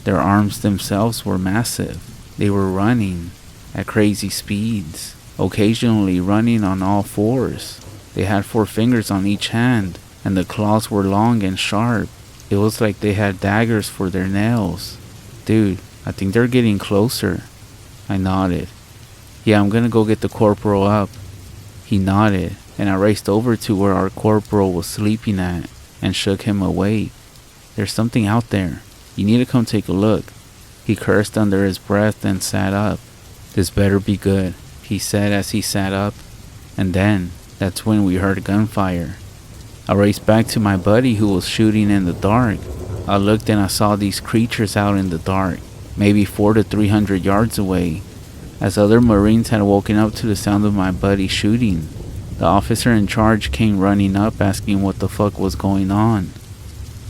Their arms themselves were massive. They were running at crazy speeds, occasionally running on all 4s. They had 4 fingers on each hand, and the claws were long and sharp. It was like they had daggers for their nails. "Dude, I think they're getting closer." I nodded. "Yeah, I'm gonna go get the corporal up." He nodded, and I raced over to where our corporal was sleeping at and shook him awake. "There's something out there. You need to come take a look." He cursed under his breath and sat up. "This better be good," he said as he sat up. And then, that's when we heard gunfire. I raced back to my buddy who was shooting in the dark. I looked and I saw these creatures out in the dark, maybe 400 to 300 yards away. As other Marines had woken up to the sound of my buddy shooting, the officer in charge came running up asking what the fuck was going on.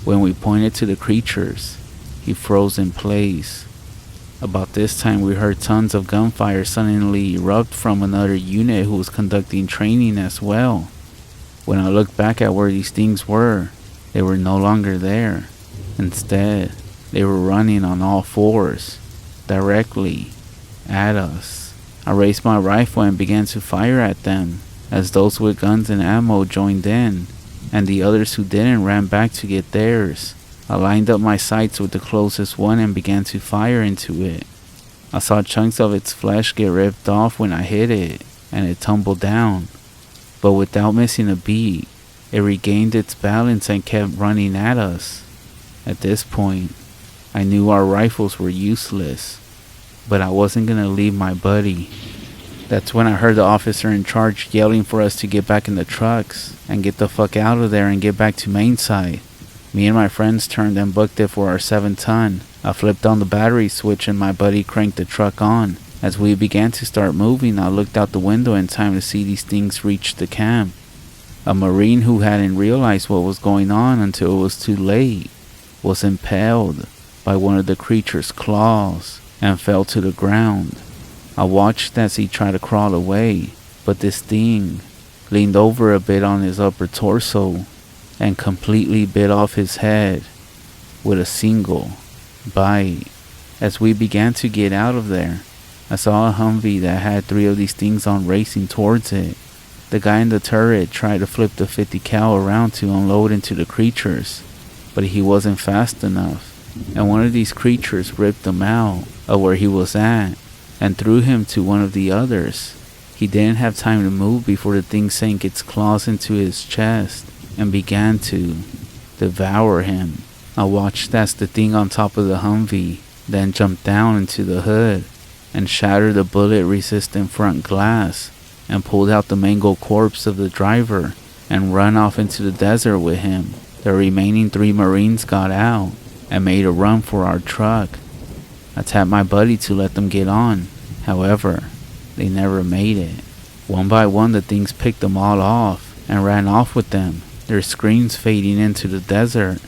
When we pointed to the creatures, he froze in place. About this time we heard tons of gunfire suddenly erupt from another unit who was conducting training as well. When I looked back at where these things were, they were no longer there. Instead, they were running on all fours, directly at us. I raised my rifle and began to fire at them, as those with guns and ammo joined in, and the others who didn't ran back to get theirs. I lined up my sights with the closest one and began to fire into it. I saw chunks of its flesh get ripped off when I hit it, and it tumbled down. But without missing a beat, it regained its balance and kept running at us. At this point, I knew our rifles were useless, but I wasn't gonna leave my buddy. That's when I heard the officer in charge yelling for us to get back in the trucks and get the fuck out of there and get back to main site. Me and my friends turned and booked it for our 7-ton. I flipped on the battery switch and my buddy cranked the truck on. As we began to start moving, I looked out the window in time to see these things reach the camp. A Marine who hadn't realized what was going on until it was too late was impaled by one of the creature's claws and fell to the ground. I watched as he tried to crawl away, but this thing leaned over a bit on his upper torso and completely bit off his head with a single bite. As we began to get out of there, I saw a Humvee that had 3 of these things on racing towards it. The guy in the turret tried to flip the 50 cal around to unload into the creatures, but he wasn't fast enough, and one of these creatures ripped him out of where he was at and threw him to one of the others. He didn't have time to move before the thing sank its claws into his chest and began to devour him. I watched as the thing on top of the Humvee then jumped down into the hood and shattered the bullet-resistant front glass and pulled out the mangled corpse of the driver and ran off into the desert with him. The remaining 3 Marines got out and made a run for our truck. I tapped my buddy to let them get on. However, they never made it. One by one, the things picked them all off and ran off with them, their screams fading into the desert.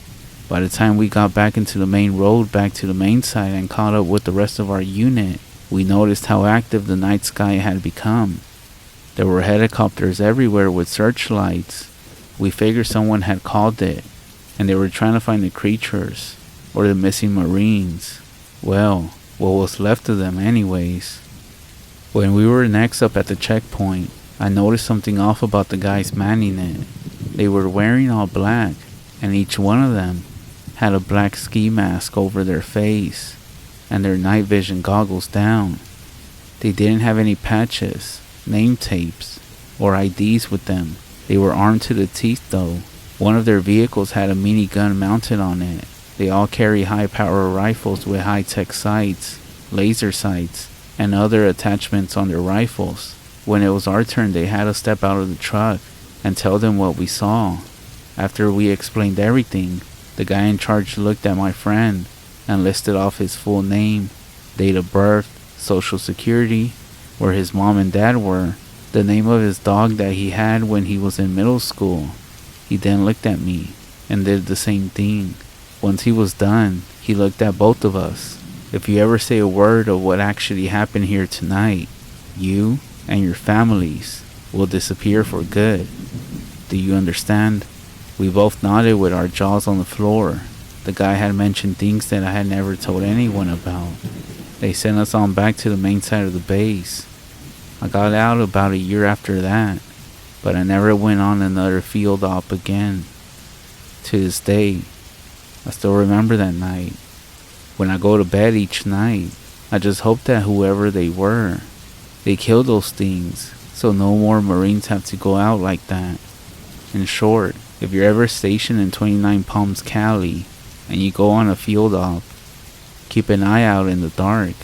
By the time we got back into the main road back to the main site and caught up with the rest of our unit, we noticed how active the night sky had become. There were helicopters everywhere with searchlights. We figured someone had called it, and they were trying to find the creatures or the missing Marines. Well, what was left of them anyways. When we were next up at the checkpoint, I noticed something off about the guys manning it. They were wearing all black, and each one of them had a black ski mask over their face and their night vision goggles down. They didn't have any patches, name tapes, or IDs with them. They were armed to the teeth though. One of their vehicles had a minigun mounted on it. They all carry high-power rifles with high-tech sights, laser sights, and other attachments on their rifles. When it was our turn, they had us step out of the truck and tell them what we saw. After we explained everything, the guy in charge looked at my friend and listed off his full name, date of birth, social security, where his mom and dad were, the name of his dog that he had when he was in middle school. He then looked at me and did the same thing. Once he was done, he looked at both of us. If you ever say a word of what actually happened here tonight, you and your families will disappear for good. Do you understand? We both nodded with our jaws on the floor. The guy had mentioned things that I had never told anyone about. They sent us on back to the main side of the base. I got out about a year after that, but I never went on another field op again. To this day, I still remember that night. When I go to bed each night, I just hope that whoever they were, they kill those things so no more Marines have to go out like that. In short, if you're ever stationed in 29 Palms, Cali, and you go on a field op, keep an eye out in the dark,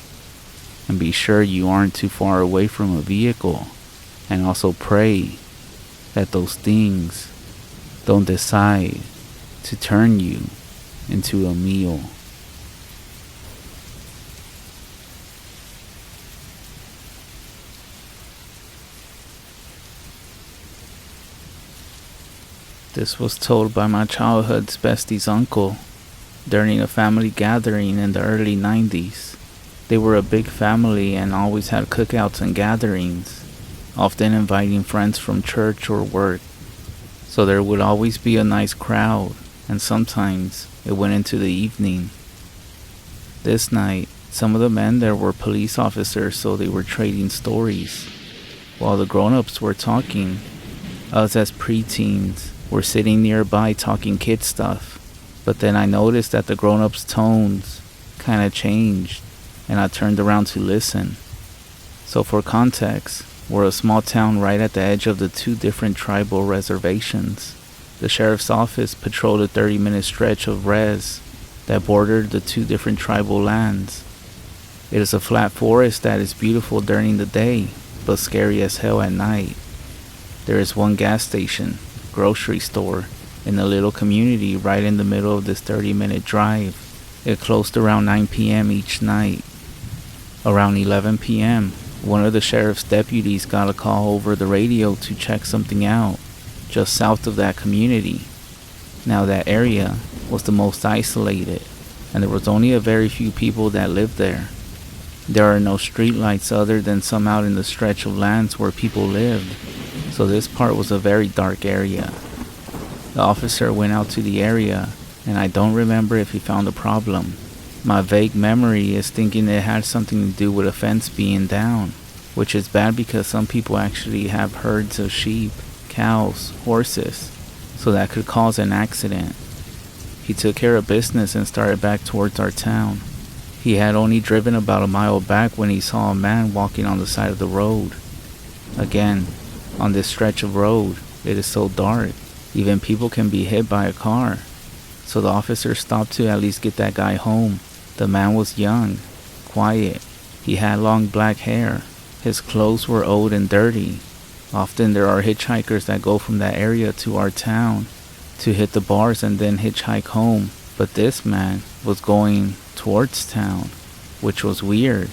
and be sure you aren't too far away from a vehicle, and also pray that those things don't decide to turn you into a meal. This was told by my childhood's bestie's uncle during a family gathering in the early 90s. They were a big family and always had cookouts and gatherings, often inviting friends from church or work. So there would always be a nice crowd, and sometimes it went into the evening. This night, some of the men there were police officers, so they were trading stories. While the grown-ups were talking, us as preteens were sitting nearby talking kid stuff. But then I noticed that the grown-ups' tones kind of changed, and I turned around to listen. So for context, we're a small town right at the edge of the two different tribal reservations. The sheriff's office patrolled a 30-minute stretch of res that bordered the two different tribal lands. It is a flat forest that is beautiful during the day, but scary as hell at night. There is one gas station, grocery store, in a little community right in the middle of this 30-minute drive. It closed around 9 p.m. each night. Around 11 p.m., one of the sheriff's deputies got a call over the radio to check something out, just south of that community. Now that area was the most isolated, and there was only a very few people that lived there. There are no streetlights other than some out in the stretch of lands where people lived, so this part was a very dark area. The officer went out to the area, and I don't remember if he found a problem. My vague memory is thinking it had something to do with a fence being down, which is bad because some people actually have herds of sheep, cows, horses, so that could cause an accident. He took care of business and started back towards our town. He had only driven about a mile back when he saw a man walking on the side of the road. Again, on this stretch of road, it is so dark, even people can be hit by a car. So the officer stopped to at least get that guy home. The man was young, quiet. He had long black hair. His clothes were old and dirty. Often there are hitchhikers that go from that area to our town to hit the bars and then hitchhike home. But this man was going towards town, which was weird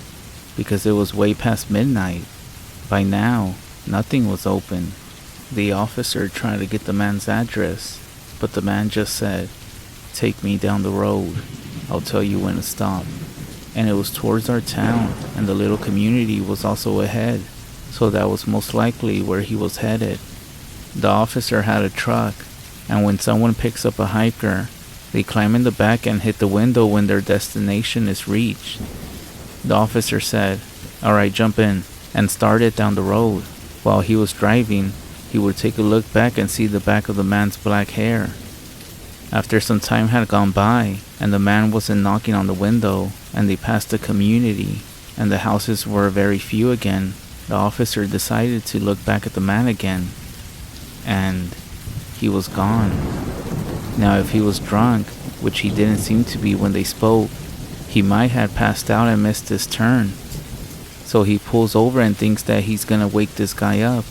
because it was way past midnight. By now, nothing was open. The officer tried to get the man's address, but the man just said, "Take me down the road. I'll tell you when to stop." And it was towards our town, and the little community was also ahead, so that was most likely where he was headed. The officer had a truck, and when someone picks up a hiker, they climb in the back and hit the window when their destination is reached. The officer said, "Alright, jump in," and started down the road. While he was driving, he would take a look back and see the back of the man's black hair. After some time had gone by, and the man wasn't knocking on the window, and they passed the community, and the houses were very few again, the officer decided to look back at the man again, and he was gone. Now if he was drunk, which he didn't seem to be when they spoke, he might have passed out and missed his turn. So he pulls over and thinks that he's gonna wake this guy up.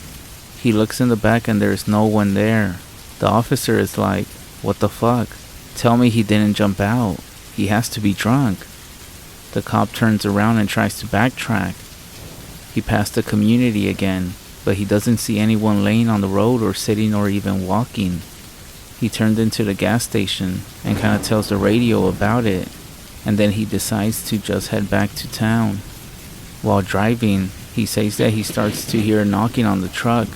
He looks in the back and there's no one there. The officer is like, "What the fuck? Tell me he didn't jump out. He has to be drunk." The cop turns around and tries to backtrack. He passed the community again, but he doesn't see anyone laying on the road or sitting or even walking. He turned into the gas station and kind of tells the radio about it, and then he decides to just head back to town. While driving, he says that he starts to hear knocking on the truck.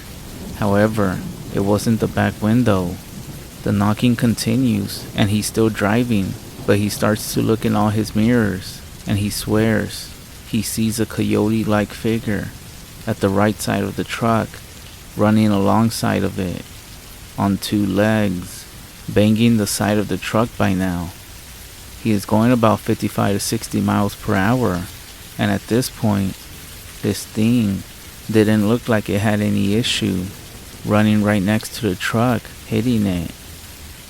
However, it wasn't the back window. The knocking continues, and he's still driving, but he starts to look in all his mirrors, and he swears he sees a coyote-like figure at the right side of the truck, running alongside of it, on two legs, banging the side of the truck by now. He is going about 55 to 60 miles per hour, and at this point, this thing didn't look like it had any issue, running right next to the truck, hitting it.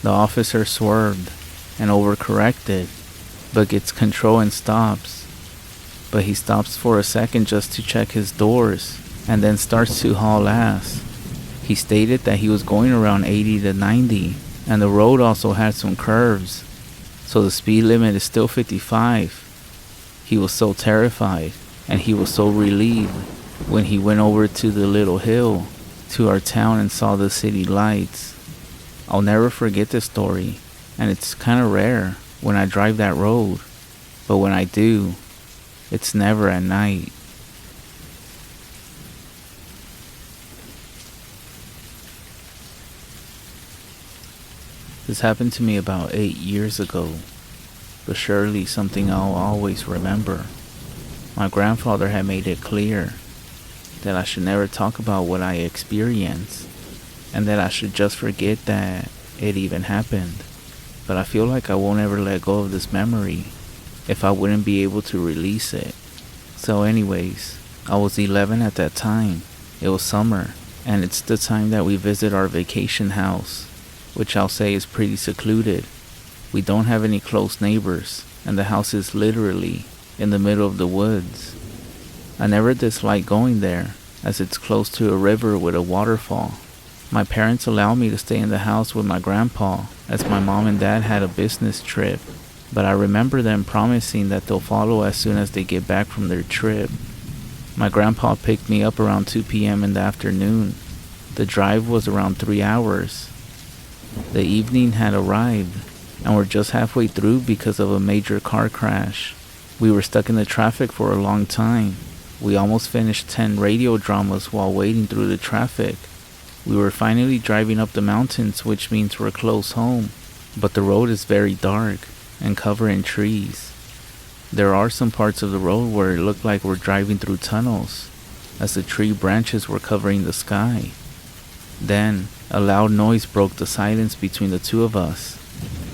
The officer swerved and overcorrected, but gets control and stops. But he stops for a second just to check his doors, and then starts to haul ass. He stated that he was going around 80 to 90, and the road also had some curves, so the speed limit is still 55. He was so terrified, and he was so relieved when he went over to the little hill to our town and saw the city lights. I'll never forget this story, and it's kind of rare when I drive that road, but when I do, it's never at night. This happened to me about 8 years ago, but surely something I'll always remember. My grandfather had made it clear that I should never talk about what I experienced, and that I should just forget that it even happened. But I feel like I won't ever let go of this memory if I wouldn't be able to release it. So anyways, I was 11 at that time. It was summer, and it's the time that we visit our vacation house, which I'll say is pretty secluded. We don't have any close neighbors, and the house is literally in the middle of the woods. I never disliked going there, as it's close to a river with a waterfall. My parents allowed me to stay in the house with my grandpa, as my mom and dad had a business trip, but I remember them promising that they'll follow as soon as they get back from their trip. My grandpa picked me up around 2 p.m. in the afternoon. The drive was around 3 hours. The evening had arrived, and we're just halfway through because of a major car crash. We were stuck in the traffic for a long time. We almost finished 10 radio dramas while waiting through the traffic. We were finally driving up the mountains, which means we're close home, but the road is very dark and covered in trees. There are some parts of the road where it looked like we're driving through tunnels, as the tree branches were covering the sky. Then, a loud noise broke the silence between the two of us.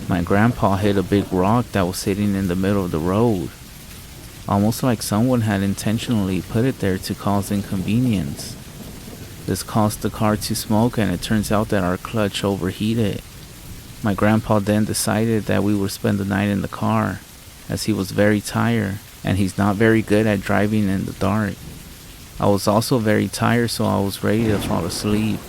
My grandpa hit a big rock that was sitting in the middle of the road, almost like someone had intentionally put it there to cause inconvenience. This caused the car to smoke, and it turns out that our clutch overheated. My grandpa then decided that we would spend the night in the car, as he was very tired, and he's not very good at driving in the dark. I was also very tired, so I was ready to fall asleep.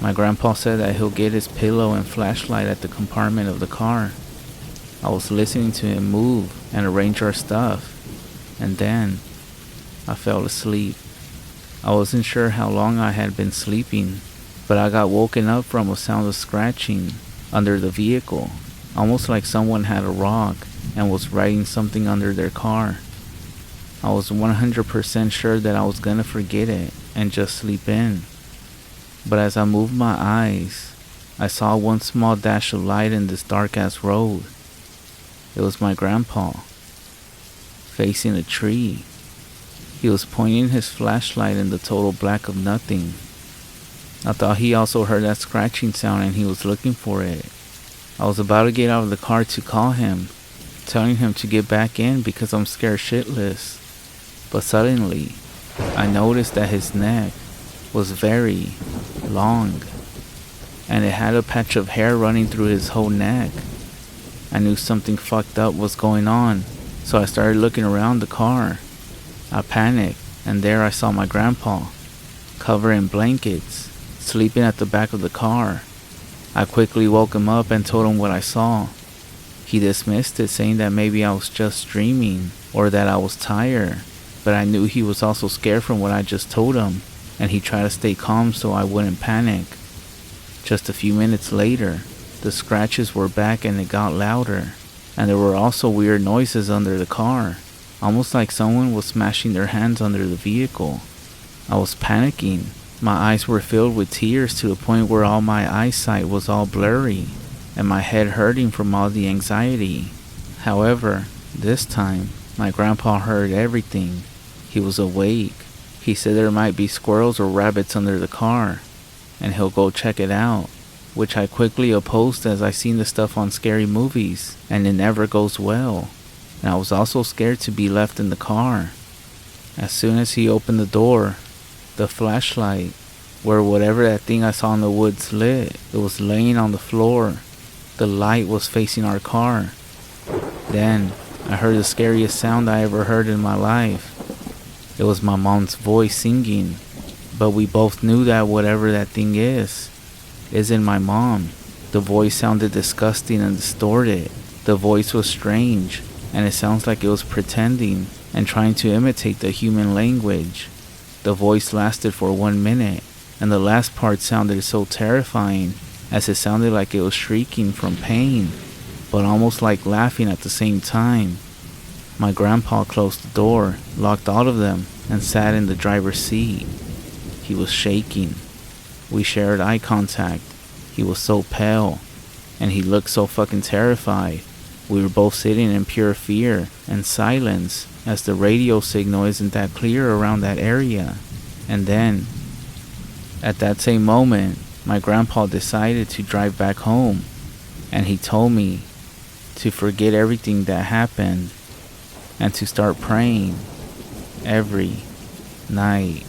My grandpa said that he'll get his pillow and flashlight at the compartment of the car. I was listening to him move and arrange our stuff, and then I fell asleep. I wasn't sure how long I had been sleeping, but I got woken up from a sound of scratching under the vehicle, almost like someone had a rock and was writing something under their car. I was 100% sure that I was gonna forget it and just sleep in. But as I moved my eyes, I saw one small dash of light in this dark-ass road. It was my grandpa, facing a tree. He was pointing his flashlight in the total black of nothing. I thought he also heard that scratching sound and he was looking for it. I was about to get out of the car to call him, telling him to get back in because I'm scared shitless. But suddenly, I noticed that his neck was very long, and it had a patch of hair running through his whole neck. I knew something fucked up was going on, so I started looking around the car. I panicked, and there I saw my grandpa, covered in blankets, sleeping at the back of the car. I quickly woke him up and told him what I saw. He dismissed it, saying that maybe I was just dreaming, or that I was tired, but I knew he was also scared from what I just told him, and he tried to stay calm so I wouldn't panic. Just a few minutes later, the scratches were back and it got louder, and there were also weird noises under the car, almost like someone was smashing their hands under the vehicle. I was panicking. My eyes were filled with tears to the point where all my eyesight was all blurry, and my head hurting from all the anxiety. However, this time, my grandpa heard everything. He was awake. He said there might be squirrels or rabbits under the car, and he'll go check it out, which I quickly opposed as I seen the stuff on scary movies, and it never goes well. And I was also scared to be left in the car. As soon as he opened the door, the flashlight, where whatever that thing I saw in the woods lit, it was laying on the floor. The light was facing our car. Then, I heard the scariest sound I ever heard in my life. It was my mom's voice singing, but we both knew that whatever that thing isn't my mom. The voice sounded disgusting and distorted. The voice was strange, and it sounds like it was pretending and trying to imitate the human language. The voice lasted for 1 minute, and the last part sounded so terrifying, as it sounded like it was shrieking from pain, but almost like laughing at the same time. My grandpa closed the door, locked all of them, and sat in the driver's seat. He was shaking. We shared eye contact. He was so pale, and he looked so fucking terrified. We were both sitting in pure fear and silence, as the radio signal isn't that clear around that area. And then, at that same moment, my grandpa decided to drive back home, and he told me to forget everything that happened and to start praying every night.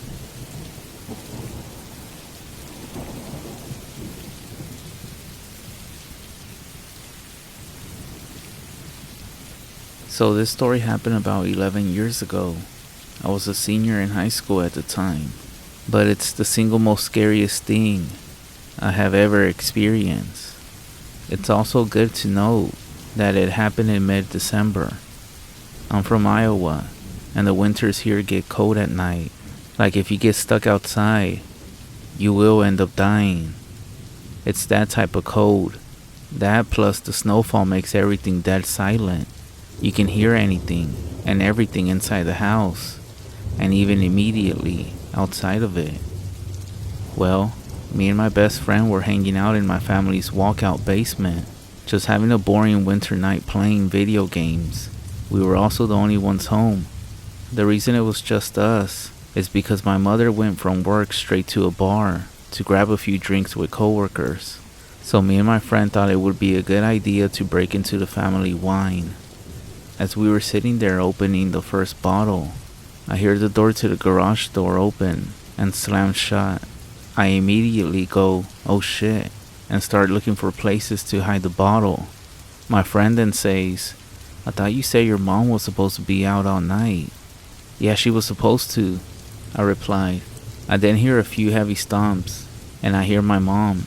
So this story happened about 11 years ago. I was a senior in high school at the time, but it's the single most scariest thing I have ever experienced. It's also good to note that it happened in mid-December. I'm from Iowa, and the winters here get cold at night. Like if you get stuck outside, you will end up dying. It's that type of cold. That plus the snowfall makes everything dead silent. You can hear anything and everything inside the house, and even immediately outside of it. Well, me and my best friend were hanging out in my family's walkout basement, just having a boring winter night playing video games. We were also the only ones home. The reason it was just us is because my mother went from work straight to a bar to grab a few drinks with coworkers. So me and my friend thought it would be a good idea to break into the family wine. As we were sitting there opening the first bottle, I hear the door to the garage door open and slam shut. I immediately go, "Oh shit," and start looking for places to hide the bottle. My friend then says, "I thought you said your mom was supposed to be out all night." "Yeah, she was supposed to," I replied. I then hear a few heavy stomps, and I hear my mom.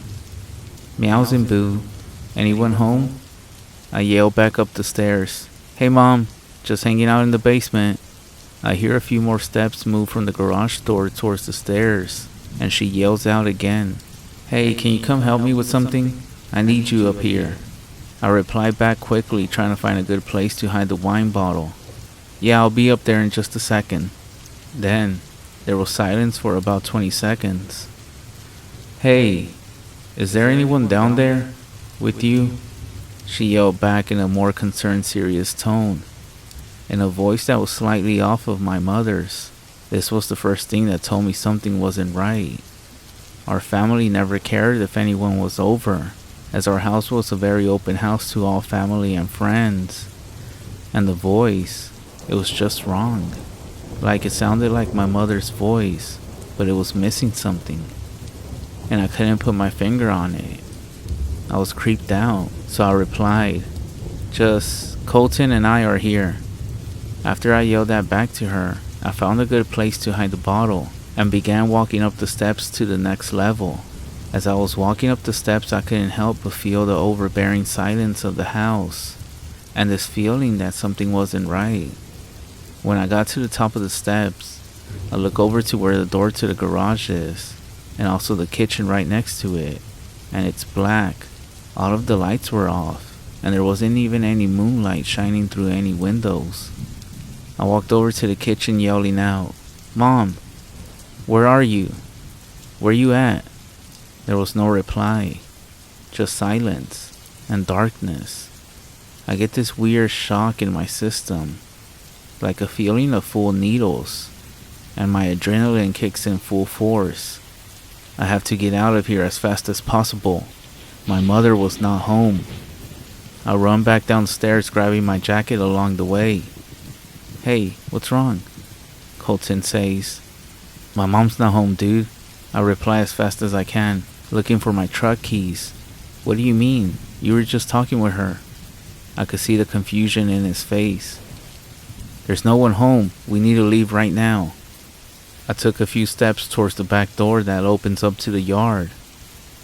"Meowsing, boo. Anyone home?" I yell back up the stairs. "Hey mom, just hanging out in the basement." I hear a few more steps move from the garage door towards the stairs, and she yells out again, "Hey, can you come help me with something? I need you up here." I reply back quickly, trying to find a good place to hide the wine bottle. "Yeah, I'll be up there in just a second." Then, there was silence for about 20 seconds. "Hey, is there anyone down there with you?" She yelled back in a more concerned, serious tone, in a voice that was slightly off of my mother's. This was the first thing that told me something wasn't right. Our family never cared if anyone was over, as our house was a very open house to all family and friends. And the voice, it was just wrong. Like it sounded like my mother's voice, but it was missing something, and I couldn't put my finger on it. I was creeped out, so I replied, "Just Colton and I are here." After I yelled that back to her, I found a good place to hide the bottle and began walking up the steps to the next level. As I was walking up the steps, I couldn't help but feel the overbearing silence of the house and this feeling that something wasn't right. When I got to the top of the steps, I look over to where the door to the garage is, and also the kitchen right next to it, and it's black. All of the lights were off, and there wasn't even any moonlight shining through any windows. I walked over to the kitchen yelling out, "Mom, where are you? Where you at?" There was no reply, just silence and darkness. I get this weird shock in my system, like a feeling of full needles, and my adrenaline kicks in full force. I have to get out of here as fast as possible. My mother was not home. I run back downstairs, grabbing my jacket along the way. "Hey, what's wrong?" Colton says. "My mom's not home, dude." I reply as fast as I can, looking for my truck keys. "What do you mean? You were just talking with her." I could see the confusion in his face. "There's no one home. We need to leave right now." I took a few steps towards the back door that opens up to the yard,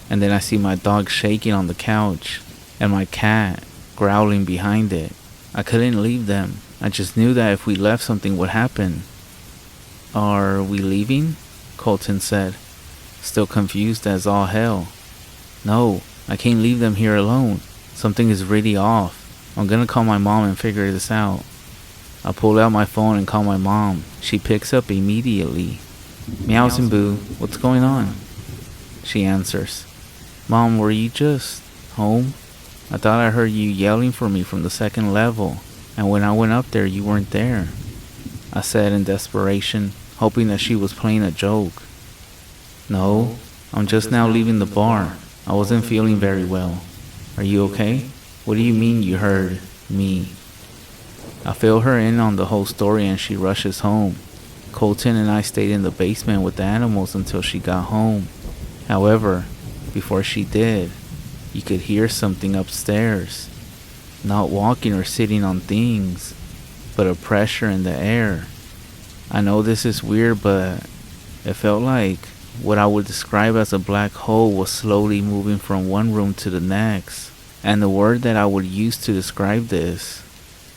and then I see my dog shaking on the couch and my cat growling behind it. I couldn't leave them. I just knew that if we left, something would happen. "Are we leaving?" Colton said, still confused as all hell. "No, I can't leave them here alone. Something is really off. I'm gonna call my mom and figure this out. I pull out my phone and call my mom. She picks up immediately. Meowsin' Boo, what's going on? She answers. Mom, were you just home? I thought I heard you yelling for me from the second level, and when I went up there, you weren't there. I said in desperation, hoping that she was playing a joke. No, I'm just now leaving the bar. I wasn't feeling very well. Are you okay? What do you mean you heard me? I fill her in on the whole story and she rushes home. Colton and I stayed in the basement with the animals until she got home. However, before she did, you could hear something upstairs. Not walking or sitting on things, but a pressure in the air. I know this is weird, but it felt like what I would describe as a black hole was slowly moving from one room to the next. And the word that I would use to describe this,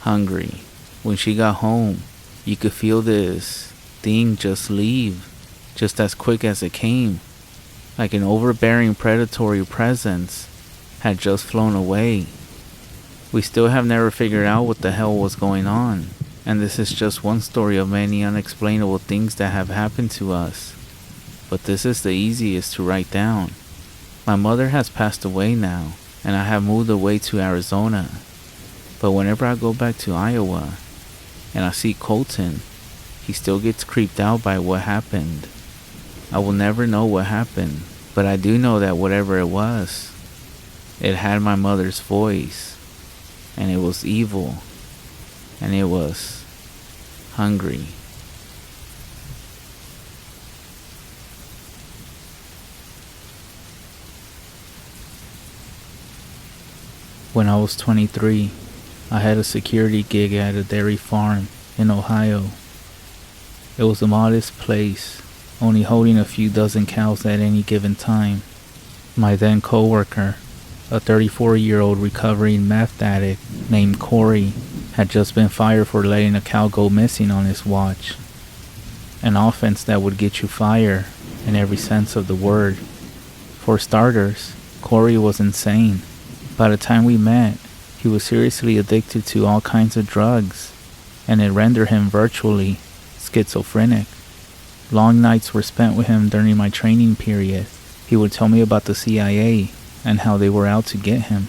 hungry. When she got home, you could feel this thing just leave, just as quick as it came. Like an overbearing predatory presence had just flown away. We still have never figured out what the hell was going on, and this is just one story of many unexplainable things that have happened to us. But this is the easiest to write down. My mother has passed away now, and I have moved away to Arizona. But whenever I go back to Iowa, and I see Colton, he still gets creeped out by what happened. I will never know what happened, but I do know that whatever it was, it had my mother's voice, and it was evil, and it was hungry. When I was 23, I had a security gig at a dairy farm in Ohio. It was a modest place, only holding a few dozen cows at any given time. My then co-worker, a 34-year-old recovering meth addict named Corey, had just been fired for letting a cow go missing on his watch. An offense that would get you fired in every sense of the word. For starters, Corey was insane. By the time we met, he was seriously addicted to all kinds of drugs, and it rendered him virtually schizophrenic. Long nights were spent with him during my training period. He would tell me about the CIA and how they were out to get him.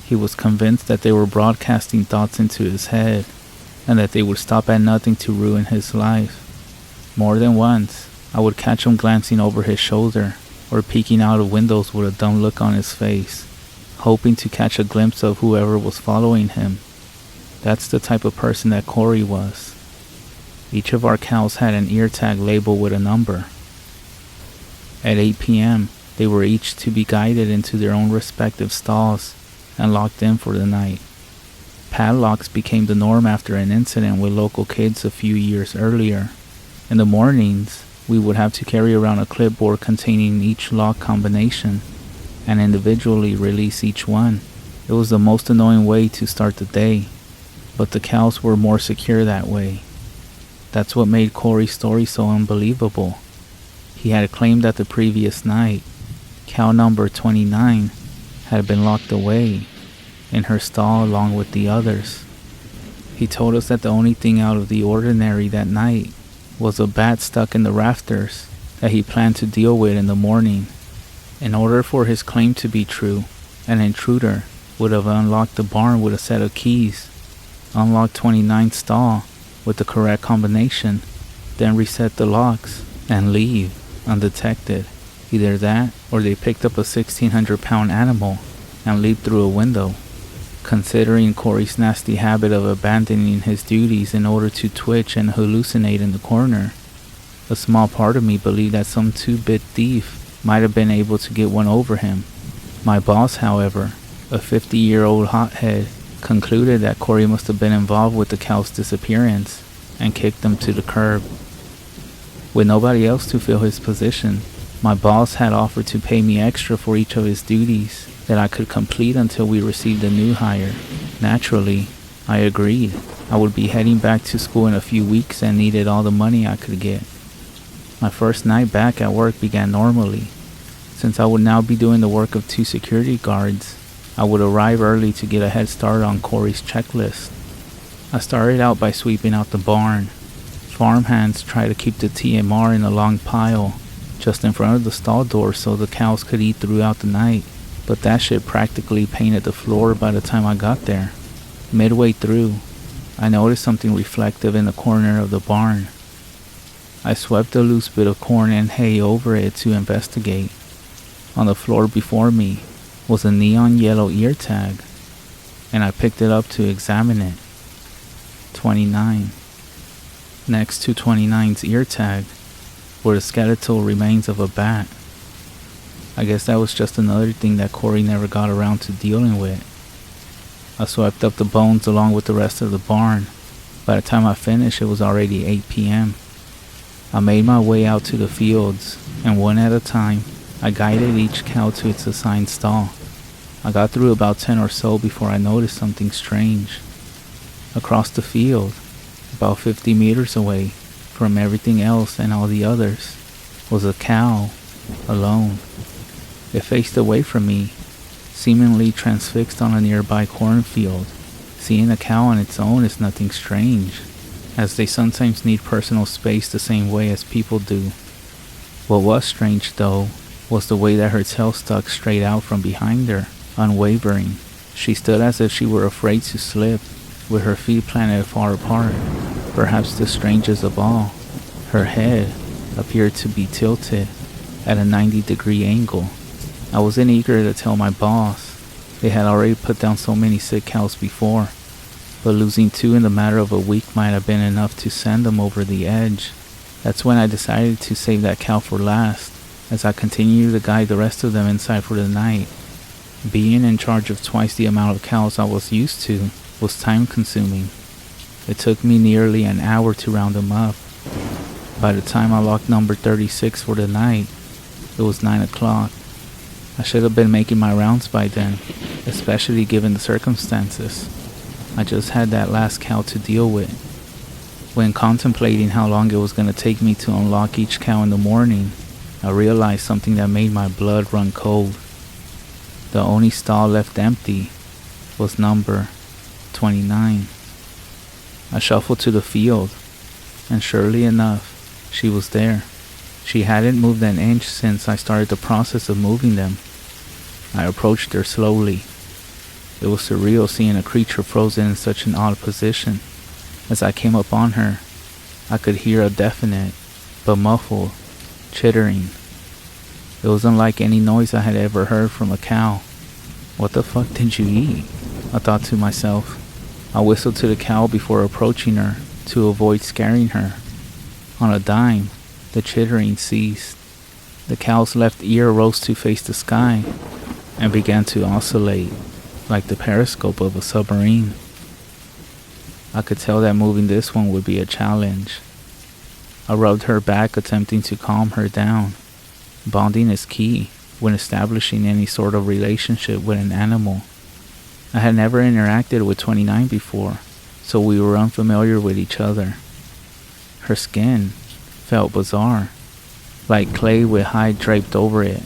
He was convinced that they were broadcasting thoughts into his head, and that they would stop at nothing to ruin his life. More than once, I would catch him glancing over his shoulder, or peeking out of windows with a dumb look on his face, hoping to catch a glimpse of whoever was following him. That's the type of person that Corey was. Each of our cows had an ear tag labeled with a number. At 8 p.m., they were each to be guided into their own respective stalls and locked in for the night. Padlocks became the norm after an incident with local kids a few years earlier. In the mornings, we would have to carry around a clipboard containing each lock combination and individually release each one. It was the most annoying way to start the day, but the cows were more secure that way. That's what made Corey's story so unbelievable. He had claimed that the previous night, cow number 29 had been locked away in her stall along with the others. He told us that the only thing out of the ordinary that night was a bat stuck in the rafters that he planned to deal with in the morning. In order for his claim to be true, an intruder would have unlocked the barn with a set of keys, unlocked 29's stall with the correct combination, then reset the locks and leave undetected. Either that, or they picked up a 1,600-pound animal and leaped through a window. Considering Corey's nasty habit of abandoning his duties in order to twitch and hallucinate in the corner, a small part of me believed that some two-bit thief might have been able to get one over him. My boss, however, a 50-year-old hothead, concluded that Corey must have been involved with the cow's disappearance and kicked them to the curb. With nobody else to fill his position, my boss had offered to pay me extra for each of his duties that I could complete until we received a new hire. Naturally, I agreed. I would be heading back to school in a few weeks and needed all the money I could get. My first night back at work began normally. Since I would now be doing the work of 2 security guards, I would arrive early to get a head start on Corey's checklist. I started out by sweeping out the barn. Farmhands try to keep the TMR in a long pile just in front of the stall door so the cows could eat throughout the night, but that shit practically painted the floor by the time I got there. Midway through, I noticed something reflective in the corner of the barn. I swept a loose bit of corn and hay over it to investigate. On the floor before me was a neon yellow ear tag, and I picked it up to examine it. 29. Next to 29's ear tag were the skeletal remains of a bat. I guess that was just another thing that Corey never got around to dealing with. I swept up the bones along with the rest of the barn. By the time I finished, it was already 8 p.m. I made my way out to the fields, and one at a time, I guided each cow to its assigned stall. I got through about 10 or so before I noticed something strange. Across the field, about 50 meters away from everything else and all the others, was a cow, alone. It faced away from me, seemingly transfixed on a nearby cornfield. Seeing a cow on its own is nothing strange, as they sometimes need personal space the same way as people do. What was strange, though, was the way that her tail stuck straight out from behind her, unwavering. She stood as if she were afraid to slip, with her feet planted far apart. Perhaps the strangest of all, her head appeared to be tilted at a 90-degree angle. I wasn't eager to tell my boss. They had already put down so many sick cows before, but losing 2 in the matter of a week might have been enough to send them over the edge. That's when I decided to save that cow for last, as I continued to guide the rest of them inside for the night. Being in charge of twice the amount of cows I was used to was time-consuming. It took me nearly an hour to round them up. By the time I locked number 36 for the night, it was 9 o'clock. I should have been making my rounds by then, especially given the circumstances. I just had that last cow to deal with. When contemplating how long it was going to take me to unlock each cow in the morning, I realized something that made my blood run cold. The only stall left empty was number 29. I shuffled to the field, and surely enough, she was there. She hadn't moved an inch since I started the process of moving them. I approached her slowly. It was surreal seeing a creature frozen in such an odd position. As I came up on her, I could hear a definite, but muffled, chittering. It was unlike any noise I had ever heard from a cow. What the fuck did you eat? I thought to myself. I whistled to the cow before approaching her to avoid scaring her. On a dime, the chittering ceased. The cow's left ear rose to face the sky and began to oscillate like the periscope of a submarine. I could tell that moving this one would be a challenge. I rubbed her back, attempting to calm her down. Bonding is key when establishing any sort of relationship with an animal. I had never interacted with 29 before, so we were unfamiliar with each other. Her skin felt bizarre, like clay with hide draped over it.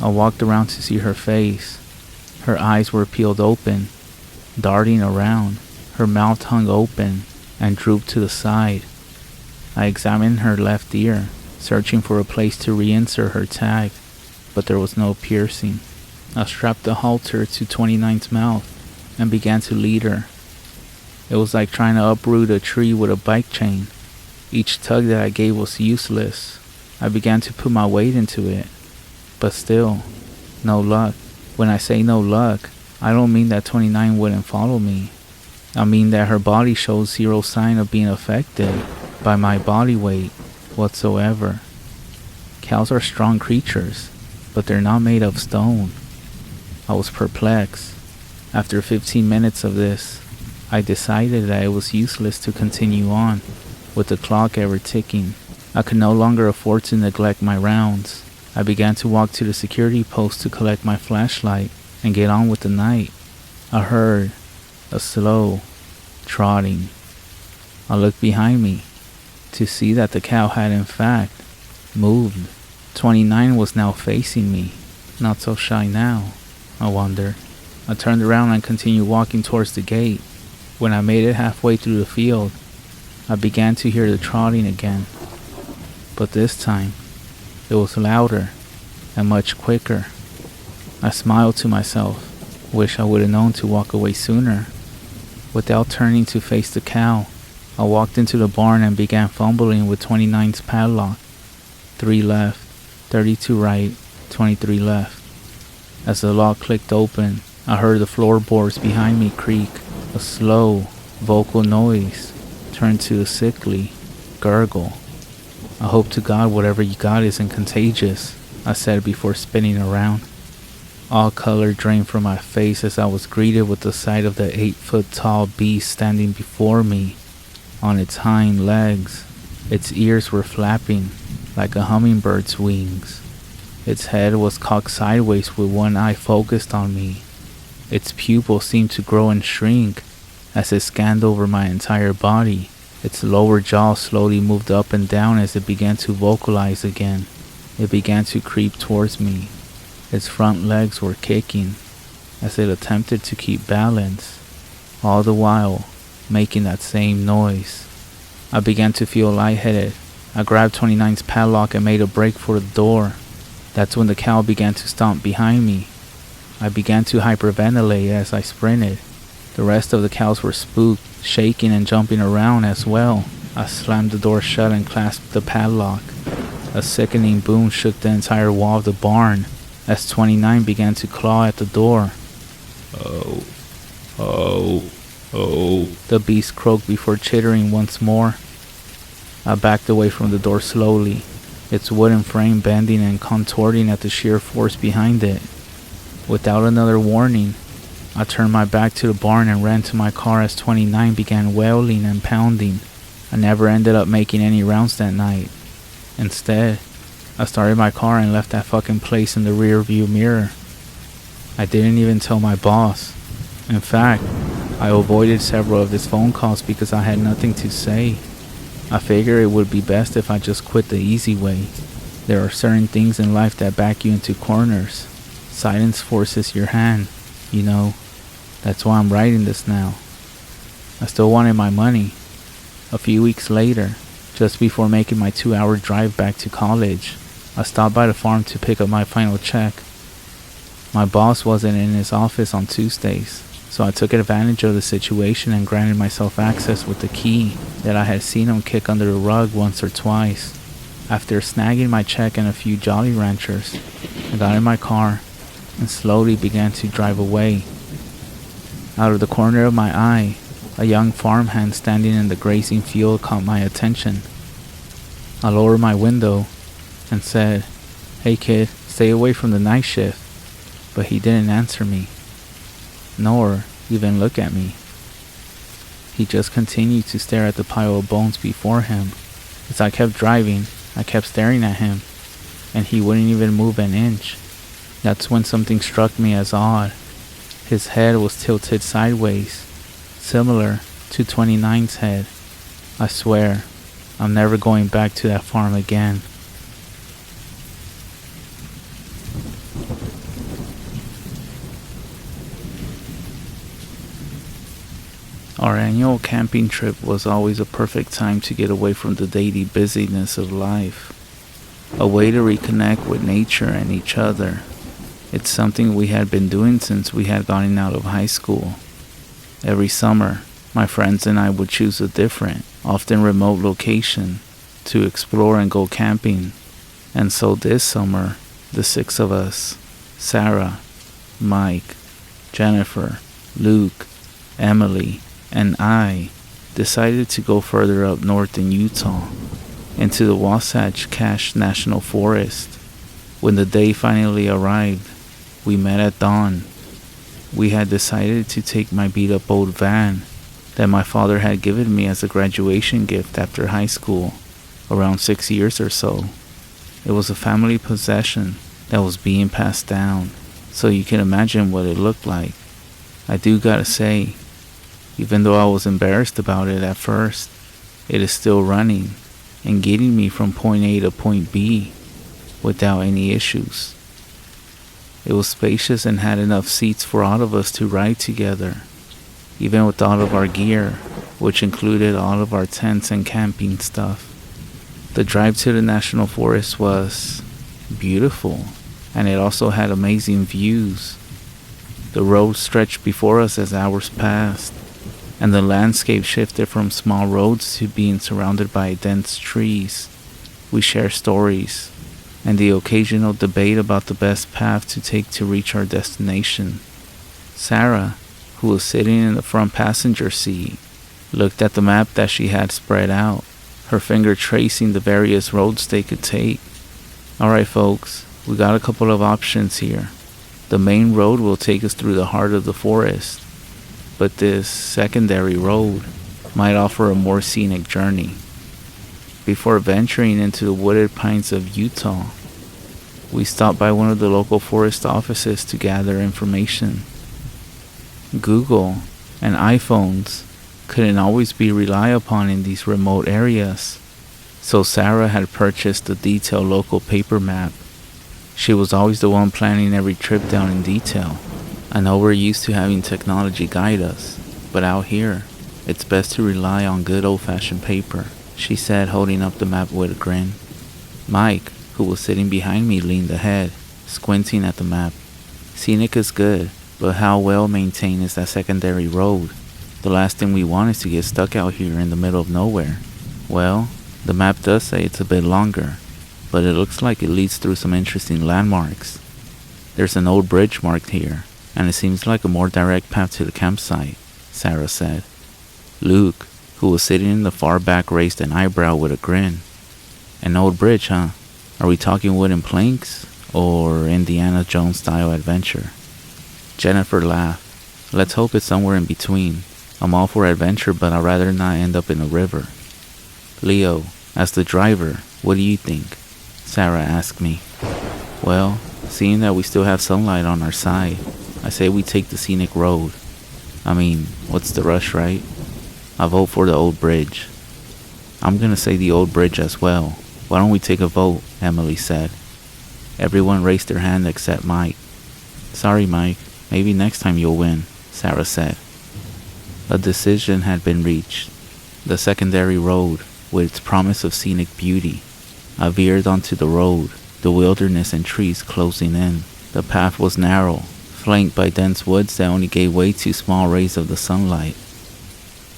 I walked around to see her face. Her eyes were peeled open, darting around. Her mouth hung open and drooped to the side. I examined her left ear, searching for a place to reinsert her tag, but there was no piercing. I strapped the halter to 29's mouth and began to lead her. It was like trying to uproot a tree with a bike chain. Each tug that I gave was useless. I began to put my weight into it, but still, no luck. When I say no luck, I don't mean that 29 wouldn't follow me. I mean that her body showed zero sign of being affected by my body weight whatsoever. Cows are strong creatures, but they're not made of stone. I was perplexed. After 15 minutes of this, I decided that it was useless to continue on, with the clock ever ticking. I could no longer afford to neglect my rounds. I began to walk to the security post to collect my flashlight and get on with the night. I heard a slow trotting. I looked behind me to see that the cow had in fact moved. 29 was now facing me, not so shy now, I wondered. I turned around and continued walking towards the gate. When I made it halfway through the field, I began to hear the trotting again. But this time, it was louder and much quicker. I smiled to myself, wish I would have known to walk away sooner. Without turning to face the cow, I walked into the barn and began fumbling with 29's padlock. 3 left, 32 right, 23 left. As the lock clicked open, I heard the floorboards behind me creak. A slow, vocal noise turned to a sickly gurgle. I hope to God whatever you got isn't contagious, I said before spinning around. All color drained from my face as I was greeted with the sight of the 8-foot-tall beast standing before me. On its hind legs, its ears were flapping like a hummingbird's wings. Its head was cocked sideways with one eye focused on me. Its pupils seemed to grow and shrink as it scanned over my entire body. Its lower jaw slowly moved up and down as it began to vocalize again. It began to creep towards me. Its front legs were kicking as it attempted to keep balance, all the while making that same noise. I began to feel lightheaded. I grabbed 29's padlock and made a break for the door. That's when the cow began to stomp behind me. I began to hyperventilate as I sprinted. The rest of the cows were spooked, shaking and jumping around as well. I slammed the door shut and clasped the padlock. A sickening boom shook the entire wall of the barn as 29 began to claw at the door. Oh, oh, oh, the beast croaked before chittering once more. I backed away from the door slowly, its wooden frame bending and contorting at the sheer force behind it. Without another warning, I turned my back to the barn and ran to my car as 29 began wailing and pounding. I never ended up making any rounds that night. Instead, I started my car and left that fucking place in the rear view mirror. I didn't even tell my boss. In fact, I avoided several of his phone calls because I had nothing to say. I figured it would be best if I just quit the easy way. There are certain things in life that back you into corners. Silence forces your hand, you know. That's why I'm writing this now. I still wanted my money. A few weeks later, just before making my 2-hour drive back to college, I stopped by the farm to pick up my final check. My boss wasn't in his office on Tuesdays, so I took advantage of the situation and granted myself access with the key that I had seen him kick under the rug once or twice. After snagging my check and a few Jolly Ranchers, I got in my car and slowly began to drive away. Out of the corner of my eye, a young farmhand standing in the grazing field caught my attention. I lowered my window and said, "Hey kid, stay away from the night shift," but he didn't answer me, nor even look at me. He just continued to stare at the pile of bones before him. As I kept driving, I kept staring at him, and he wouldn't even move an inch. That's when something struck me as odd. His head was tilted sideways, similar to 29's head. I swear, I'm never going back to that farm again. Our annual camping trip was always a perfect time to get away from the daily busyness of life. A way to reconnect with nature and each other. It's something we had been doing since we had gotten out of high school. Every summer, my friends and I would choose a different, often remote location to explore and go camping. And so this summer, the 6 of us, Sarah, Mike, Jennifer, Luke, Emily, and I, decided to go further up north in Utah, into the Wasatch Cache National Forest. When the day finally arrived, we met at dawn. We had decided to take my beat-up old van that my father had given me as a graduation gift after high school, around 6 years or so. It was a family possession that was being passed down, so you can imagine what it looked like. I do gotta say, even though I was embarrassed about it at first, it is still running and getting me from point A to point B. without any issues. It was spacious and had enough seats for all of us to ride together, even with all of our gear, which included all of our tents and camping stuff. The drive to the national forest was beautiful, and it also had amazing views. The road stretched before us as hours passed, and the landscape shifted from small roads to being surrounded by dense trees. We shared stories, and the occasional debate about the best path to take to reach our destination. Sarah, who was sitting in the front passenger seat, looked at the map that she had spread out, her finger tracing the various roads they could take. Alright folks, we got a couple of options here. The main road will take us through the heart of the forest, but this secondary road might offer a more scenic journey. Before venturing into the wooded pines of Utah, we stopped by one of the local forest offices to gather information. Google and iPhones couldn't always be relied upon in these remote areas, so Sarah had purchased a detailed local paper map. She was always the one planning every trip down in detail. I know we're used to having technology guide us, but out here, it's best to rely on good old-fashioned paper, she said, holding up the map with a grin. Mike, who was sitting behind me, leaned ahead, squinting at the map. Scenic is good, but how well maintained is that secondary road? The last thing we want is to get stuck out here in the middle of nowhere. Well, the map does say it's a bit longer, but it looks like it leads through some interesting landmarks. There's an old bridge marked here, and it seems like a more direct path to the campsite, Sarah said. Luke, who was sitting in the far back, raised an eyebrow with a grin. An old bridge, huh? Are we talking wooden planks, or Indiana Jones style adventure? Jennifer laughed. Let's hope it's somewhere in between. I'm all for adventure, but I'd rather not end up in a river. Leo, as the driver, what do you think? Sarah asked me. Well, seeing that we still have sunlight on our side, I say we take the scenic road. I mean, what's the rush, right? I vote for the old bridge. I'm gonna say the old bridge as well. Why don't we take a vote? Emily said. Everyone raised their hand except Mike. Sorry, Mike. Maybe next time you'll win, Sarah said. A decision had been reached. The secondary road, with its promise of scenic beauty. I veered onto the road, the wilderness and trees closing in. The path was narrow, flanked by dense woods that only gave way to small rays of the sunlight.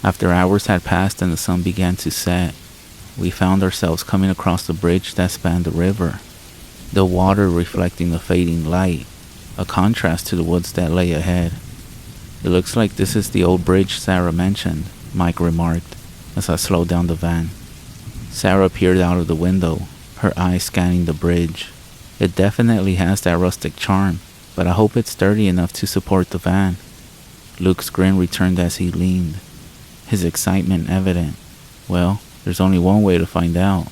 After hours had passed and the sun began to set, we found ourselves coming across the bridge that spanned the river, the water reflecting the fading light, a contrast to the woods that lay ahead. It looks like this is the old bridge Sarah mentioned, Mike remarked, as I slowed down the van. Sarah peered out of the window, her eyes scanning the bridge. It definitely has that rustic charm, but I hope it's sturdy enough to support the van. Luke's grin returned as he leaned, his excitement evident. Well, there's only one way to find out.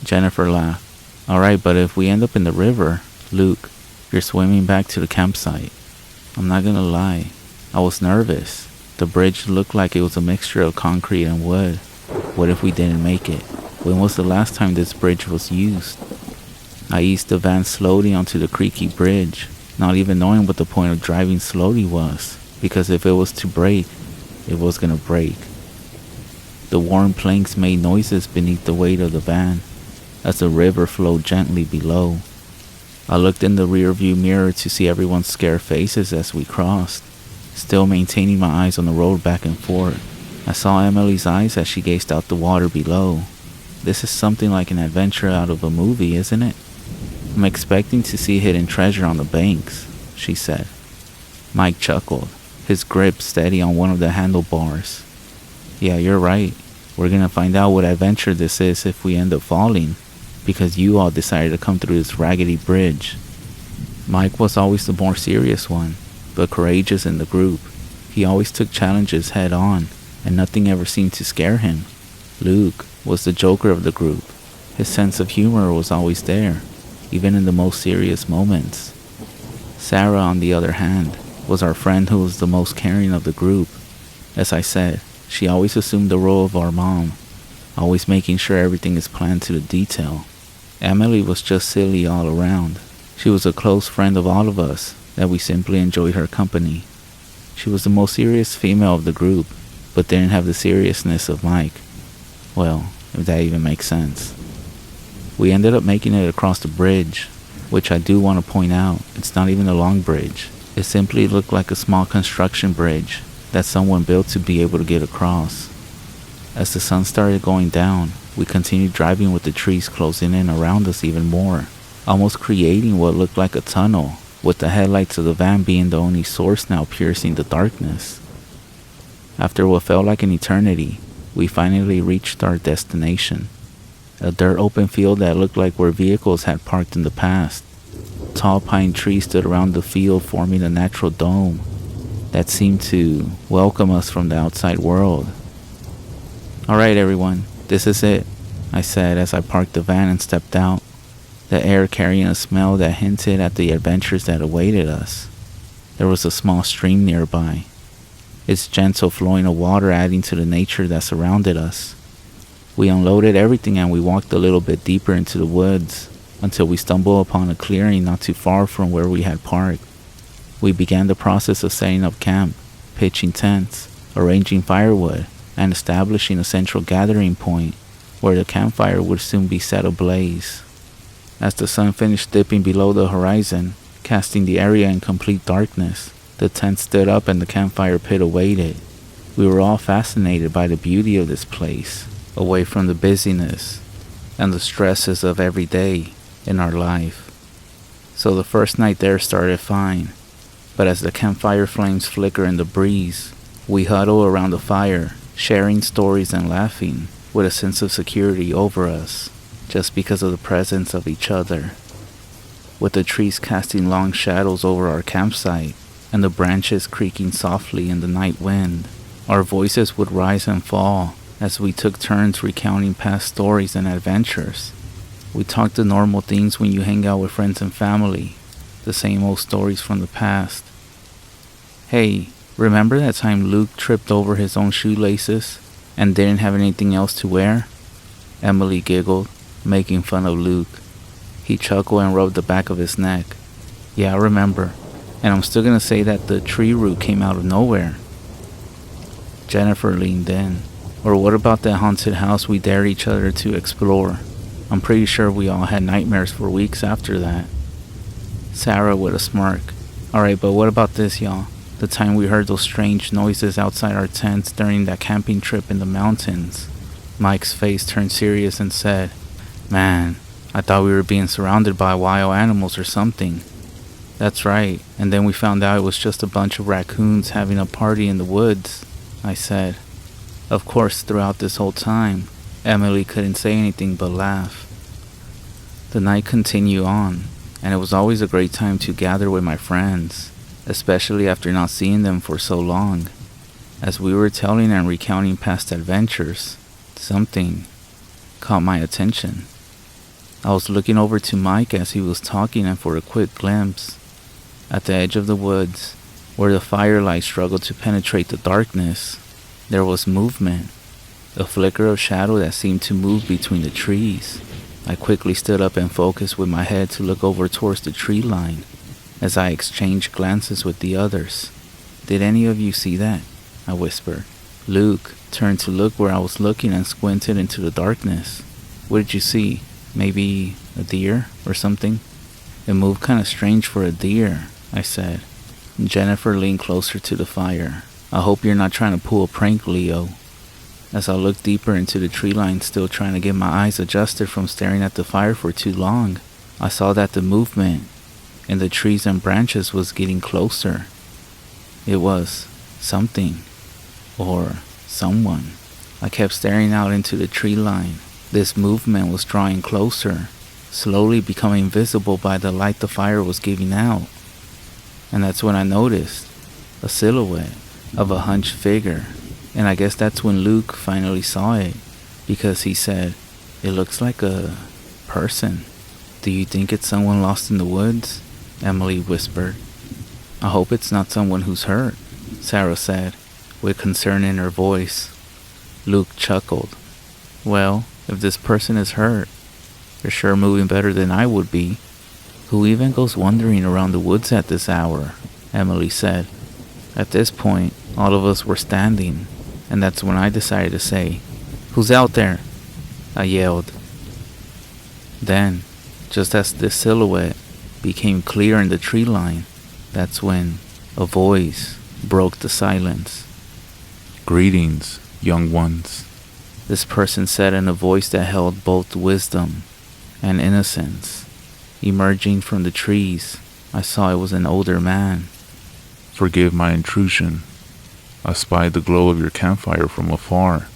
Jennifer laughed. Alright, but if we end up in the river, Luke, you're swimming back to the campsite. I'm not gonna lie, I was nervous. The bridge looked like it was a mixture of concrete and wood. What if we didn't make it? When was the last time this bridge was used? I eased the van slowly onto the creaky bridge, not even knowing what the point of driving slowly was, because if it was to break, it was gonna break. The worn planks made noises beneath the weight of the van, as the river flowed gently below. I looked in the rearview mirror to see everyone's scared faces as we crossed, still maintaining my eyes on the road back and forth. I saw Emily's eyes as she gazed out the water below. This is something like an adventure out of a movie, isn't it? I'm expecting to see hidden treasure on the banks, she said. Mike chuckled, his grip steady on one of the handlebars. Yeah, you're right. We're gonna find out what adventure this is if we end up falling, because you all decided to come through this raggedy bridge. Mike was always the more serious one, but courageous in the group. He always took challenges head on, and nothing ever seemed to scare him. Luke was the joker of the group. His sense of humor was always there, even in the most serious moments. Sarah, on the other hand, was our friend who was the most caring of the group. As I said, she always assumed the role of our mom, always making sure everything is planned to the detail. Emily was just silly all around. She was a close friend of all of us, that we simply enjoyed her company. She was the most serious female of the group, but didn't have the seriousness of Mike. Well, if that even makes sense. We ended up making it across the bridge, which I do want to point out, it's not even a long bridge. It simply looked like a small construction bridge that someone built to be able to get across. As the sun started going down, we continued driving with the trees closing in around us even more, almost creating what looked like a tunnel, with the headlights of the van being the only source now piercing the darkness. After what felt like an eternity, we finally reached our destination, a dirt open field that looked like where vehicles had parked in the past. Tall pine trees stood around the field, forming a natural dome that seemed to welcome us from the outside world. "Alright everyone, this is it," I said as I parked the van and stepped out, the air carrying a smell that hinted at the adventures that awaited us. There was a small stream nearby, its gentle flowing of water adding to the nature that surrounded us. We unloaded everything and we walked a little bit deeper into the woods until we stumbled upon a clearing not too far from where we had parked. We began the process of setting up camp, pitching tents, arranging firewood, and establishing a central gathering point where the campfire would soon be set ablaze. As the sun finished dipping below the horizon, casting the area in complete darkness, the tent stood up and the campfire pit awaited. We were all fascinated by the beauty of this place, away from the busyness and the stresses of every day in our life. So the first night there started fine, but as the campfire flames flicker in the breeze, we huddle around the fire, sharing stories and laughing, with a sense of security over us, just because of the presence of each other. With the trees casting long shadows over our campsite, and the branches creaking softly in the night wind, our voices would rise and fall as we took turns recounting past stories and adventures. We talked the normal things when you hang out with friends and family, the same old stories from the past. "Hey, remember that time Luke tripped over his own shoelaces and didn't have anything else to wear?" Emily giggled, making fun of Luke. He chuckled and rubbed the back of his neck. "Yeah, I remember. And I'm still gonna say that the tree root came out of nowhere." Jennifer leaned in. "Or what about that haunted house we dared each other to explore? I'm pretty sure we all had nightmares for weeks after that." Sarah with a smirk. "Alright, but what about this, y'all? The time we heard those strange noises outside our tents during that camping trip in the mountains." Mike's face turned serious and said, "Man, I thought we were being surrounded by wild animals or something." "That's right, and then we found out it was just a bunch of raccoons having a party in the woods," I said. Of course, throughout this whole time, Emily couldn't say anything but laugh. The night continued on, and it was always a great time to gather with my friends, especially after not seeing them for so long. As we were telling and recounting past adventures, something caught my attention. I was looking over to Mike as he was talking, and for a quick glimpse, at the edge of the woods, where the firelight struggled to penetrate the darkness, there was movement, a flicker of shadow that seemed to move between the trees. I quickly stood up and focused with my head to look over towards the tree line as I exchanged glances with the others. "Did any of you see that?" I whispered. Luke turned to look where I was looking and squinted into the darkness. "What did you see? Maybe a deer or something?" "It moved kind of strange for a deer," I said. Jennifer leaned closer to the fire. "I hope you're not trying to pull a prank, Leo." As I looked deeper into the tree line, still trying to get my eyes adjusted from staring at the fire for too long, I saw that the movement in the trees and branches was getting closer. It was something, or someone. I kept staring out into the tree line. This movement was drawing closer, slowly becoming visible by the light the fire was giving out. And that's when I noticed a silhouette of a hunched figure. And I guess that's when Luke finally saw it, because he said, "It looks like a person." "Do you think it's someone lost in the woods?" Emily whispered. "I hope it's not someone who's hurt," Sarah said, with concern in her voice. Luke chuckled. "Well, if this person is hurt, You're sure moving better than I would be. Who even goes wandering around the woods at this hour? Emily said. At this point, all of us were standing, and that's when I decided to say, "Who's out there?" I yelled. Then, just as this silhouette became clear in the tree line, that's when a voice broke the silence. "Greetings, young ones," this person said in a voice that held both wisdom and innocence. Emerging from the trees, I saw it was an older man. Forgive my intrusion. I spied the glow of your campfire from afar,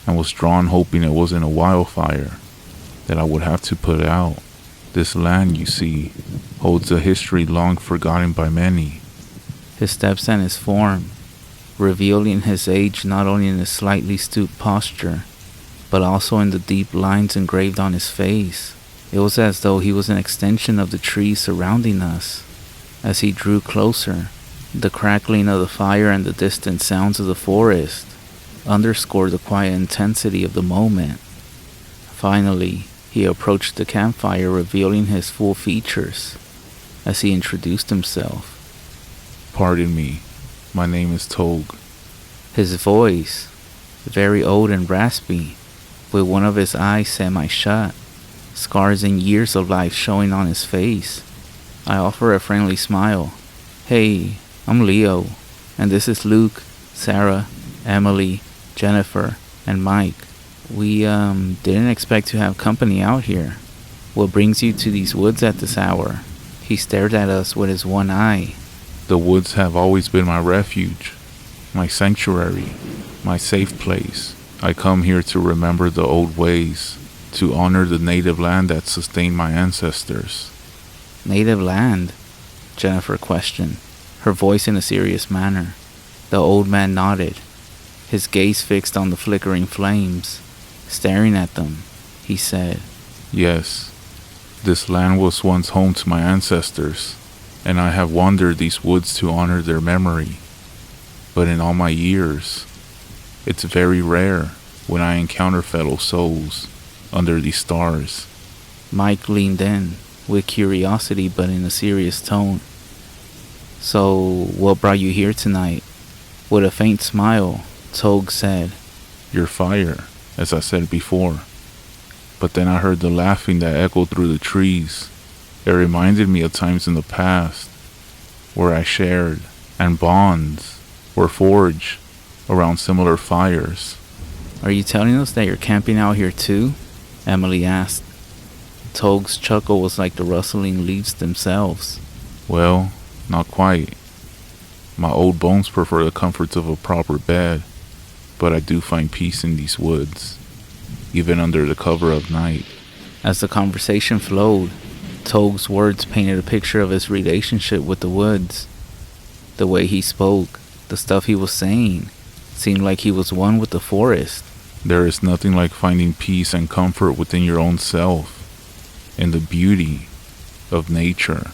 and was drawn hoping it wasn't a wildfire that I would have to put out. This land, you see, holds a history long forgotten by many. His steps and his form, revealing his age not only in his slightly stooped posture, but also in the deep lines engraved on his face. It was as though he was an extension of the trees surrounding us. As he drew closer, the crackling of the fire and the distant sounds of the forest underscored the quiet intensity of the moment. Finally, he approached the campfire, revealing his full features as he introduced himself. Pardon me, my name is Tog. His voice, very old and raspy, with one of his eyes semi-shut, scars and years of life showing on his face. I offer a friendly smile. Hey, I'm Leo, and this is Luke, Sarah, Emily, Jennifer, and Mike. We didn't expect to have company out here. What brings you to these woods at this hour? He stared at us with his one eye. The woods have always been my refuge, my sanctuary, my safe place. I come here to remember the old ways, to honor the native land that sustained my ancestors. Native land? Jennifer questioned, her voice in a serious manner. The old man nodded, his gaze fixed on the flickering flames. Staring at them, he said, Yes, this land was once home to my ancestors, and I have wandered these woods to honor their memory. But in all my years, it's very rare when I encounter fellow souls under these stars. Mike leaned in, with curiosity but in a serious tone. So, what brought you here tonight? With a faint smile, Tog said, Your fire, as I said before. But then I heard the laughing that echoed through the trees. It reminded me of times in the past where I shared, and bonds were forged around similar fires. Are you telling us that you're camping out here too? Emily asked. Tog's chuckle was like the rustling leaves themselves. Well, not quite. My old bones prefer the comforts of a proper bed, but I do find peace in these woods, even under the cover of night. As the conversation flowed, Tog's words painted a picture of his relationship with the woods. The way he spoke, the stuff he was saying, seemed like he was one with the forest. There is nothing like finding peace and comfort within your own self, in the beauty of nature.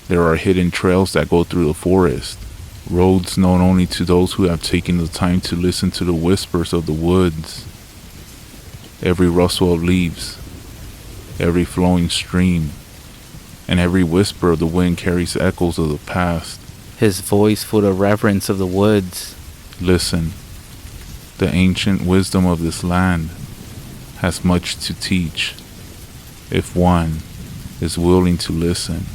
There are hidden trails that go through the forest, roads known only to those who have taken the time to listen to the whispers of the woods. Every rustle of leaves, every flowing stream, and every whisper of the wind carries echoes of the past. His voice full of reverence of the woods. Listen, the ancient wisdom of this land has much to teach, if one is willing to listen.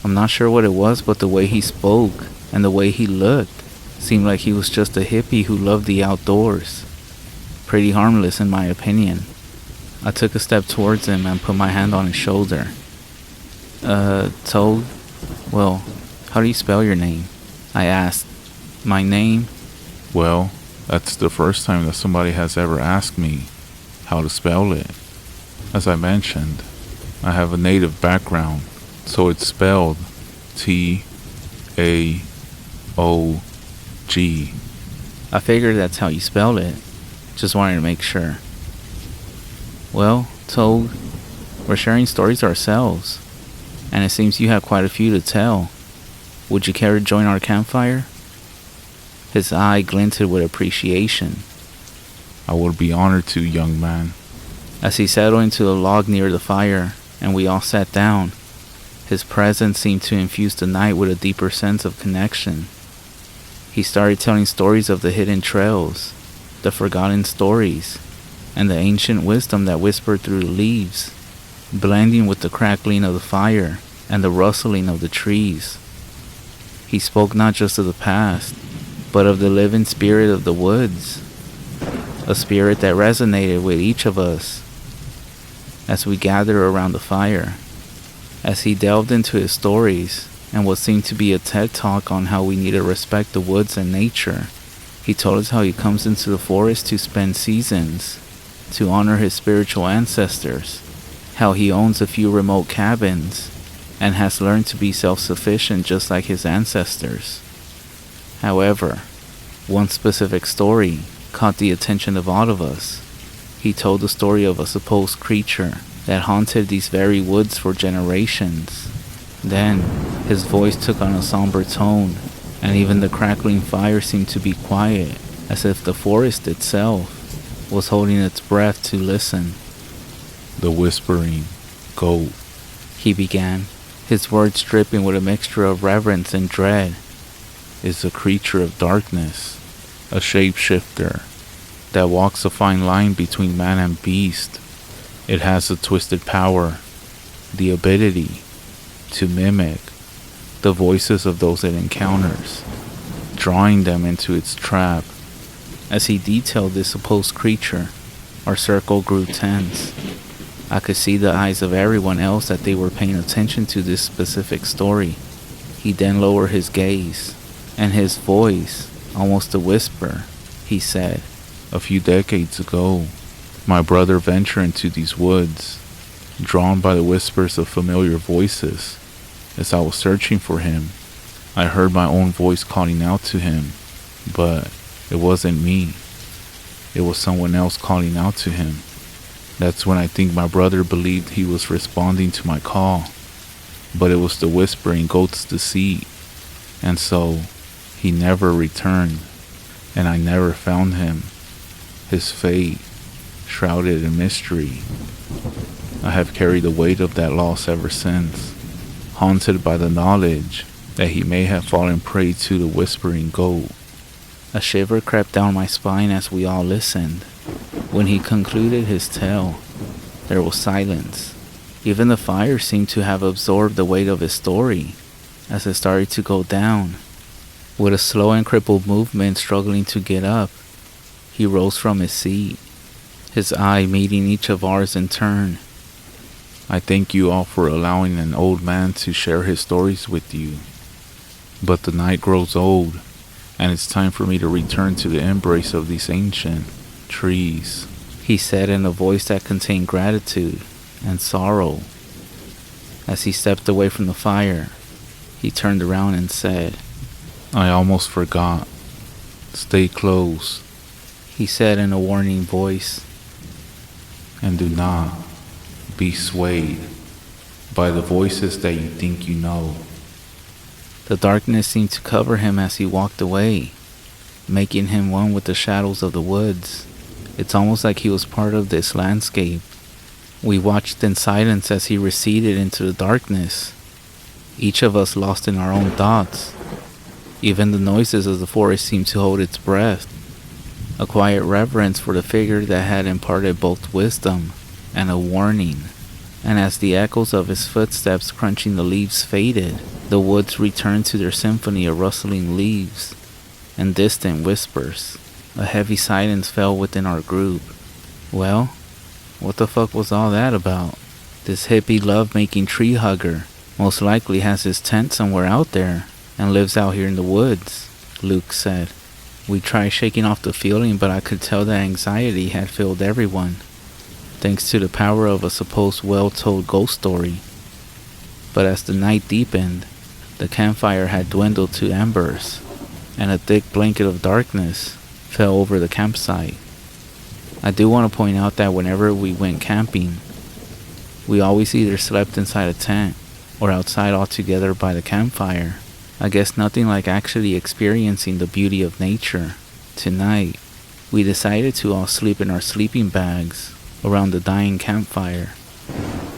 I'm not sure what it was, but the way he spoke and the way he looked seemed like he was just a hippie who loved the outdoors. Pretty harmless in my opinion. I took a step towards him and put my hand on his shoulder. Toad? Well, how do you spell your name? I asked. My name? Well, that's the first time that somebody has ever asked me how to spell it. As I mentioned, I have a native background, so it's spelled T-A-O-G. I figured that's how you spelled it. Just wanted to make sure. Well, Toad, we're sharing stories ourselves, and it seems you have quite a few to tell. Would you care to join our campfire? His eye glinted with appreciation. I would be honored to, young man. As he settled into a log near the fire and we all sat down, his presence seemed to infuse the night with a deeper sense of connection. He started telling stories of the hidden trails, the forgotten stories, and the ancient wisdom that whispered through the leaves, blending with the crackling of the fire and the rustling of the trees. He spoke not just of the past, but of the living spirit of the woods, a spirit that resonated with each of us as we gathered around the fire. As he delved into his stories and what seemed to be a TED talk on how we need to respect the woods and nature, he told us how he comes into the forest to spend seasons, to honor his spiritual ancestors, how he owns a few remote cabins, and has learned to be self-sufficient just like his ancestors. However, one specific story caught the attention of all of us. He told the story of a supposed creature that haunted these very woods for generations. Then, his voice took on a somber tone, and even the crackling fire seemed to be quiet, as if the forest itself was holding its breath to listen. The whispering goat, he began, his words dripping with a mixture of reverence and dread, is a creature of darkness, a shapeshifter that walks a fine line between man and beast. It has a twisted power, the ability to mimic the voices of those it encounters, drawing them into its trap. As he detailed this supposed creature, our circle grew tense. I could see the eyes of everyone else that they were paying attention to this specific story. He then lowered his gaze, and his voice, almost a whisper, he said, "A few decades ago, my brother ventured into these woods, drawn by the whispers of familiar voices. As I was searching for him, I heard my own voice calling out to him, but it wasn't me. It was someone else calling out to him. That's when I think my brother believed he was responding to my call, but it was the whispering goat's deceit, and so he never returned, and I never found him. His fate, shrouded in mystery. I have carried the weight of that loss ever since, haunted by the knowledge that he may have fallen prey to the whispering goat." A shiver crept down my spine as we all listened. When he concluded his tale, there was silence. Even the fire seemed to have absorbed the weight of his story as it started to go down. With a slow and crippled movement struggling to get up, he rose from his seat, his eye meeting each of ours in turn. "I thank you all for allowing an old man to share his stories with you. But the night grows old, and it's time for me to return to the embrace of these ancient trees," he said in a voice that contained gratitude and sorrow. As he stepped away from the fire, he turned around and said, "I almost forgot. Stay close," he said in a warning voice, "and do not be swayed by the voices that you think you know." The darkness seemed to cover him as he walked away, making him one with the shadows of the woods. It's almost like he was part of this landscape. We watched in silence as he receded into the darkness, each of us lost in our own thoughts. Even the noises of the forest seemed to hold its breath, a quiet reverence for the figure that had imparted both wisdom and a warning. And as the echoes of his footsteps crunching the leaves faded, the woods returned to their symphony of rustling leaves and distant whispers. A heavy silence fell within our group. Well, what the fuck was all that about? This hippie love-making tree hugger most likely has his tent somewhere out there and lives out here in the woods, Luke said. We tried shaking off the feeling, but I could tell that anxiety had filled everyone, thanks to the power of a supposed well-told ghost story. But as the night deepened, the campfire had dwindled to embers, and a thick blanket of darkness fell over the campsite. I do want to point out that whenever we went camping, we always either slept inside a tent or outside altogether by the campfire. I guess nothing like actually experiencing the beauty of nature. Tonight, we decided to all sleep in our sleeping bags around the dying campfire,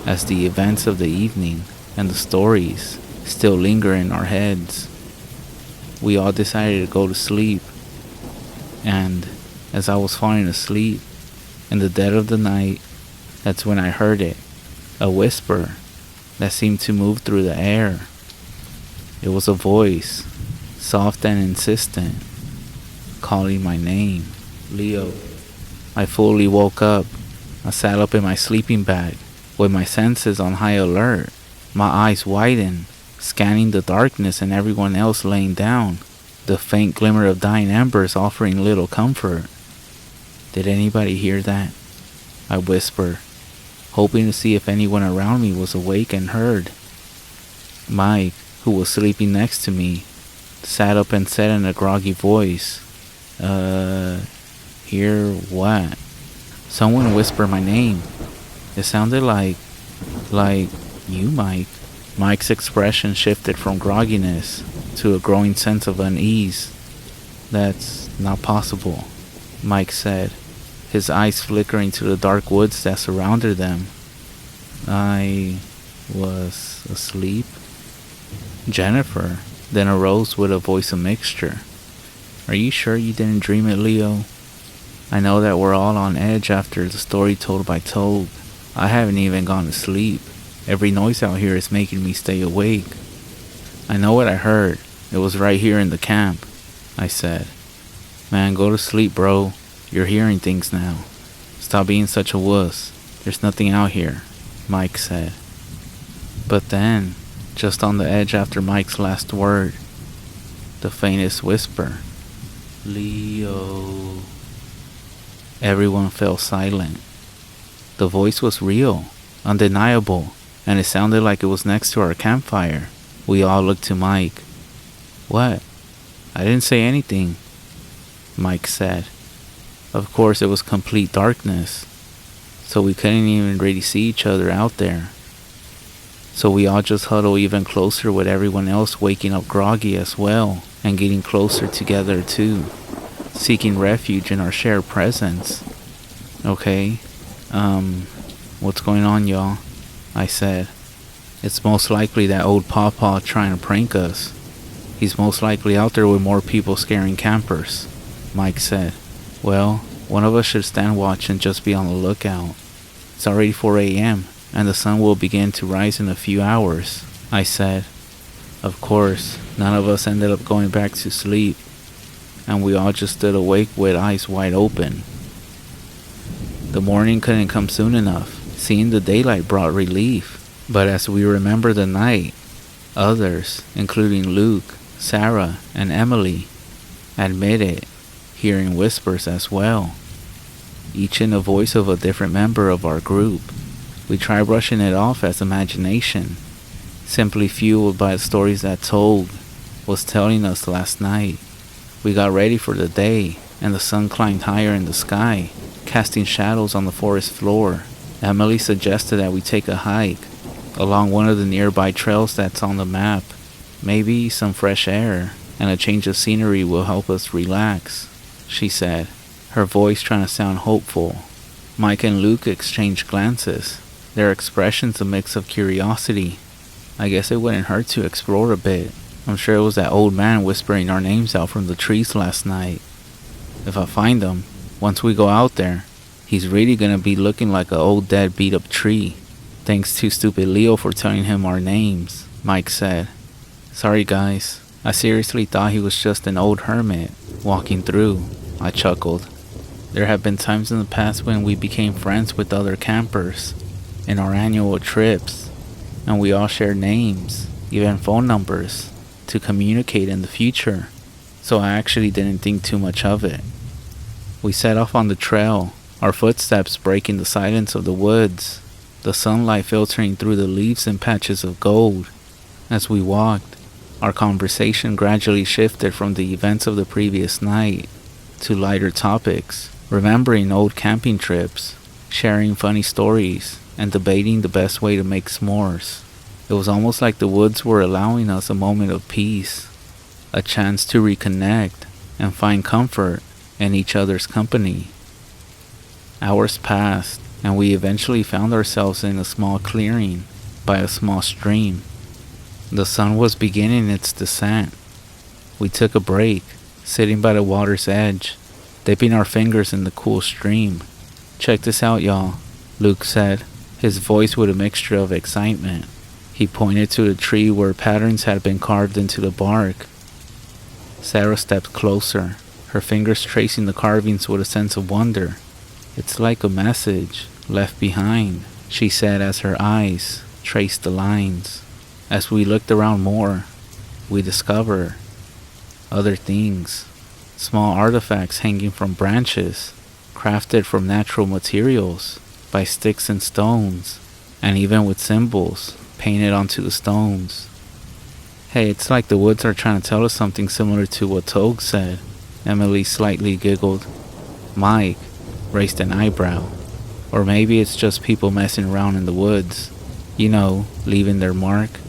as the events of the evening and the stories still linger in our heads. We all decided to go to sleep, and as I was falling asleep, in the dead of the night, that's when I heard it, a whisper that seemed to move through the air. It was a voice, soft and insistent, calling my name, Leo. I fully woke up. I sat up in my sleeping bag, with my senses on high alert, my eyes widened, scanning the darkness and everyone else laying down, the faint glimmer of dying embers offering little comfort. Did anybody hear that? I whispered, hoping to see if anyone around me was awake and heard. Mike, who was sleeping next to me, sat up and said in a groggy voice, hear what? Someone whispered my name. It sounded like you, Mike. Mike's expression shifted from grogginess to a growing sense of unease. That's not possible, Mike said, his eyes flickering to the dark woods that surrounded them. I was asleep? Jennifer then arose with a voice of mixture. Are you sure you didn't dream it, Leo? I know that we're all on edge after the story told by Toad. I haven't even gone to sleep. Every noise out here is making me stay awake. I know what I heard. It was right here in the camp, I said. Man, go to sleep, bro. You're hearing things now. Stop being such a wuss. There's nothing out here, Mike said. But then, just on the edge after Mike's last word, the faintest whisper, Leo. Everyone fell silent. The voice was real, undeniable, and it sounded like it was next to our campfire. We all looked to Mike. What? I didn't say anything, Mike said. Of course, it was complete darkness, so we couldn't even really see each other out there. So we all just huddled even closer with everyone else waking up groggy as well, and getting closer together too, seeking refuge in our shared presence. Okay, what's going on, y'all? I said. It's most likely that old Pawpaw trying to prank us. He's most likely out there with more people scaring campers, Mike said. Well, one of us should stand watch and just be on the lookout. It's already 4 a.m. and the sun will begin to rise in a few hours, I said. Of course, none of us ended up going back to sleep, and we all just stood awake with eyes wide open. The morning couldn't come soon enough. Seeing the daylight brought relief, but as we remember the night, others, including Luke, Sarah, and Emily, admitted hearing whispers as well, each in the voice of a different member of our group. We tried brushing it off as imagination, simply fueled by the stories that Toad was telling us last night. We got ready for the day, and the sun climbed higher in the sky, casting shadows on the forest floor. Emily suggested that we take a hike along one of the nearby trails that's on the map. Maybe some fresh air and a change of scenery will help us relax, she said, her voice trying to sound hopeful. Mike and Luke exchanged glances, their expressions a mix of curiosity. I guess it wouldn't hurt to explore a bit. I'm sure it was that old man whispering our names out from the trees last night. If I find him, once we go out there, he's really gonna be looking like an old dead beat up tree. Thanks to stupid Leo for telling him our names, Mike said. Sorry guys, I seriously thought he was just an old hermit walking through, I chuckled. There have been times in the past when we became friends with other campers in our annual trips, and we all shared names, even phone numbers, to communicate in the future, so I actually didn't think too much of it. We set off on the trail, our footsteps breaking the silence of the woods, the sunlight filtering through the leaves in patches of gold. As we walked, our conversation gradually shifted from the events of the previous night to lighter topics, remembering old camping trips, sharing funny stories, and debating the best way to make s'mores. It was almost like the woods were allowing us a moment of peace, a chance to reconnect and find comfort in each other's company. Hours passed, and we eventually found ourselves in a small clearing by a small stream. The sun was beginning its descent. We took a break, sitting by the water's edge, dipping our fingers in the cool stream. "Check this out, y'all," Luke said, his voice with a mixture of excitement. He pointed to the tree where patterns had been carved into the bark. Sarah stepped closer, her fingers tracing the carvings with a sense of wonder. "It's like a message left behind," she said as her eyes traced the lines. As we looked around more, we discovered other things. Small artifacts hanging from branches, crafted from natural materials, by sticks and stones, and even with symbols painted onto the stones. "Hey, it's like the woods are trying to tell us something similar to what Togue said," Emily slightly giggled. Mike raised an eyebrow. "Or maybe it's just people messing around in the woods, leaving their mark."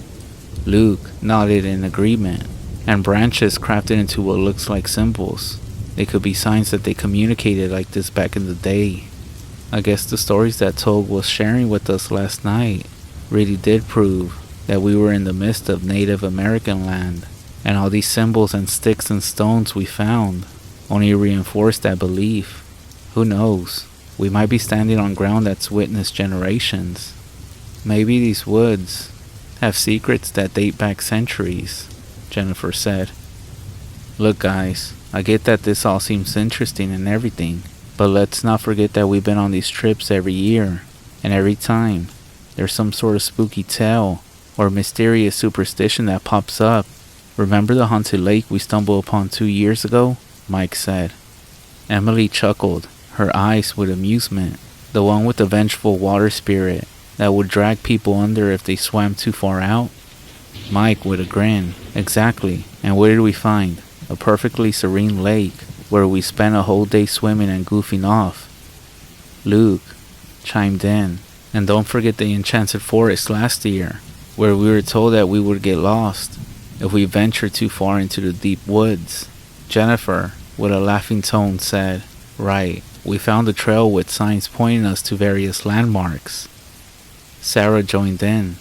Luke nodded in agreement. "And branches crafted into what looks like symbols. They could be signs that they communicated like this back in the day." I guess the stories that Togue was sharing with us last night really did prove that we were in the midst of Native American land, and all these symbols and sticks and stones we found only reinforced that belief. Who knows? We might be standing on ground that's witnessed generations. Maybe these woods have secrets that date back centuries, Jennifer said. "Look guys, I get that this all seems interesting and everything, but let's not forget that we've been on these trips every year, and every time there's some sort of spooky tale or mysterious superstition that pops up. Remember the haunted lake we stumbled upon 2 years ago?" Mike said. Emily chuckled, her eyes with amusement. "The one with the vengeful water spirit that would drag people under if they swam too far out?" Mike with a grin. "Exactly. And what did we find? A perfectly serene lake where we spent a whole day swimming and goofing off." Luke chimed in. "And don't forget the enchanted forest last year, where we were told that we would get lost if we ventured too far into the deep woods." Jennifer, with a laughing tone, said, "Right, we found a trail with signs pointing us to various landmarks." Sarah joined in.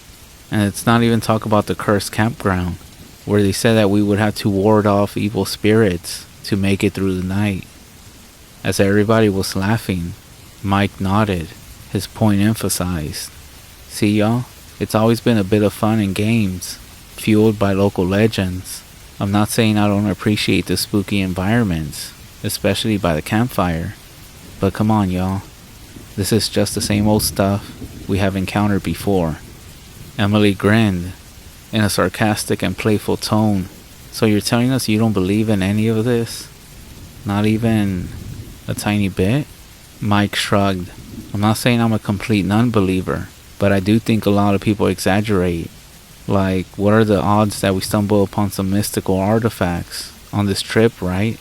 "And let's not even talk about the cursed campground, where they said that we would have to ward off evil spirits to make it through the night." As everybody was laughing, Mike nodded, his point emphasized. "See y'all, it's always been a bit of fun and games, fueled by local legends. I'm not saying I don't appreciate the spooky environments, especially by the campfire, but come on y'all, this is just the same old stuff we have encountered before." Emily grinned in a sarcastic and playful tone. "So you're telling us you don't believe in any of this? Not even a tiny bit?" Mike shrugged. "I'm not saying I'm a complete non-believer, but I do think a lot of people exaggerate. Like, what are the odds that we stumble upon some mystical artifacts on this trip, right?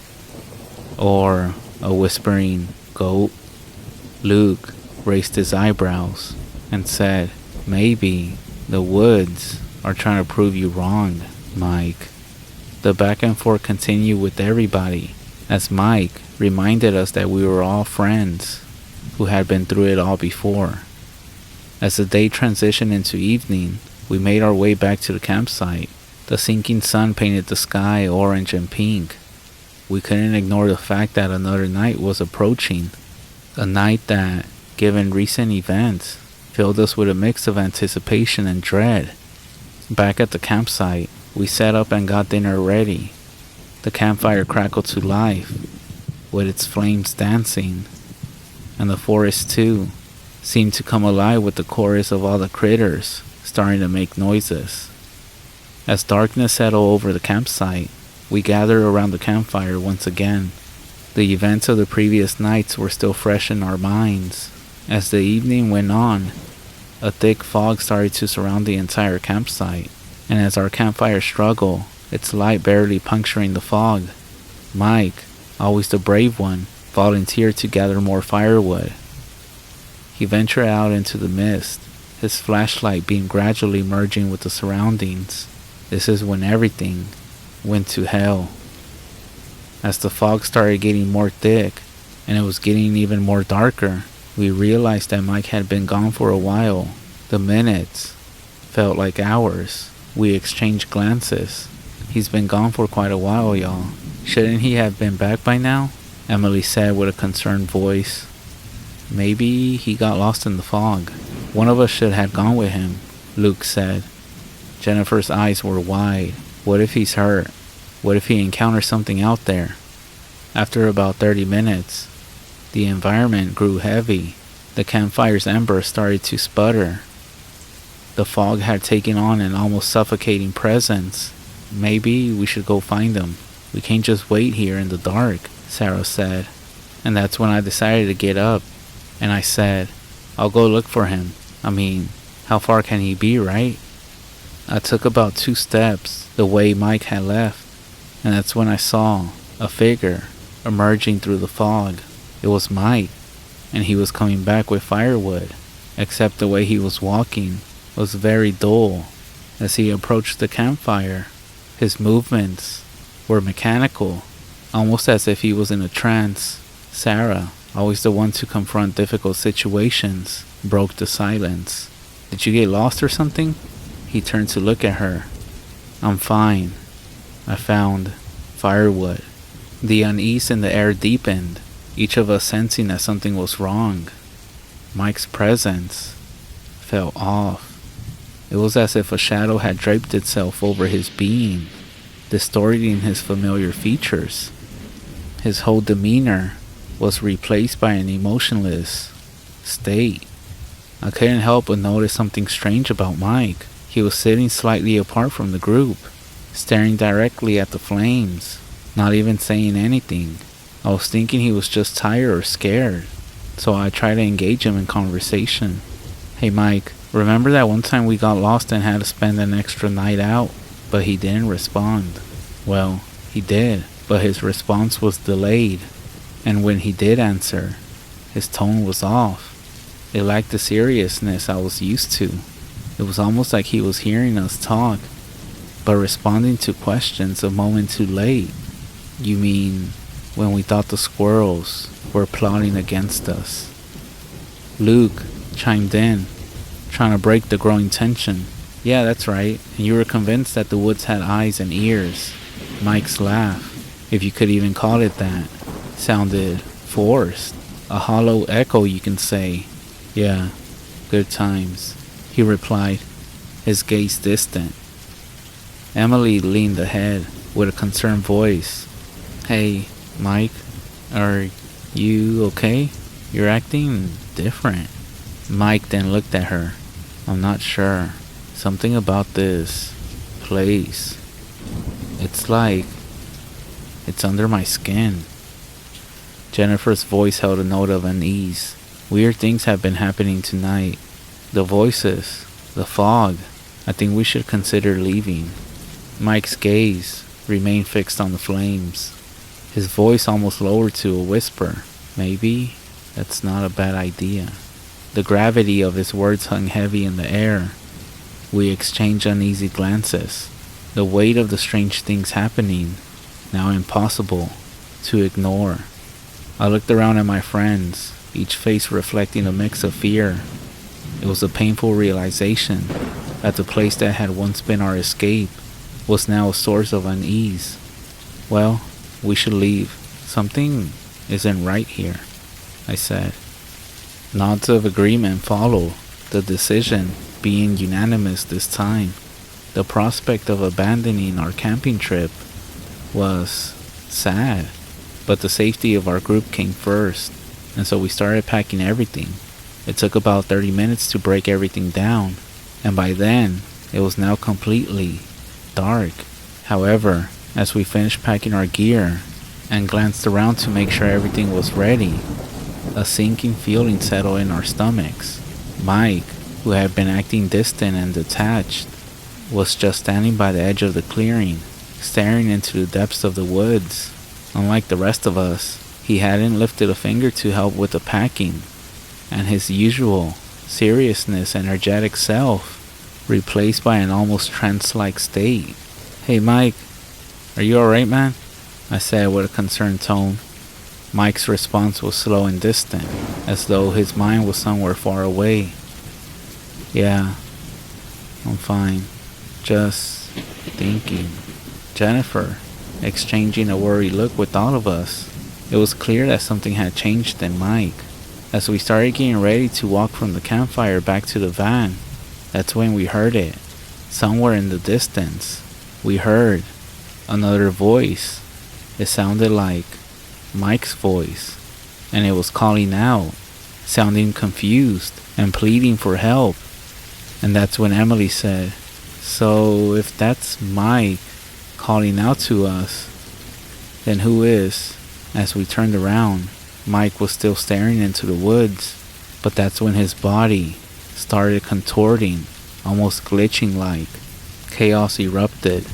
Or a whispering goat?" Luke raised his eyebrows and said, "Maybe the woods are trying to prove you wrong, Mike." The back and forth continued with everybody, as Mike reminded us that we were all friends who had been through it all before. As the day transitioned into evening, we made our way back to the campsite. The sinking sun painted the sky orange and pink. We couldn't ignore the fact that another night was approaching, a night that, given recent events, filled us with a mix of anticipation and dread. Back at the campsite, we set up and got dinner ready. The campfire crackled to life, with its flames dancing, and the forest too seemed to come alive with the chorus of all the critters starting to make noises. As darkness settled over the campsite, we gathered around the campfire once again. The events of the previous nights were still fresh in our minds. As the evening went on, a thick fog started to surround the entire campsite, and as our campfire struggled, its light barely puncturing the fog, Mike, always the brave one, volunteered to gather more firewood. He ventured out into the mist, his flashlight beam gradually merging with the surroundings. This is when everything went to hell. As the fog started getting more thick, and it was getting even more darker, We realized that Mike had been gone for a while. The minutes felt like hours. We exchanged glances. He's been gone for quite a while, y'all. Shouldn't he have been back by now? Emily said with a concerned voice. Maybe he got lost in the fog. One of us should have gone with him, Luke said. Jennifer's eyes were wide. What if he's hurt? What if he encounters something out there? After about 30 minutes, the environment grew heavy. The campfire's embers started to sputter. The fog had taken on an almost suffocating presence. Maybe we should go find him. We can't just wait here in the dark, Sarah said. And that's when I decided to get up. And I said, I'll go look for him. I mean, how far can he be, right? I took about 2 steps the way Mike had left. And that's when I saw a figure emerging through the fog. It was Mike, and he was coming back with firewood, except the way he was walking was very dull. As he approached the campfire, his movements were mechanical, almost as if he was in a trance. Sarah, always the one to confront difficult situations, broke the silence. Did you get lost or something? He turned to look at her. I'm fine. I found firewood. The unease in the air deepened, each of us sensing that something was wrong. Mike's presence felt off. It was as if a shadow had draped itself over his being, distorting his familiar features. His whole demeanor was replaced by an emotionless state. I couldn't help but notice something strange about Mike. He was sitting slightly apart from the group, staring directly at the flames, not even saying anything. I was thinking he was just tired or scared, so I tried to engage him in conversation. Hey Mike, remember that one time we got lost and had to spend an extra night out? But he didn't respond. Well, he did, but his response was delayed. And when he did answer, his tone was off. It lacked the seriousness I was used to. It was almost like he was hearing us talk, but responding to questions a moment too late. You mean when we thought the squirrels were plotting against us? Luke chimed in, trying to break the growing tension. Yeah, that's right. And you were convinced that the woods had eyes and ears. Mike's laugh, if you could even call it that, sounded forced. A hollow echo, you can say. Yeah, good times, he replied, his gaze distant. Emily leaned ahead with a concerned voice. Hey, Mike, are you okay? You're acting different. Mike then looked at her. I'm not sure. Something about this place. It's like it's under my skin. Jennifer's voice held a note of unease. Weird things have been happening tonight. The voices, the fog. I think we should consider leaving. Mike's gaze remained fixed on the flames. His voice almost lowered to a whisper. Maybe that's not a bad idea. The gravity of his words hung heavy in the air. We exchanged uneasy glances. The weight of the strange things happening, now impossible to ignore. I looked around at my friends, each face reflecting a mix of fear. It was a painful realization that the place that had once been our escape was now a source of unease. Well, we should leave. Something isn't right here, I said. Nods of agreement followed, the decision being unanimous this time. The prospect of abandoning our camping trip was sad, but the safety of our group came first, and so we started packing everything. It took about 30 minutes to break everything down, and by then, it was now completely dark. However, as we finished packing our gear and glanced around to make sure everything was ready, a sinking feeling settled in our stomachs. Mike, who had been acting distant and detached, was just standing by the edge of the clearing, staring into the depths of the woods. Unlike the rest of us, he hadn't lifted a finger to help with the packing, and his usual seriousness and energetic self replaced by an almost trance-like state. Hey Mike, are you alright, man? I said with a concerned tone. Mike's response was slow and distant, as though his mind was somewhere far away. "Yeah, I'm fine. Just thinking." Jennifer, exchanging a worried look with all of us. It was clear that something had changed in Mike. As we started getting ready to walk from the campfire back to the van, that's when we heard it. Somewhere in the distance, we heard another voice. It sounded like Mike's voice, and it was calling out, sounding confused and pleading for help. And that's when Emily said, "So if that's Mike calling out to us, then who is?" As we turned around, Mike was still staring into the woods, but that's when his body started contorting, almost glitching like. Chaos erupted.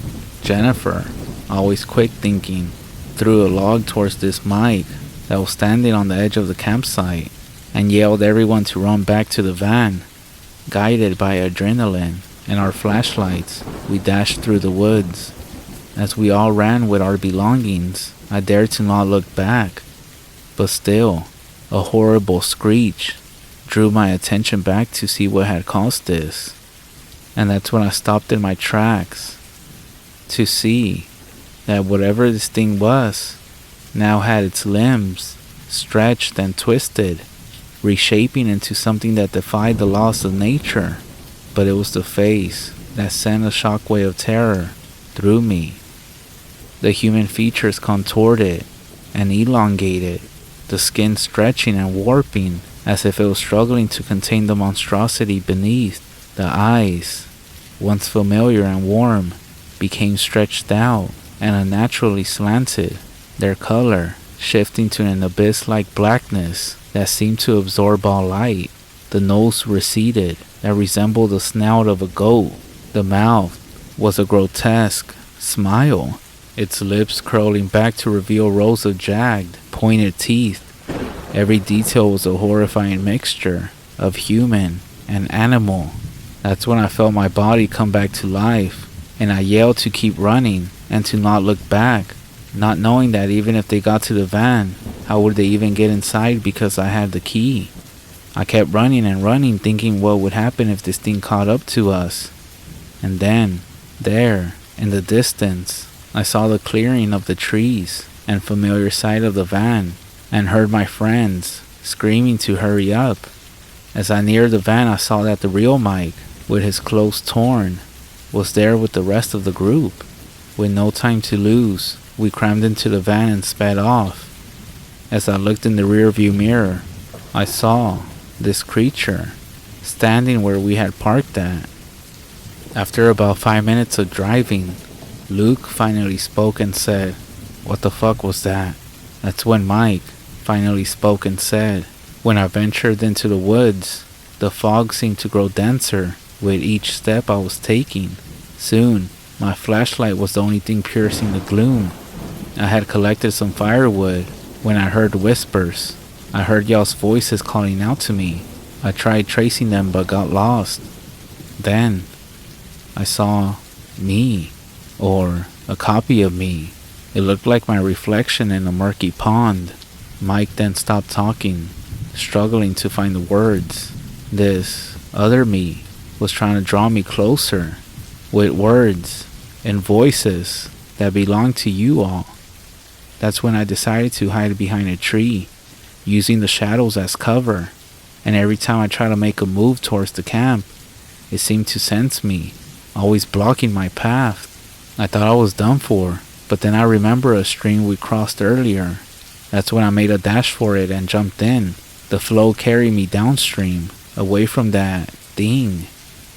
Jennifer, always quick thinking, threw a log towards this Mike that was standing on the edge of the campsite and yelled everyone to run back to the van. Guided by adrenaline and our flashlights, we dashed through the woods. As we all ran with our belongings, I dared to not look back. But still, a horrible screech drew my attention back to see what had caused this. And that's when I stopped in my tracks to see that whatever this thing was now had its limbs stretched and twisted, reshaping into something that defied the laws of nature. But it was the face that sent a shockwave of terror through me. The human features contorted and elongated, the skin stretching and warping as if it was struggling to contain the monstrosity beneath. The eyes, once familiar and warm, became stretched out and unnaturally slanted, their color shifting to an abyss-like blackness that seemed to absorb all light. The nose receded that resembled the snout of a goat. The mouth was a grotesque smile, its lips curling back to reveal rows of jagged, pointed teeth. Every detail was a horrifying mixture of human and animal. That's when I felt my body come back to life, and I yelled to keep running and to not look back, not knowing that even if they got to the van, how would they even get inside because I had the key? I kept running and running, thinking what would happen if this thing caught up to us. And then, there, in the distance, I saw the clearing of the trees and familiar sight of the van, and heard my friends screaming to hurry up. As I neared the van, I saw that the real Mike, with his clothes torn, was there with the rest of the group. With no time to lose, we crammed into the van and sped off. As I looked in the rearview mirror, I saw this creature standing where we had parked at. After about 5 minutes of driving, Luke finally spoke and said, "What the fuck was that?" That's when Mike finally spoke and said, "When I ventured into the woods, the fog seemed to grow denser with each step I was taking. Soon, my flashlight was the only thing piercing the gloom. I had collected some firewood when I heard whispers. I heard y'all's voices calling out to me. I tried tracing them but got lost. Then, I saw me, or a copy of me. It looked like my reflection in a murky pond." Mike then stopped talking, struggling to find the words. This other me was trying to draw me closer, with words and voices that belonged to you all. That's when I decided to hide behind a tree, using the shadows as cover, and every time I tried to make a move towards the camp, it seemed to sense me, always blocking my path. I thought I was done for, but then I remember a stream we crossed earlier. That's when I made a dash for it and jumped in. The flow carried me downstream, away from that thing.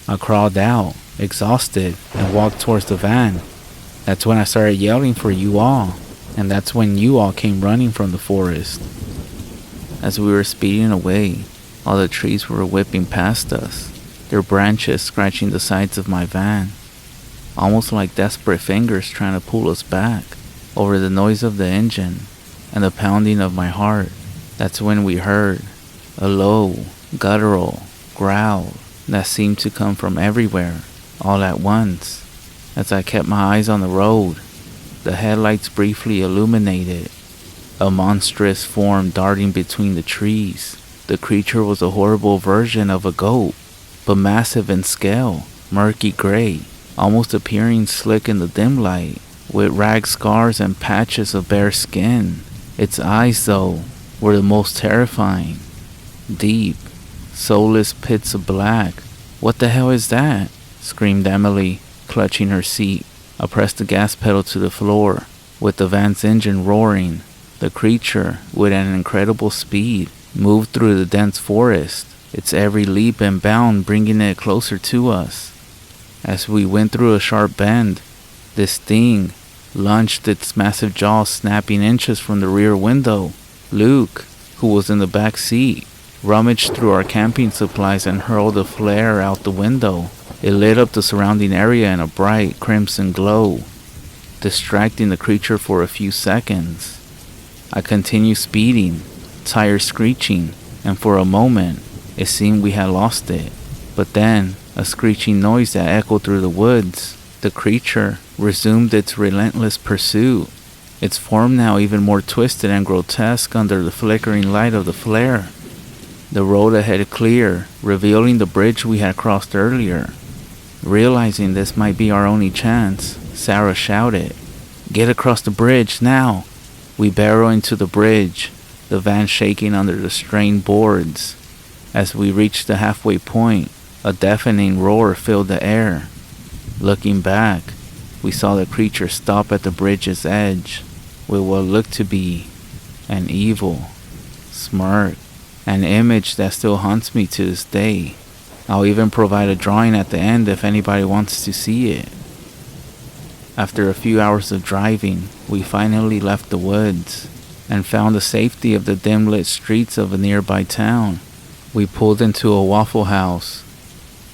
I crawled out, exhausted, and walked towards the van. That's when I started yelling for you all, and that's when you all came running from the forest. As we were speeding away, all the trees were whipping past us, their branches scratching the sides of my van, almost like desperate fingers trying to pull us back. Over the noise of the engine and the pounding of my heart, that's when we heard a low, guttural growl that seemed to come from everywhere, all at once. As I kept my eyes on the road, the headlights briefly illuminated a monstrous form darting between the trees. The creature was a horrible version of a goat, but massive in scale, murky gray, almost appearing slick in the dim light, with ragged scars and patches of bare skin. Its eyes, though, were the most terrifying. Deep, soulless pits of black. "What the hell is that?" screamed Emily, clutching her seat. I pressed the gas pedal to the floor, with the van's engine roaring. The creature, with an incredible speed, moved through the dense forest, its every leap and bound bringing it closer to us. As we went through a sharp bend, this thing lunged, its massive jaws snapping inches from the rear window. Luke, who was in the back seat, rummaged through our camping supplies and hurled a flare out the window. It lit up the surrounding area in a bright crimson glow, distracting the creature for a few seconds. I continued speeding, tires screeching, and for a moment it seemed we had lost it. But then, a screeching noise that echoed through the woods. The creature resumed its relentless pursuit, its form now even more twisted and grotesque under the flickering light of the flare. The road ahead clear, revealing the bridge we had crossed earlier. Realizing this might be our only chance, Sarah shouted, "Get across the bridge, now!" We barreled into the bridge, the van shaking under the strained boards. As we reached the halfway point, a deafening roar filled the air. Looking back, we saw the creature stop at the bridge's edge, with what looked to be an evil smirk, an image that still haunts me to this day. I'll even provide a drawing at the end if anybody wants to see it. After a few hours of driving, we finally left the woods and found the safety of the dim-lit streets of a nearby town. We pulled into a Waffle House,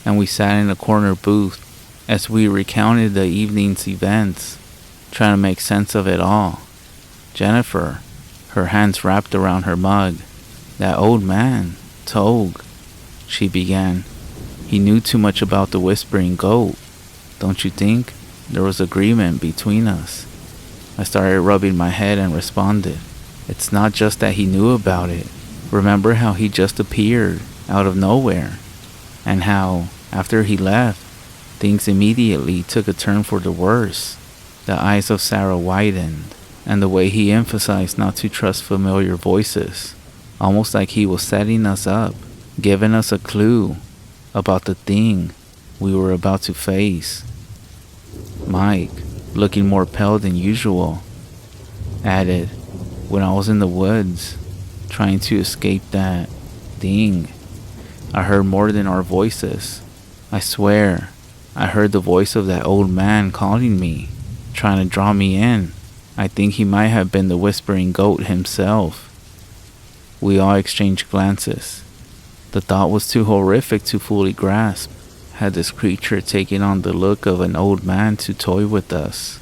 and we sat in a corner booth as we recounted the evening's events, trying to make sense of it all. Jennifer, her hands wrapped around her mug. "That old man, Togue," she began. "He knew too much about the whispering goat. Don't you think? There was agreement between us." I started rubbing my head and responded, "It's not just that he knew about it. Remember how he just appeared out of nowhere? And how, after he left, things immediately took a turn for the worse." The eyes of Sarah widened, and the way he emphasized not to trust familiar voices, almost like he was setting us up, giving us a clue about the thing we were about to face. Mike, looking more pale than usual, added, "When I was in the woods, trying to escape that thing, I heard more than our voices. I swear, I heard the voice of that old man calling me, trying to draw me in. I think he might have been the whispering goat himself." We all exchanged glances. The thought was too horrific to fully grasp. Had this creature taken on the look of an old man to toy with us,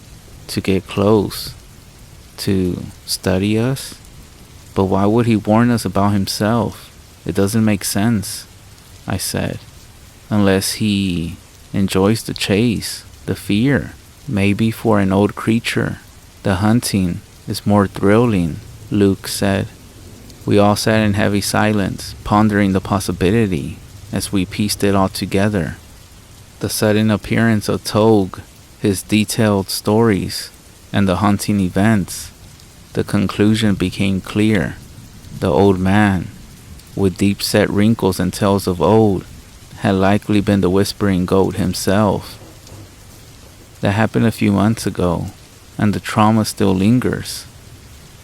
to get close, to study us? But why would he warn us about himself? It doesn't make sense, I said. Unless he enjoys the chase, the fear. Maybe for an old creature, the hunting is more thrilling, Luke said. We all sat in heavy silence, pondering the possibility as we pieced it all together. The sudden appearance of Togue, his detailed stories, and the haunting events. The conclusion became clear. The old man, with deep-set wrinkles and tales of old, had likely been the whispering goat himself. That happened a few months ago, and the trauma still lingers.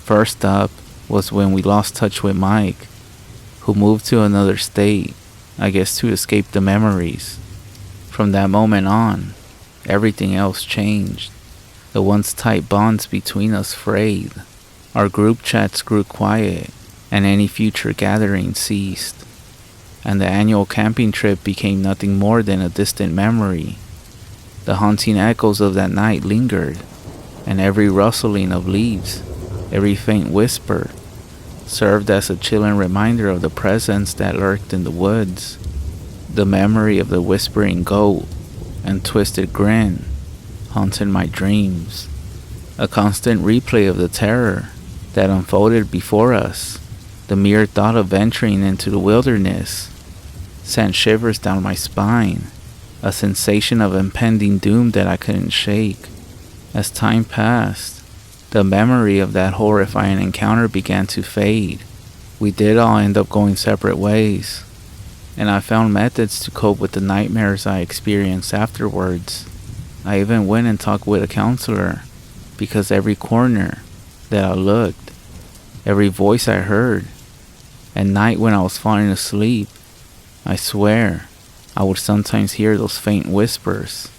First up was when we lost touch with Mike, who moved to another state, I guess to escape the memories. From that moment on, everything else changed. The once tight bonds between us frayed. Our group chats grew quiet, and any future gathering ceased. And the annual camping trip became nothing more than a distant memory. The haunting echoes of that night lingered, and every rustling of leaves, every faint whisper, served as a chilling reminder of the presence that lurked in the woods. The memory of the whispering goat and twisted grin haunted my dreams, a constant replay of the terror that unfolded before us. The mere thought of venturing into the wilderness sent shivers down my spine, a sensation of impending doom that I couldn't shake. As time passed, the memory of that horrifying encounter began to fade. We did all end up going separate ways, and I found methods to cope with the nightmares I experienced afterwards. I even went and talked with a counselor, because every corner that I looked, every voice I heard, at night when I was falling asleep, I swear, I would sometimes hear those faint whispers.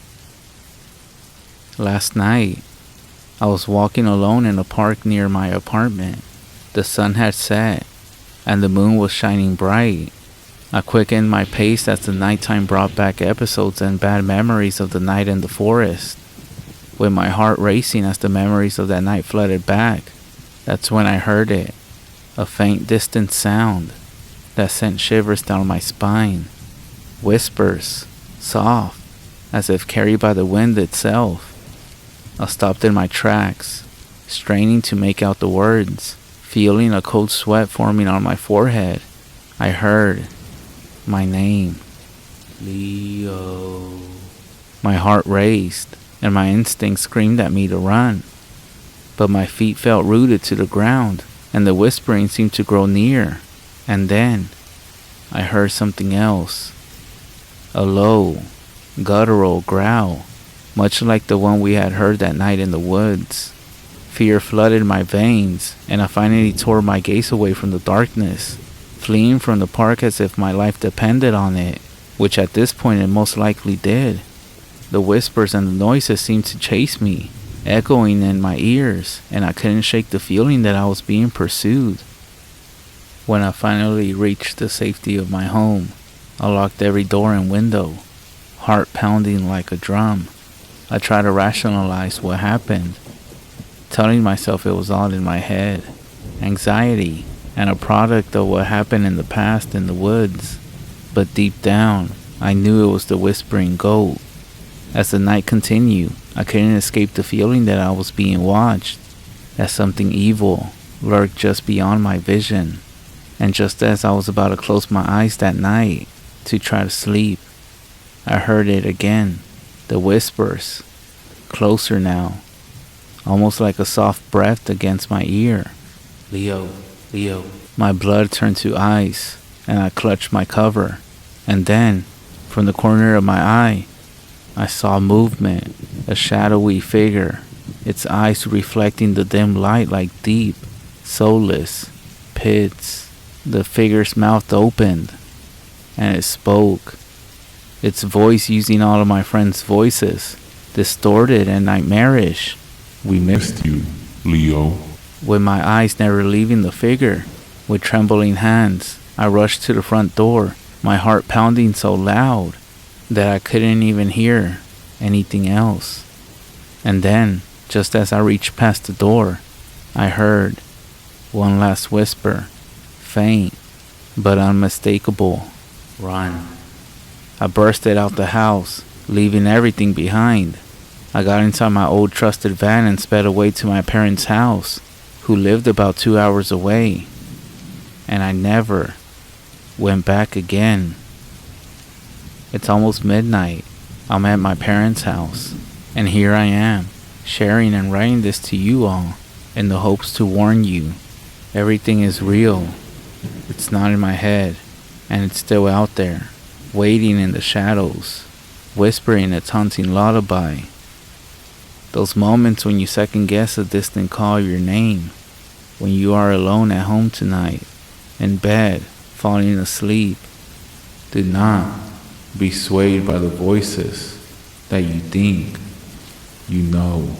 Last night, I was walking alone in a park near my apartment. The sun had set, and the moon was shining bright. I quickened my pace as the nighttime brought back episodes and bad memories of the night in the forest. With my heart racing as the memories of that night flooded back, that's when I heard it, a faint distant sound that sent shivers down my spine. Whispers, soft, as if carried by the wind itself. I stopped in my tracks, straining to make out the words, feeling a cold sweat forming on my forehead. I heard my name, Leo. My heart raced, and my instincts screamed at me to run. But my feet felt rooted to the ground, and the whispering seemed to grow near. And then, I heard something else. A low, guttural growl, much like the one we had heard that night in the woods. Fear flooded my veins, and I finally tore my gaze away from the darkness, fleeing from the park as if my life depended on it, which at this point it most likely did. The whispers and the noises seemed to chase me, echoing in my ears, and I couldn't shake the feeling that I was being pursued. When I finally reached the safety of my home, I locked every door and window, heart pounding like a drum. I tried to rationalize what happened, telling myself it was all in my head, anxiety, and a product of what happened in the past in the woods. But deep down, I knew it was the whispering goat. As the night continued, I couldn't escape the feeling that I was being watched, that something evil lurked just beyond my vision. And just as I was about to close my eyes that night to try to sleep, I heard it again, the whispers, closer now, almost like a soft breath against my ear. Leo, Leo. My blood turned to ice, and I clutched my cover. And then, from the corner of my eye, I saw movement, a shadowy figure, its eyes reflecting the dim light like deep, soulless pits. The figure's mouth opened, and it spoke, its voice using all of my friends' voices, distorted and nightmarish. We missed you, Leo. With my eyes never leaving the figure, with trembling hands, I rushed to the front door, my heart pounding so loud that I couldn't even hear anything else. And then, just as I reached past the door, I heard one last whisper, faint but unmistakable. Run. I bursted out the house, leaving everything behind. I got inside my old trusted van and sped away to my parents' house, who lived about 2 hours away. And I never went back again. It's almost midnight. I'm at my parents' house, and here I am, sharing and writing this to you all, in the hopes to warn you. Everything is real. It's not in my head, and it's still out there, waiting in the shadows, whispering its haunting lullaby. Those moments when you second guess a distant call your name, when you are alone at home tonight, in bed, falling asleep. Do not be swayed by the voices that you think you know.